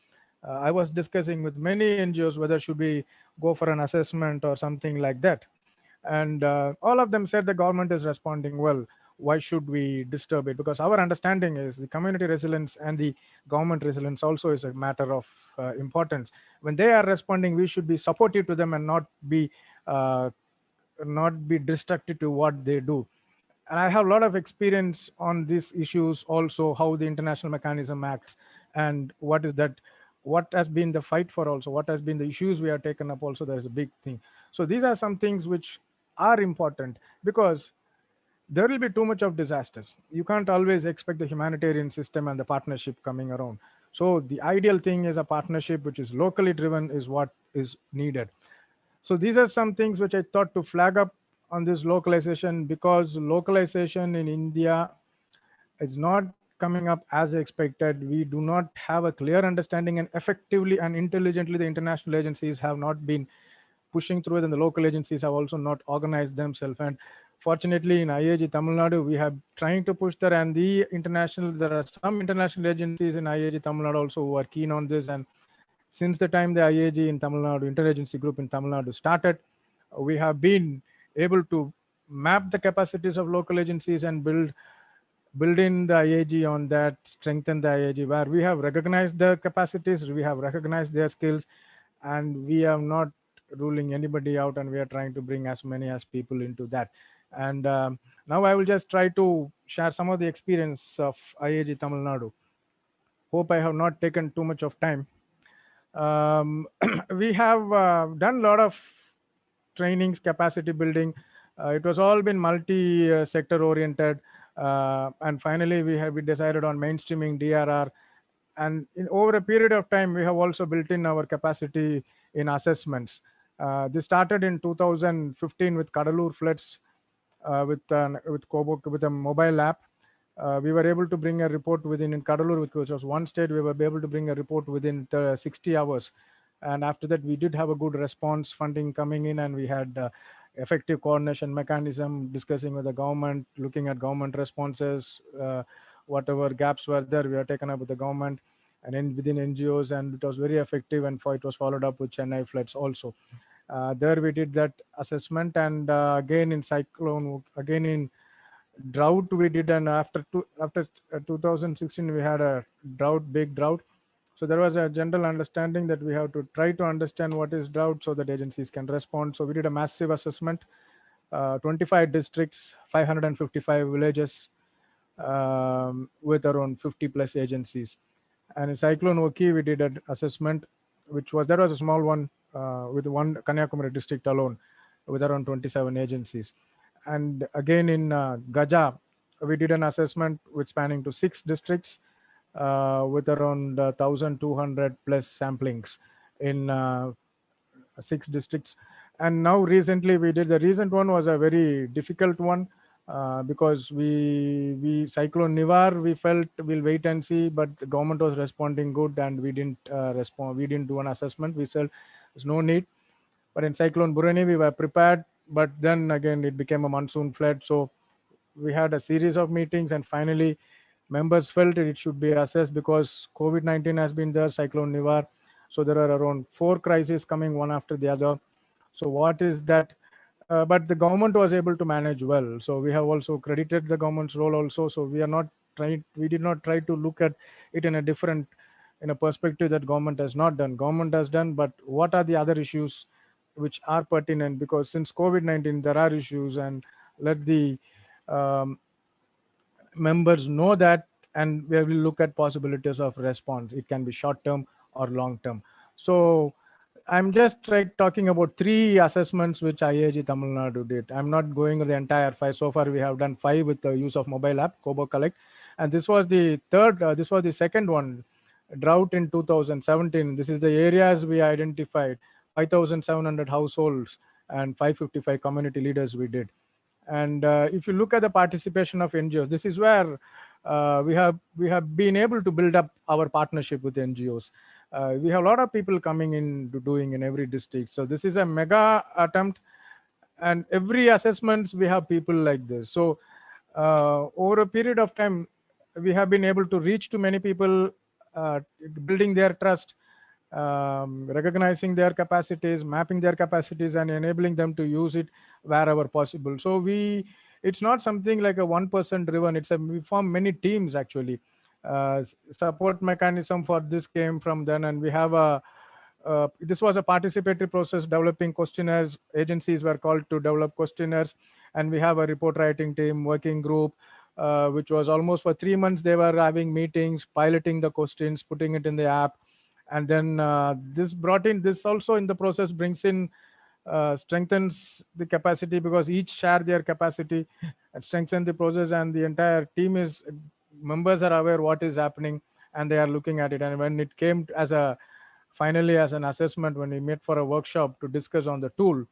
I was discussing with many NGOs whether should we go for an assessment or something like that. And all of them said the government is responding well. Why should we disturb it? Because our understanding is the community resilience and the government resilience also is a matter of importance. When they are responding, we should be supportive to them and uh, not be destructive to what they do. And I have a lot of experience on these issues also, how the international mechanism acts and what has been the fight for also, what has been the issues we have taken up also. There is a big thing. So these are some things which are important, because there will be too much of disasters. You can't always expect the humanitarian system and the partnership coming around. So the ideal thing is a partnership which is locally driven is what is needed. So these are some things which I thought to flag up on this localization, because localization in India is not coming up as expected. We do not have a clear understanding, and effectively and intelligently the international agencies have not been pushing through it, and the local agencies have also not organized themselves. And fortunately in IAG Tamil Nadu, we have trying to push there, and there are some international agencies in IAG Tamil Nadu also who are keen on this. And since the time the IAG in Tamil Nadu, interagency group in Tamil Nadu started, we have been able to map the capacities of local agencies and build in the IAG on that, strengthen the IAG, where we have recognized the capacities, we have recognized their skills, and we are not ruling anybody out, and we are trying to bring as many as people into that. And now I will just try to share some of the experience of IAG Tamil Nadu. Hope I have not taken too much of time. We have done a lot of trainings, capacity building. It was all been multi-sector oriented. And finally, we decided on mainstreaming DRR. And over a period of time, we have also built in our capacity in assessments. This started in 2015 with Kadalur floods, with a mobile app. We were able to bring a report in Kadalur, which was one state. We were able to bring a report within 60 hours. And after that, we did have a good response, funding coming in, and we had effective coordination mechanism, discussing with the government, looking at government responses, whatever gaps were there, we are taken up with the government and within NGOs, and it was very effective. And it was followed up with Chennai floods also. There we did that assessment, and again in cyclone, again in drought we did, and after 2016 we had a big drought. So there was a general understanding that we have to try to understand what is drought so that agencies can respond. So we did a massive assessment, 25 districts, 555 villages, with around 50 plus agencies. And in Cyclone Oki, we did an assessment, there was a small one with one Kanyakumari district alone, with around 27 agencies. And again in Gaja, we did an assessment which spanning to 6 districts, with around 1,200 plus samplings in 6 districts. And now recently the recent one was a very difficult one, because Cyclone Nivar, we felt we'll wait and see, but the government was responding good, and we didn't respond. We didn't do an assessment. We said there's no need. But in Cyclone Burani, we were prepared, but then again it became a monsoon flood. So we had a series of meetings, and finally members felt it should be assessed, because COVID-19 has been there, Cyclone Nivar. So there are around 4 crises coming one after the other. So what is that? But the government was able to manage well. So we have also credited the government's role also. So we did not try to look at it in a perspective that government has not done. Government has done, but what are the other issues which are pertinent? Because since COVID-19, there are issues, and let the members know that, and we will look at possibilities of response. It can be short term or long term. So I'm just talking about 3 assessments which IAG Tamil Nadu did. I'm not going the entire 5. So far we have done 5 with the use of mobile app, Kobo Collect. And this was the second one, drought in 2017. This is the areas we identified, 5,700 households and 555 community leaders we did. And if you look at the participation of NGOs, this is where we have been able to build up our partnership with NGOs. We have a lot of people coming in to doing in every district. So this is a mega attempt, and every assessments we have people like this. So over a period of time, we have been able to reach to many people, building their trust, recognizing their capacities, mapping their capacities, and enabling them to use it wherever possible. So it's not something like a one-person driven. We form many teams actually. Support mechanism for this came from then, and we have this was a participatory process, developing questionnaires. Agencies were called to develop questionnaires, and we have a report writing team, working group, which was almost for 3 months. They were having meetings, piloting the questions, putting it in the app. And then this also in the process brings in, strengthens the capacity, because each share their capacity and strengthen the process, and the entire team members are aware what is happening, and they are looking at it. And when it came finally as an assessment, when we met for a workshop to discuss on the tool,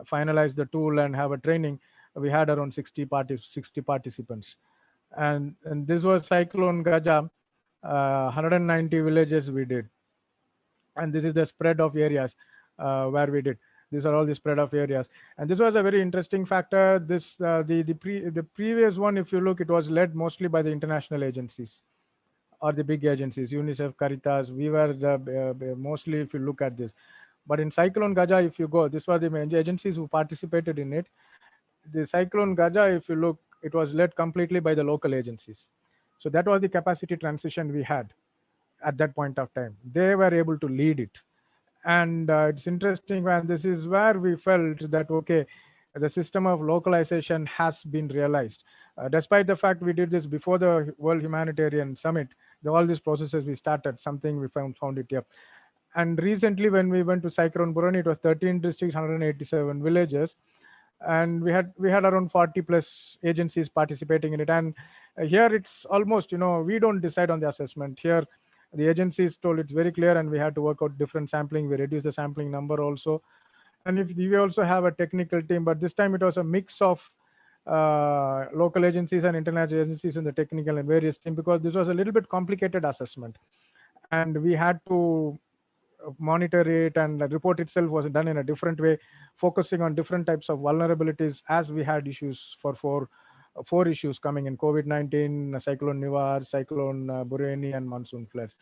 finalize the tool and have a training, we had around 60 participants. And this was Cyclone Gaja, 190 villages we did. And this is the spread of areas where we did. These are all the spread of areas. And this was a very interesting factor. The previous one, if you look, it was led mostly by the international agencies or the big agencies, UNICEF, Caritas. We were mostly, if you look at this. But in Cyclone Gaja, if you go, this were the main agencies who participated in it. The Cyclone Gaja, if you look, it was led completely by the local agencies. So that was the capacity transition we had at that point of time. They were able to lead it. And it's interesting, and this is where we felt that, okay, the system of localization has been realized. Despite the fact we did this before the World Humanitarian Summit, all these processes we started, something we found it here. And recently when we went to Cyclone Burani, it was 13 districts, 187 villages. And we had around 40 plus agencies participating in it. And here it's almost, we don't decide on the assessment. Here, the agencies told it's very clear, and we had to work out different sampling. We reduced the sampling number also. And we also have a technical team, but this time it was a mix of local agencies and international agencies in the technical and various teams, because this was a little bit complicated assessment. And we had to monitor it, and the report itself was done in a different way, focusing on different types of vulnerabilities, as we had issues for four issues coming in: COVID-19, Cyclone Nivar, Cyclone Burani, and monsoon floods.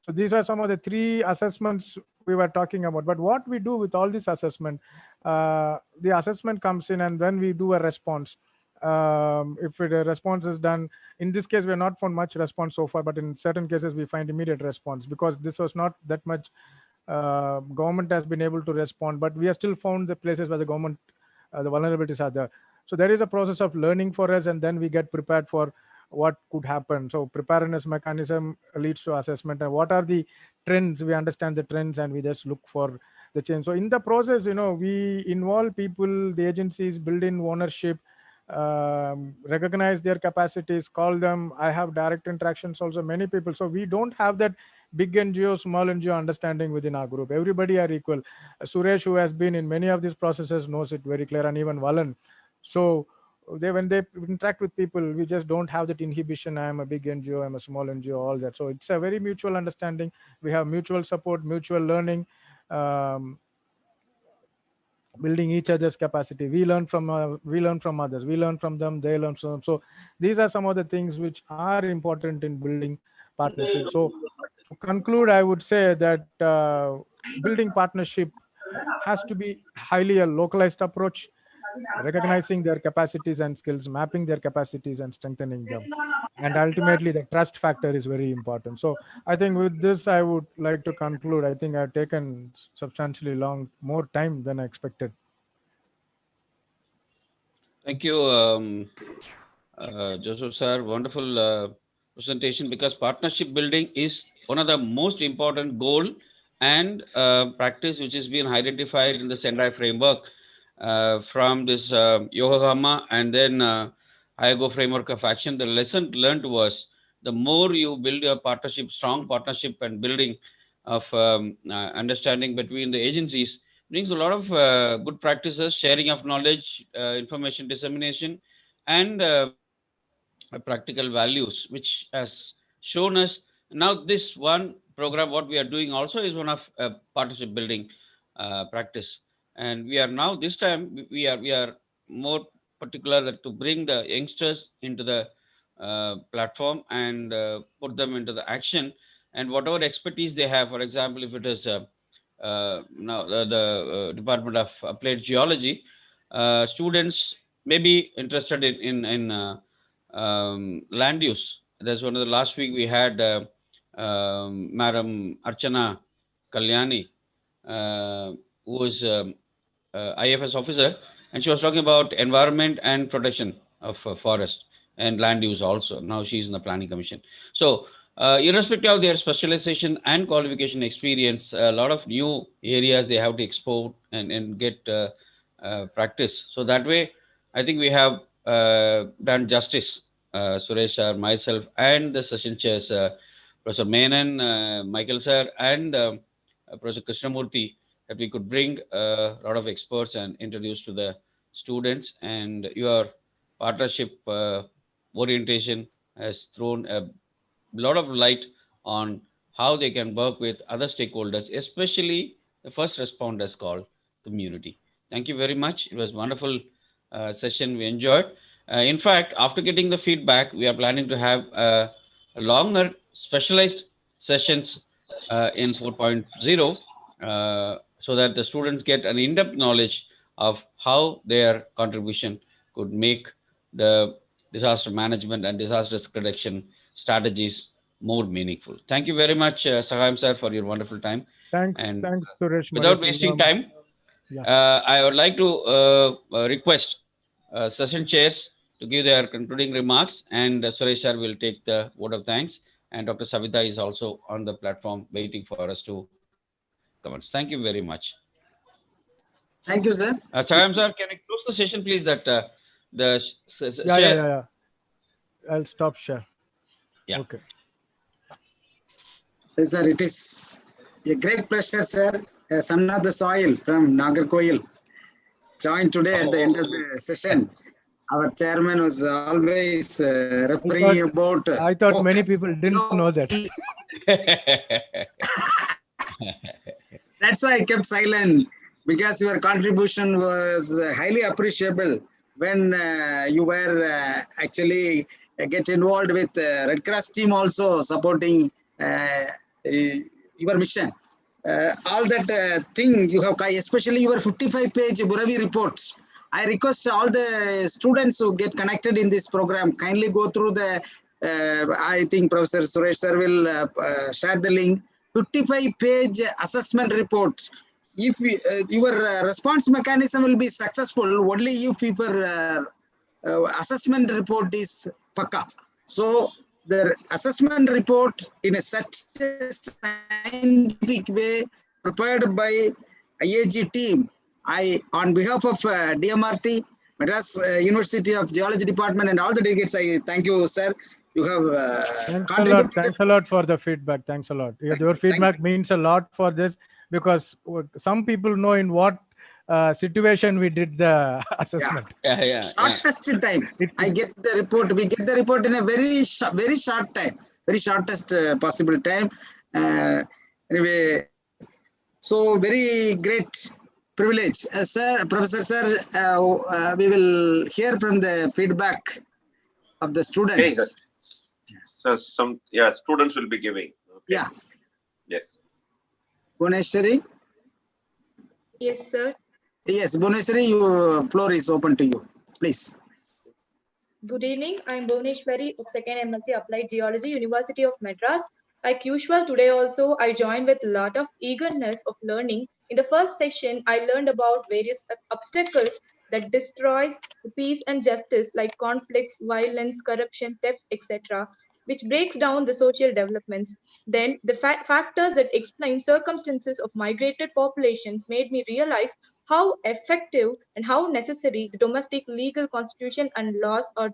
So these are some of the 3 assessments we were talking about. But what we do with all this assessment, the assessment comes in, and then we do a response. If a response is done, in this case, we have not found much response so far, but in certain cases, we find immediate response, because this was not that much government has been able to respond, but we have still found the places where the government, the vulnerabilities are there. So there is a process of learning for us, and then we get prepared for what could happen. So preparedness mechanism leads to assessment, and what are the trends? We understand the trends, and we just look for the change. So in the process, we involve people, the agencies, build in ownership, recognize their capacities, call them. I have direct interactions also, many people. So we don't have that big NGO, small NGO understanding within our group. Everybody are equal. Suresh, who has been in many of these processes, knows it very clear, and even Valan. So when they interact with people, we just don't have that inhibition. I am a big NGO, I'm a small NGO, all that. So it's a very mutual understanding. We have mutual support, mutual learning, building each other's capacity. We learn from others, we learn from them, they learn from them. So these are some of the things which are important in building partnership. So to conclude, I would say that building partnership has to be highly a localized approach, recognizing their capacities and skills, mapping their capacities and strengthening them. And ultimately, the trust factor is very important. So I think with this, I would like to conclude. I think I've taken substantially more time than I expected. Thank you, Joseph sir. Wonderful presentation, because partnership building is one of the most important goal and practice which has been identified in the Sendai framework from this Yokohama and then IAGO framework of action. The lesson learned was the more you build a partnership, strong partnership and building of understanding between the agencies, brings a lot of good practices, sharing of knowledge, information dissemination, and practical values, which has shown us. Now this one program, what we are doing also is one of partnership building practice. And we are now, this time, we are more particular that to bring the youngsters into the platform and put them into the action, and whatever expertise they have. For example, if it is now the Department of Applied Geology, students may be interested in land use. That's one of the last week we had Madam Archana Kalyani, who is IFS officer, and she was talking about environment and protection of forest and land use also. Now she's in the planning commission. So irrespective of their specialization and qualification experience, a lot of new areas they have to explore and get practice. So that way, I think we have done justice, Suresh sir, myself, and the session chairs, Professor Menon, Michael sir, and Professor Krishnamurthy, that we could bring a lot of experts and introduce to the students. And your partnership orientation has thrown a lot of light on how they can work with other stakeholders, especially the first responders called community. Thank you very much. It was a wonderful session. We enjoyed. In fact, after getting the feedback, we are planning to have longer specialized sessions in 4.0 so that the students get an in-depth knowledge of how their contribution could make the disaster management and disaster reduction strategies more meaningful. Thank you very much, Sahayam sir, for your wonderful time. Thanks, And thanks, Suresh. without wasting time, I would like to request session chairs to give their concluding remarks, and Suresh sir will take the vote of thanks, and Dr. Savita is also on the platform waiting for us to comment. Thank you very much. Thank you, sir. Sahayam sir, can you close the session, please? That Yeah. I'll stop share. Yeah. Okay. Yes, sir, it is a great pleasure, sir. A son of the soil from Nagarkoil joined today at the end of the session. Our chairman was always referring about. I thought many people didn't know that. That's why I kept silent, because your contribution was highly appreciable when you were actually get involved with Red Cross team also supporting your mission. All that thing you have, especially your 55-page Buravi reports. I request all the students who get connected in this program, kindly go through the, I think Professor Suresh sir will share the link, 55-page assessment reports. If your response mechanism will be successful only if your assessment report is pakka. So the assessment report in a such a scientific way prepared by IAG team, I, on behalf of DMRT, Madras University of Geology Department, and all the delegates, I thank you, sir. You have Thanks a lot for the feedback. Thanks a lot. Your feedback means a lot for this, because some people know in what situation we did the assessment. Shortest time. I get the report. We get the report in a very short time, very shortest possible time. Anyway, so very great privilege, sir, Professor sir. We will hear from the feedback of the students. Okay, so students will be giving. Okay. Yeah. Yes. Bhuneshwari. Yes, sir. Yes, Bhuneshwari, your floor is open to you. Please. Good evening. I am Bhuneshwari of 2nd MSc Applied Geology, University of Madras. Like usual, today also I joined with a lot of eagerness of learning. In the first session, I learned about various obstacles that destroys peace and justice, like conflicts, violence, corruption, theft, etc., which breaks down the social developments. Then the factors that explain circumstances of migrated populations made me realize how effective and how necessary the domestic legal constitution and laws are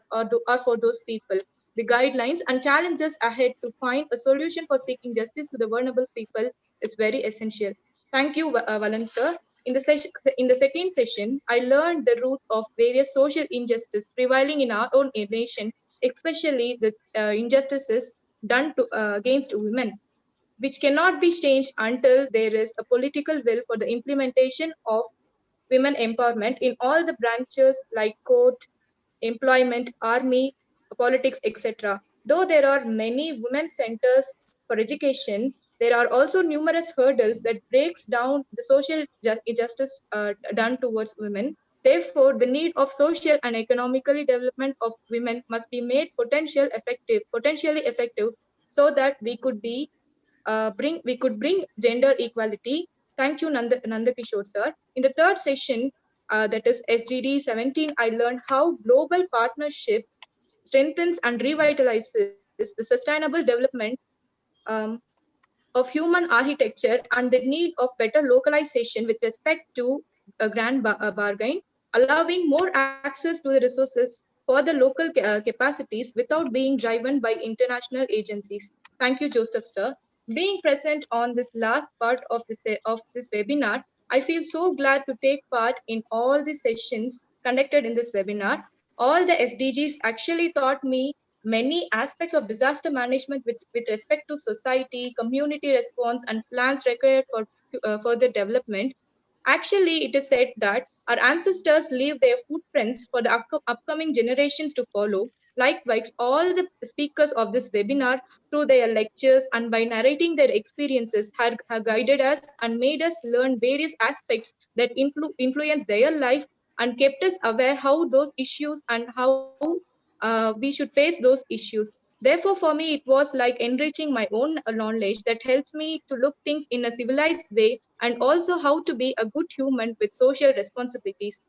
for those people. The guidelines and challenges ahead to find a solution for seeking justice to the vulnerable people is very essential. Thank you, Valan sir. In the second session, I learned the roots of various social injustice prevailing in our own nation, especially the injustices done against women, which cannot be changed until there is a political will for the implementation of women empowerment in all the branches like court, employment, army, politics, etc. Though there are many women centers for education, there are also numerous hurdles that breaks down the social injustice done towards women. Therefore, the need of social and economically development of women must be made potentially effective, so that we could bring gender equality. Thank you, Nanda Kishore sir. In the third session, that is SGD 17, I learned how global partnership strengthens and revitalizes the sustainable development um, of human architecture and the need of better localization with respect to a bargain, allowing more access to the resources for the local capacities without being driven by international agencies. Thank you, Joseph, sir. Being present on this last part of this webinar, I feel so glad to take part in all the sessions conducted in this webinar. All the SDGs actually taught me many aspects of disaster management with respect to society, community response, and plans required for further development. Actually, it is said that our ancestors leave their footprints for the upcoming generations to follow. Likewise, all the speakers of this webinar, through their lectures and by narrating their experiences, have guided us and made us learn various aspects that influence their life and kept us aware how those issues and how we should face those issues. Therefore, for me, it was like enriching my own knowledge that helps me to look things in a civilized way and also how to be a good human with social responsibilities.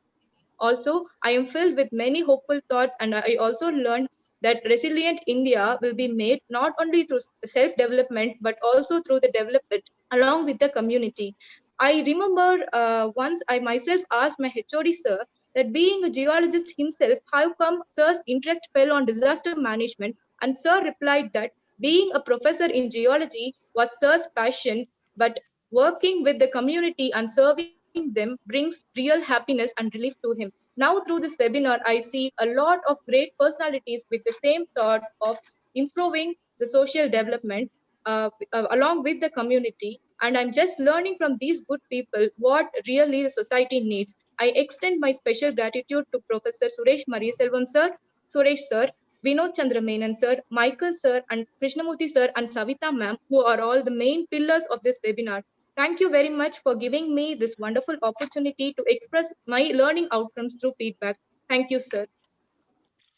Also, I am filled with many hopeful thoughts, and I also learned that resilient India will be made not only through self-development but also through the development along with the community. I remember once I myself asked my HOD sir that being a geologist himself, how come sir's interest fell on disaster management? And sir replied that being a professor in geology was sir's passion, but working with the community and serving them brings real happiness and relief to him. Now, through this webinar, I see a lot of great personalities with the same thought of improving the social development along with the community. And I'm just learning from these good people what really the society needs. I extend my special gratitude to Professor Suresh Mariaselvam sir, Suresh sir, Vinod Chandra Menon sir, Michael sir, and Krishnamurthy sir, and Savita ma'am, who are all the main pillars of this webinar. Thank you very much for giving me this wonderful opportunity to express my learning outcomes through feedback. Thank you, sir.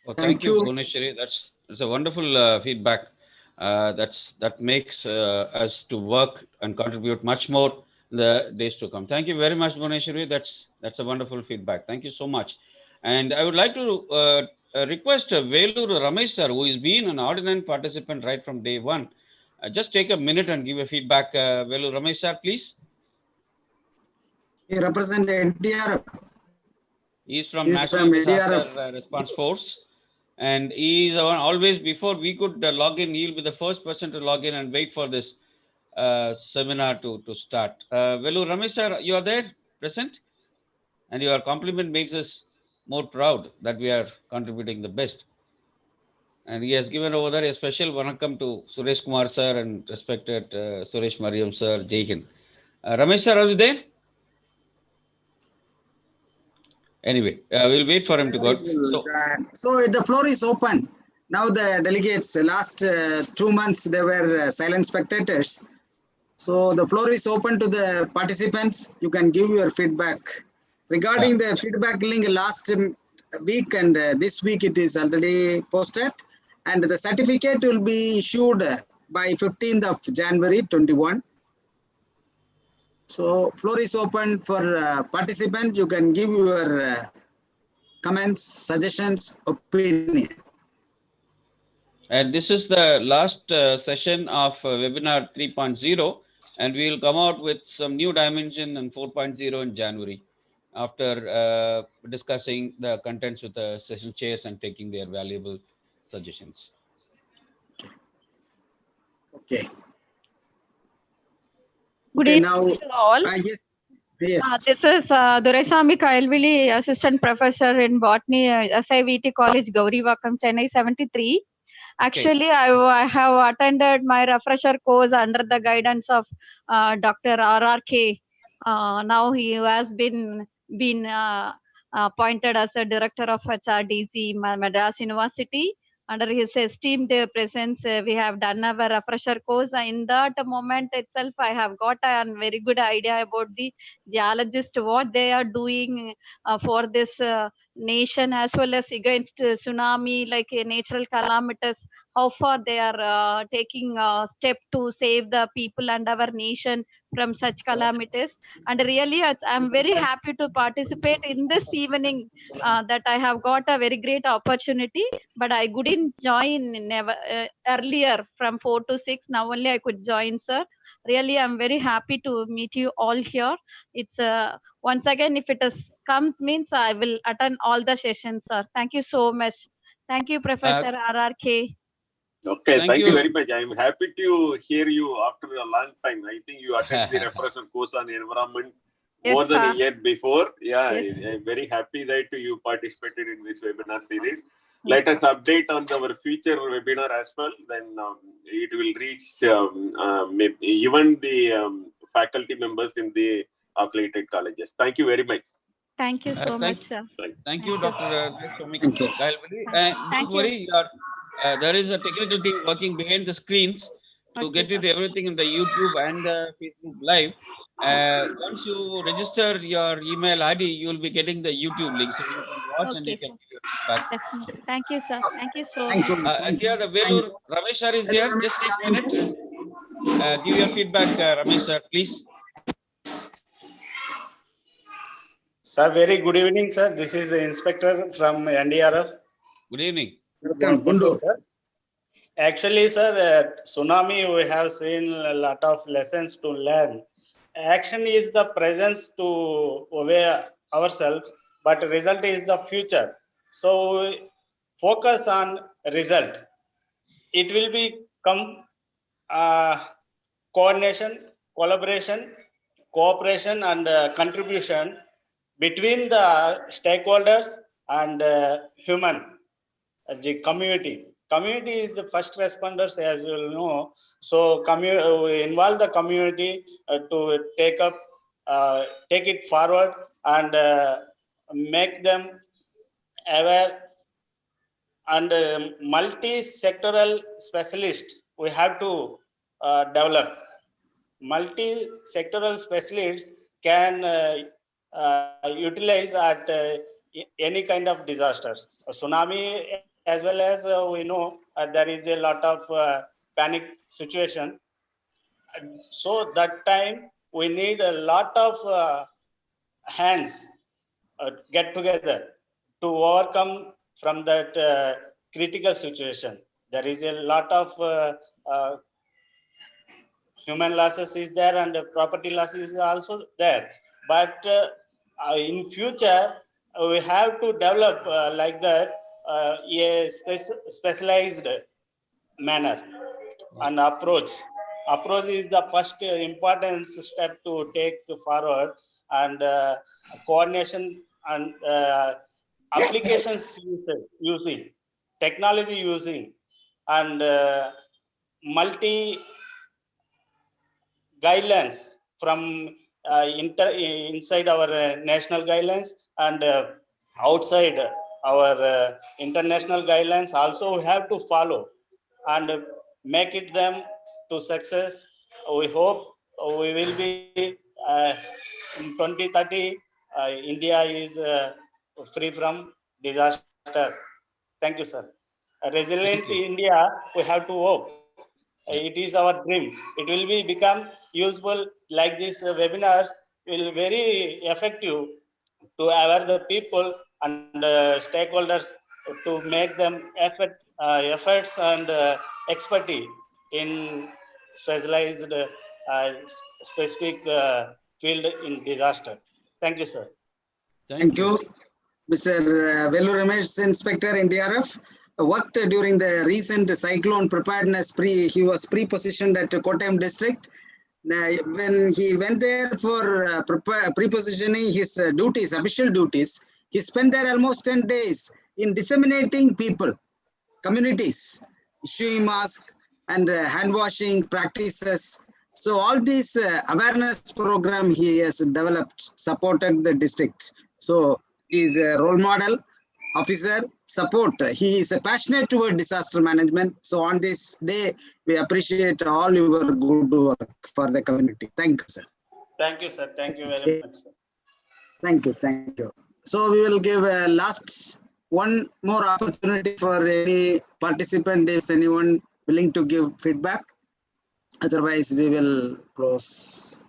Well, thank you, Bhuvneshwari. That's a wonderful feedback. That makes us to work and contribute much more in the days to come. Thank you very much, Bhuvneshwari. That's a wonderful feedback. Thank you so much. And I would like to request Velur Ramesh sir, who has been an ordinary participant right from day one. Just take a minute and give a feedback. Velur Ramesh sir, please. He represents NDRF. He is from National Disaster Response Force. And he is always, before we could log in, he'll be the first person to log in and wait for this seminar to start. Velur Ramesh sir, you are there, present? And your compliment makes us more proud that we are contributing the best. And he has given over there a special welcome to Suresh Kumar sir and respected Suresh Mariam sir, Jai Hind. Ramesh sir, are you there? Anyway, we'll wait for him to go. So the floor is open. Now the delegates, last 2 months, they were silent spectators. So the floor is open to the participants. You can give your feedback. Regarding the feedback link last week and this week, it is already posted. And the certificate will be issued by 15th of January 21. So floor is open for participants. You can give your comments, suggestions, opinion. And this is the last session of webinar 3.0, and we will come out with some new dimension and 4.0 in January after discussing the contents with the session chairs and taking their valuable suggestions. Okay. Good evening to all. Yes. This is Doraisamy Kailvili, Assistant Professor in Botany, SIVT College, Gaurivakam, Chennai 73. Actually, I have attended my refresher course under the guidance of Dr. RRK. Now he has been appointed as a director of HRDC, Madras University. Under his esteemed presence, we have done our refresher course. In that moment itself, I have got a very good idea about the geologists, what they are doing for this nation, as well as against tsunami, like natural calamities, how far they are taking a step to save the people and our nation from such calamities. And really, I'm very happy to participate in this evening, that I have got a very great opportunity, but I couldn't join earlier from 4 to 6. Now only I could join, sir. Really, I'm very happy to meet you all here. It's once again, if it comes means I will attend all the sessions, sir. Thank you so much. Thank you, Professor RRK. Okay, Thank thank you you. very much. I'm happy to hear you after a long time. I think you attended the refresher course on environment more Yes, than a sir. year before. Yeah, Yes. I'm very happy that you participated in this webinar series. Let us update on our future webinar as well. Then it will reach maybe even the faculty members in the affiliated colleges. Thank you very much. Thank you so much, sir. Thank you, Dr. Thank you. Don't Thank you. worry, there is a technical team working behind the screens to Okay, get it everything in the YouTube and Facebook Live. Once you register your email ID, you will be getting the YouTube link, so you can watch and Okay, you can sir. give your feedback. Definitely. Thank you, sir. Thank you so Thank much. you. Thank Here, the you. Velur Ramesh sir is here. Just take a minute. Give your feedback, Ramesh sir, please. Sir, very good evening, sir. This is the inspector from NDRF. Good evening. Welcome, Gundu. Actually, sir, tsunami, we have seen a lot of lessons to learn. Action is the presence to aware ourselves, but result is the future. So we focus on result. It will become coordination, collaboration, cooperation, and contribution between the stakeholders and human, the community. Community is the first responders, as you will know. So we involve the community to take it forward and make them aware. And multi-sectoral specialist we have to develop. Multi-sectoral specialists can utilize at any kind of disasters. A tsunami, as well as we know there is a lot of panic situation. So that time we need a lot of hands get together to overcome from that critical situation. There is a lot of human losses is there, and property losses is also there. But in future, we have to develop like that a specialized manner and approach. Approach is the first important step to take forward, and coordination and applications using, technology using, and multi guidelines from inside our national guidelines and outside our international guidelines also we have to follow and make it them to success. We hope we will be in 2030 India is free from disaster. Thank you, sir. A resilient India, we have to hope. It is our dream. It will be become useful like these webinars will very effective to aware the people and stakeholders to make them efforts and expertise in specialized specific field in disaster. Thank you, sir. Thank you. Mr. Velur Ramesh, Inspector NDRF, worked during the recent cyclone preparedness. He was pre-positioned at Kottayam district. When he went there for pre-positioning his duties, official duties, he spent there almost 10 days in disseminating people, communities, issuing masks and hand washing practices. So all these awareness program he has developed, supported the district. So is a role model, officer, support. He is passionate toward disaster management. So on this day, we appreciate all your good work for the community. Thank you, sir. Thank you, sir. Thank you very much, sir. Thank you. Thank you. So we will give a last one more opportunity for any participant if anyone willing to give feedback. Otherwise, we will close.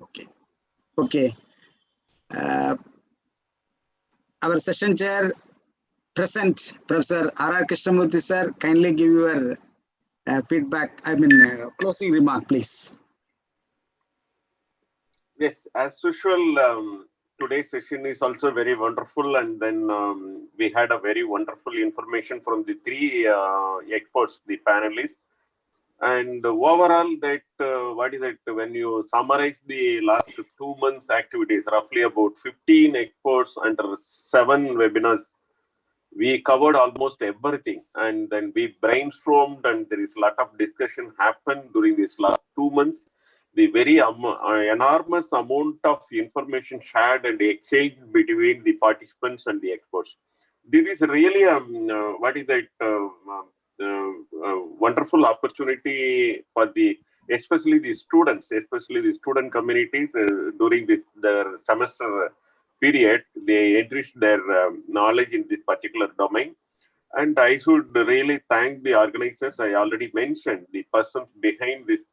Okay. Okay. Our session chair present, Professor R.R. Krishnamurthy, sir, kindly give your feedback, closing remark, please. Yes, as usual, today's session is also very wonderful, and then we had a very wonderful information from the three experts, the panelists. And overall, that what is it, when you summarize the last 2 months activities, roughly about 15 experts under 7 webinars, we covered almost everything, and then we brainstormed, and there is a lot of discussion happened during these last 2 months. The very enormous amount of information shared and exchanged between the participants and the experts. This is really wonderful opportunity for especially the students, especially the student communities during their semester period. They enrich their knowledge in this particular domain. And I should really thank the organizers. I already mentioned the persons behind this,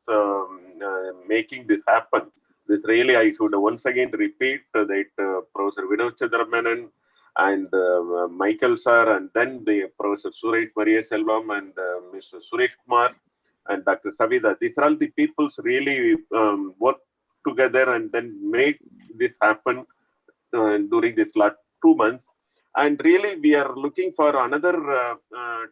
making this happen. This really, I should once again repeat that Professor Vinod Chandra Menon and Michael sir, and then the Professor Suresh Mariaselvam and Mr. Suresh Kumar and Dr. Savida. These are all the peoples really work together and then made this happen during this last 2 months. And really, we are looking for another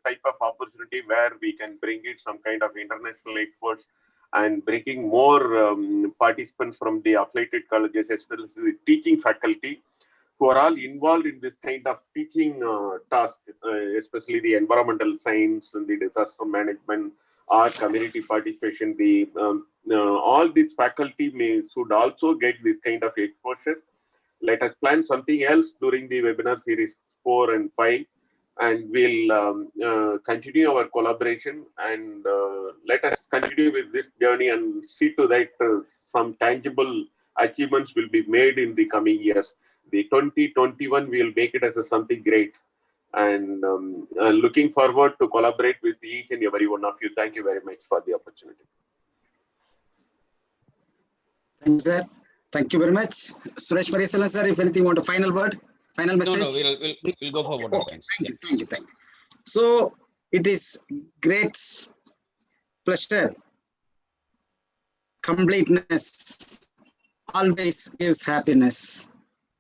type of opportunity where we can bring in some kind of international experts and bringing more participants from the affiliated colleges, especially the teaching faculty, who are all involved in this kind of teaching task, especially the environmental science and the disaster management or community participation. All these faculty should also get this kind of exposure. Let us plan something else during the webinar series 4 and 5, and we'll continue our collaboration, and let us continue with this journey and see to that some tangible achievements will be made in the coming years. The 2021 we will make it as something great, and looking forward to collaborate with each and every one of you. Thank you very much for the opportunity. Thanks, sir. Thank you very much. Suresh Mariaselvam, sir, if anything, want a final word, final message? No, we'll go for what happens. Thank you. So it is great pleasure. Completeness always gives happiness.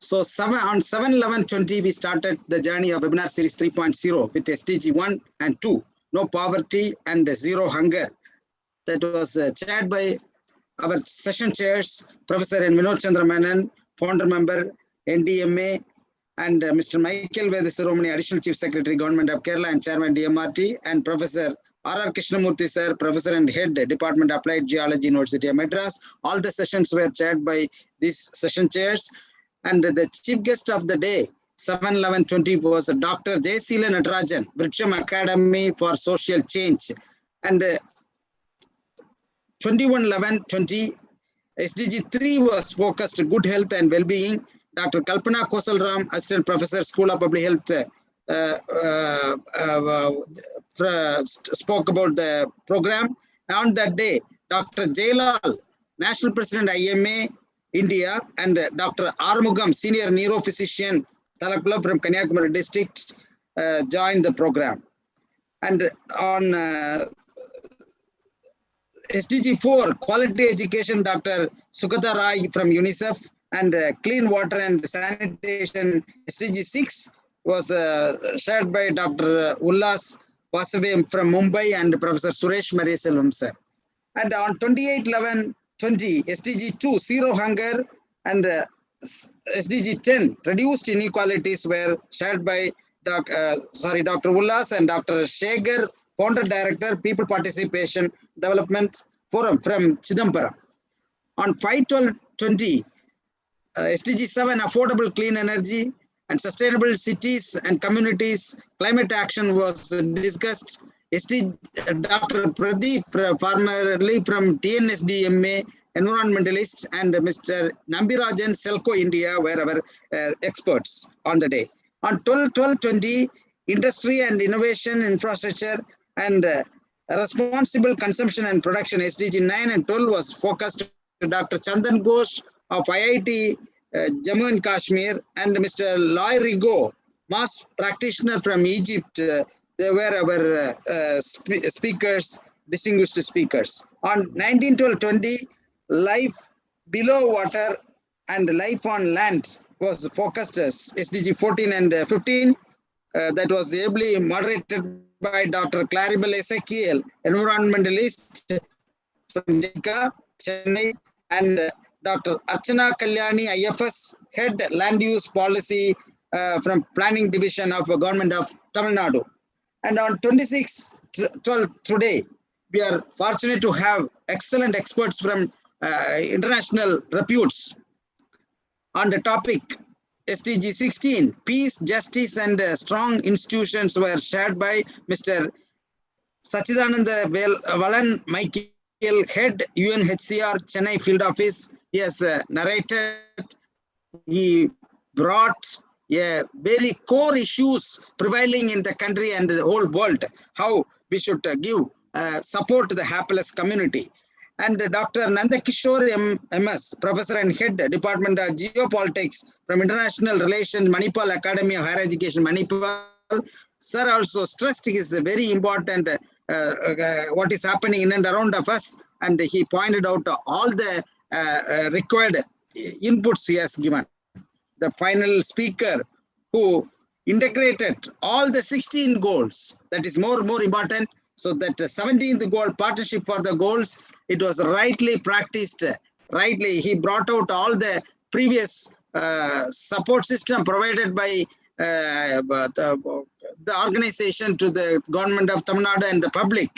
So on 7/11/20, we started the journey of webinar series 3.0 with SDG 1 and 2, no poverty and zero hunger. That was chaired by our session chairs, Professor N. Vinod Chandra Menon, founder member, NDMA, and Mr. Michael Vedasaromani, Additional Chief Secretary, Government of Kerala and Chairman, DMRT, and Professor R.R. Krishnamurthy, sir, Professor and Head, Department of Applied Geology, University of Madras. All the sessions were chaired by these session chairs. And the chief guest of the day, 7/11/20, was Dr. Jayasila Natarajan, Vriksham Academy for Social Change. And 21/11/20, SDG 3 was focused on good health and well-being. Dr. Kalpana Kosalram, Assistant Professor, School of Public Health, spoke about the program. On that day, Dr. Jailal, National President, IMA, India, and Dr. Armugam, Senior Neurophysician, Talakula from Kanyakumari District, joined the program. And on SDG 4, Quality Education, Dr. Sukata Rai from UNICEF, and Clean Water and Sanitation, SDG 6, was shared by Dr. Ullas Vasave from Mumbai and Professor Suresh Mariaselvam, sir. And on 28/11/20, SDG 2, Zero Hunger, and SDG 10, Reduced Inequalities, were shared by Dr. Ullas and Dr. Shekhar, Founder Director, People Participation Development Forum from Chidambaram. On 5/12/20, SDG 7, affordable clean energy and sustainable cities and communities. Climate action was discussed. Dr. Pradeep, formerly from TNSDMA, environmentalist, and Mr. Nambirajan, Selco India, were our experts on the day. On 12-20, industry and innovation, infrastructure, and responsible consumption and production, SDG 9 and 12 was focused to Dr. Chandan Ghosh of IIT Jammu and Kashmir and Mr. Loy Rigo, mass practitioner from Egypt. They were our speakers, distinguished speakers. On 19-12-20, life below water and life on land was focused as SDG 14 and 15. That was ably moderated by Dr. Claribel Ezekiel, environmentalist from Jamaica, Chennai, and Dr. Archana Kalyani, IFS, head land use policy from planning division of government of Tamil Nadu. And on 26-12 today, we are fortunate to have excellent experts from international reputes on the topic. SDG 16, peace, justice, and strong institutions were shared by Mr. Sachidananda Valan Michael, head UNHCR Chennai field office. He has narrated, he brought very core issues prevailing in the country and the whole world, how we should give support to the hapless community. And Dr. Nandakishore MS, Professor and Head, Department of Geopolitics from International Relations, Manipal Academy of Higher Education, Manipal. Sir also stressed is very important what is happening in and around of us, and he pointed out all the required inputs he has given. The final speaker who integrated all the 16 goals, that is more important. So that 17th goal, partnership for the goals, it was rightly practiced, rightly. He brought out all the previous support system provided by the organization to the government of Tamil Nadu and the public,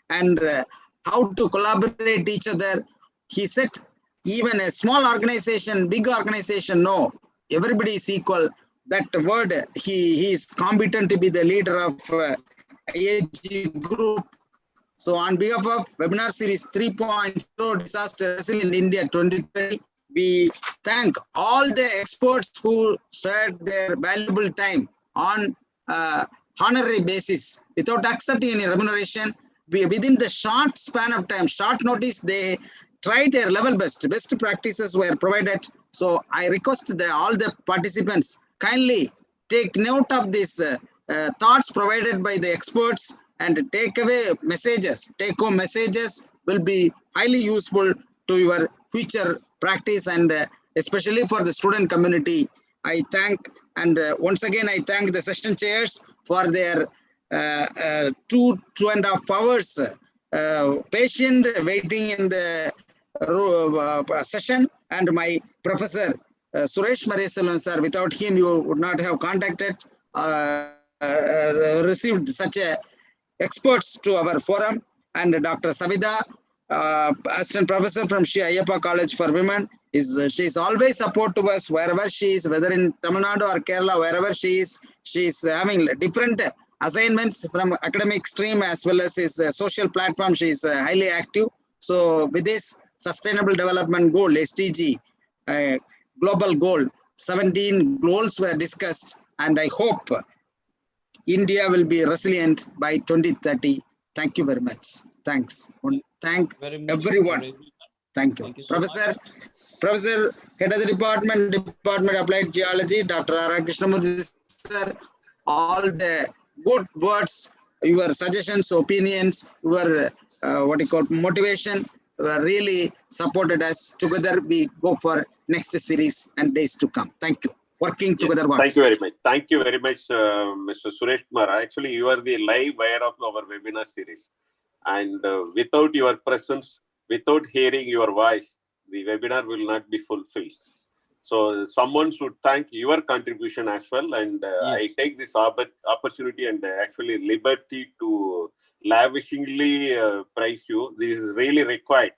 and how to collaborate each other. He said even a small organization, big organization, no, everybody is equal. That word, he is competent to be the leader of IAG group. So on behalf of webinar series 3.0 disaster in India 2030, we thank all the experts who shared their valuable time on honorary basis without accepting any remuneration. Within the short span of time, short notice, they tried their level best. Best practices were provided. So I request all the participants kindly take note of these thoughts provided by the experts and take away messages. Take home messages will be highly useful to your future practice, and especially for the student community. I thank, and once again, I thank the session chairs for their 2.5 hours patient waiting in the session, and my professor Suresh Mariaselvan sir. Without him, you would not have contacted, received such a experts to our forum, and Dr. Savida, assistant professor from Sri Ayyappa College for Women, she is always support to us wherever she is, whether in Tamil Nadu or Kerala, wherever she is having different assignments from academic stream as well as his social platform. She is highly active. So with this sustainable development goal, SDG, global goal, 17 goals were discussed, and I hope India will be resilient by 2030. Thank you very much. Thanks. Thank everyone. Thank you. Professor, Head of the Department of Applied Geology, Dr. R. Krishnamurthy sir, all the good words, your suggestions, opinions, your motivation really supported us. Together we go for next series and days to come. Thank you. Working together. Thank you very much. Thank you very much, Mr. Suresh Kumar. Actually, you are the live wire of our webinar series. And without your presence, without hearing your voice, the webinar will not be fulfilled. So someone should thank your contribution as well. And yes. I take this opportunity and actually liberty to lavishingly praise you. This is really required.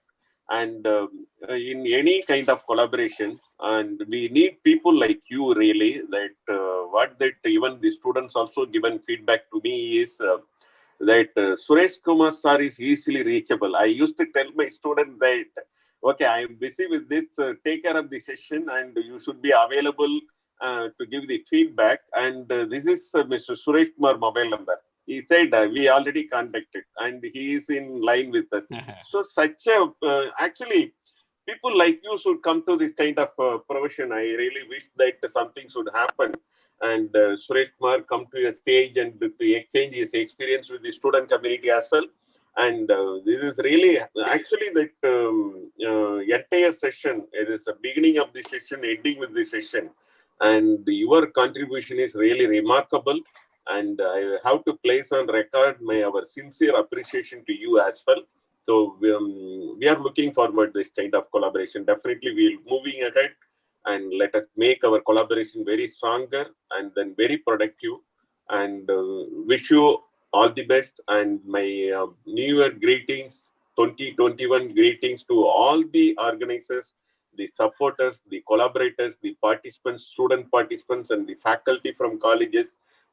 And in any kind of collaboration, and we need people like you really. That what that even the students also given feedback to me is that Suresh Kumar sir is easily reachable. I used to tell my student that, okay, I am busy with this, take care of the session and you should be available to give the feedback. And this is Mr. Suresh Kumar mobile number. He said we already contacted and he is in line with us. So such a, actually, people like you should come to this kind of profession. I really wish that something should happen. And Suresh Kumar come to a stage and to exchange his experience with the student community as well. And this is really actually that entire session. It is the beginning of the session, ending with the session. And your contribution is really remarkable. And I have to place on record our sincere appreciation to you as well. So we are looking forward to this kind of collaboration. Definitely we'll moving ahead. And let us make our collaboration very stronger and then very productive. And wish you all the best. And my New Year greetings, 2021 greetings to all the organizers, the supporters, the collaborators, the participants, student participants, and the faculty from colleges.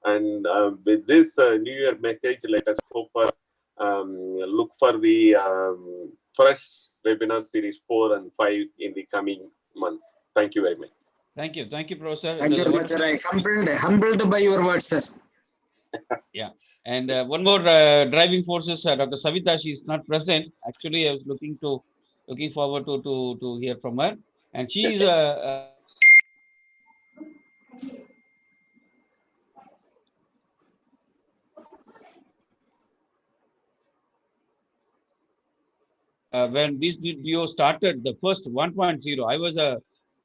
And with this New Year message, let us hope for look for the fresh webinar series 4 and 5 in the coming months. Thank you very much. Thank you, Professor. Thank you, sir. I humbled by your words, sir. Yeah, and one more driving forces, Dr. Savita. She is not present. Actually, I was looking forward to hear from her, and she is when this duo started, the first 1.0,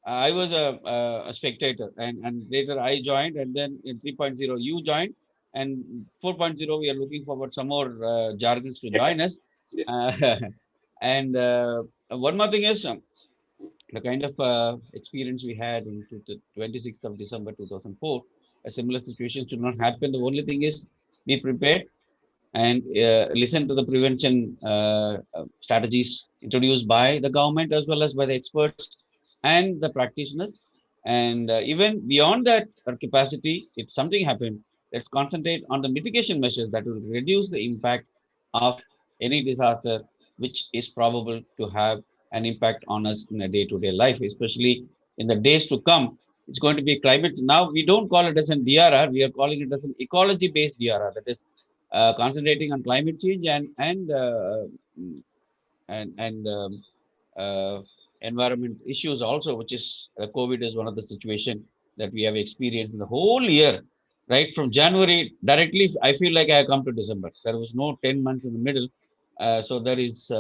I was a spectator, and later I joined, and then in 3.0 you joined, and 4.0 we are looking forward some more jargons to join us. And one more thing is the kind of experience we had in the 26th of December 2004. A similar situation should not happen. The only thing is be prepared and listen to the prevention strategies introduced by the government as well as by the experts and the practitioners. And even beyond that capacity, if something happened, let's concentrate on the mitigation measures that will reduce the impact of any disaster which is probable to have an impact on us in a day-to-day life, especially in the days to come. It's going to be climate. Now we don't call it as an DRR, we are calling it as an ecology-based DRR, that is concentrating on climate change and environment issues also, which is COVID is one of the situation that we have experienced in the whole year, right from January directly. I feel like I have come to December. There was no 10 months in the middle. So there is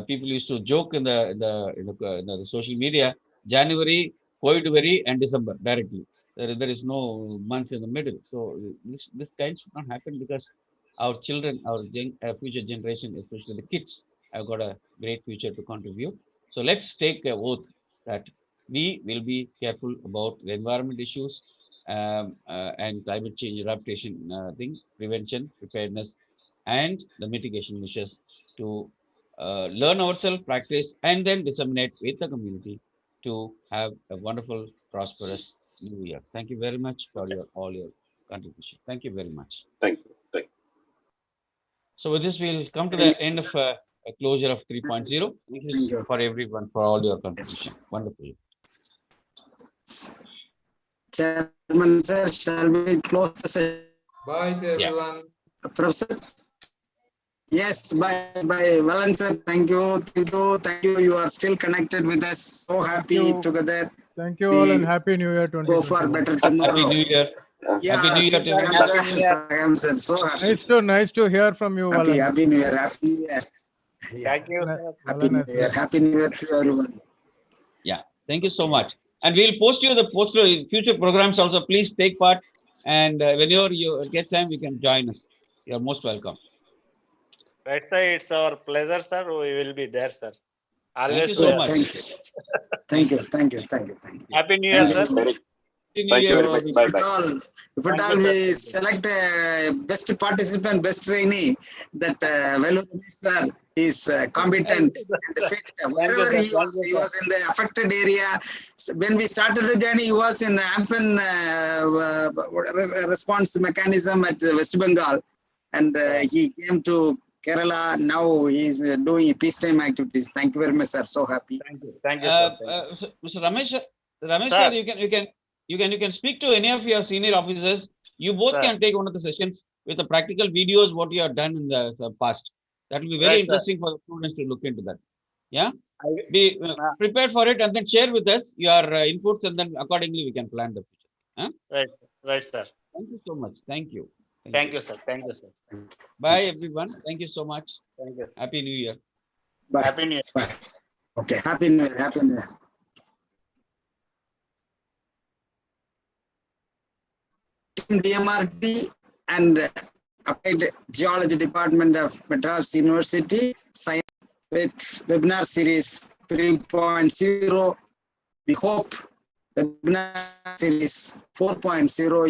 people used to joke in the social media, January, COVID, and December directly. There is no months in the middle. So this kind should not happen, because our children, our future generation, especially the kids, have got a great future to contribute. So let's take an oath that we will be careful about the environment issues and climate change adaptation prevention, preparedness, and the mitigation measures to learn ourselves, practice, and then disseminate with the community to have a wonderful, prosperous New Year. Thank you very much for all your contribution. Thank you very much. Thank you. Thank you. So with this, we'll come to the end of a closure of 3.0. Thank you for everyone for all your contribution. Wonderful. Chairman, sir, shall we close the session? Bye to everyone. Professor? Yes, bye. Valan, sir, thank you. You are still connected with us. So happy together. Thank you all, and Happy New Year 2021. Go for better tomorrow. Happy New Year. Yeah, Happy New Year to everyone. Sir, so happy. Nice to hear from you, Valan. Happy New Year. Happy New Year. Thank you. Happy New Year. Happy New Year to everyone. Yeah, thank you so much. And we'll post you the poster in future programs also. Please take part. And whenever you get time, you can join us. You're most welcome. Right, sir. It's our pleasure, sir. We will be there, sir. Thank Always. you so much. Thank you. Happy New Year, sir. Thank you very much. Bye bye. If at all we select best participant, best trainee, that Velu sir, He's competent and fit. Wherever he was in the affected area. So when we started the journey, he was in Amphen response mechanism at West Bengal, and he came to Kerala. Now he's doing peacetime activities. Thank you very much, sir. So happy. Thank you, sir. Mr. Ramesh, Sir. sir, you can speak to any of your senior officers. You both Sir. can take one of the sessions with the practical videos what you have done in the past. That will be very Right, sir. interesting for the students to look into that. Yeah, I- be prepared for it and then share with us your inputs, and then accordingly we can plan the future. Right, sir. Thank you so much. Thank you. Thank you, sir. Thank you, sir. Bye, everyone. Thank you so much. Thank you. Happy New Year. Bye. Happy New Year. Bye. Okay. Happy New Year. Happy New Year. Team DMRT and Applied Geology Department of Madras University signed with webinar series 3.0. We hope webinar series 4.0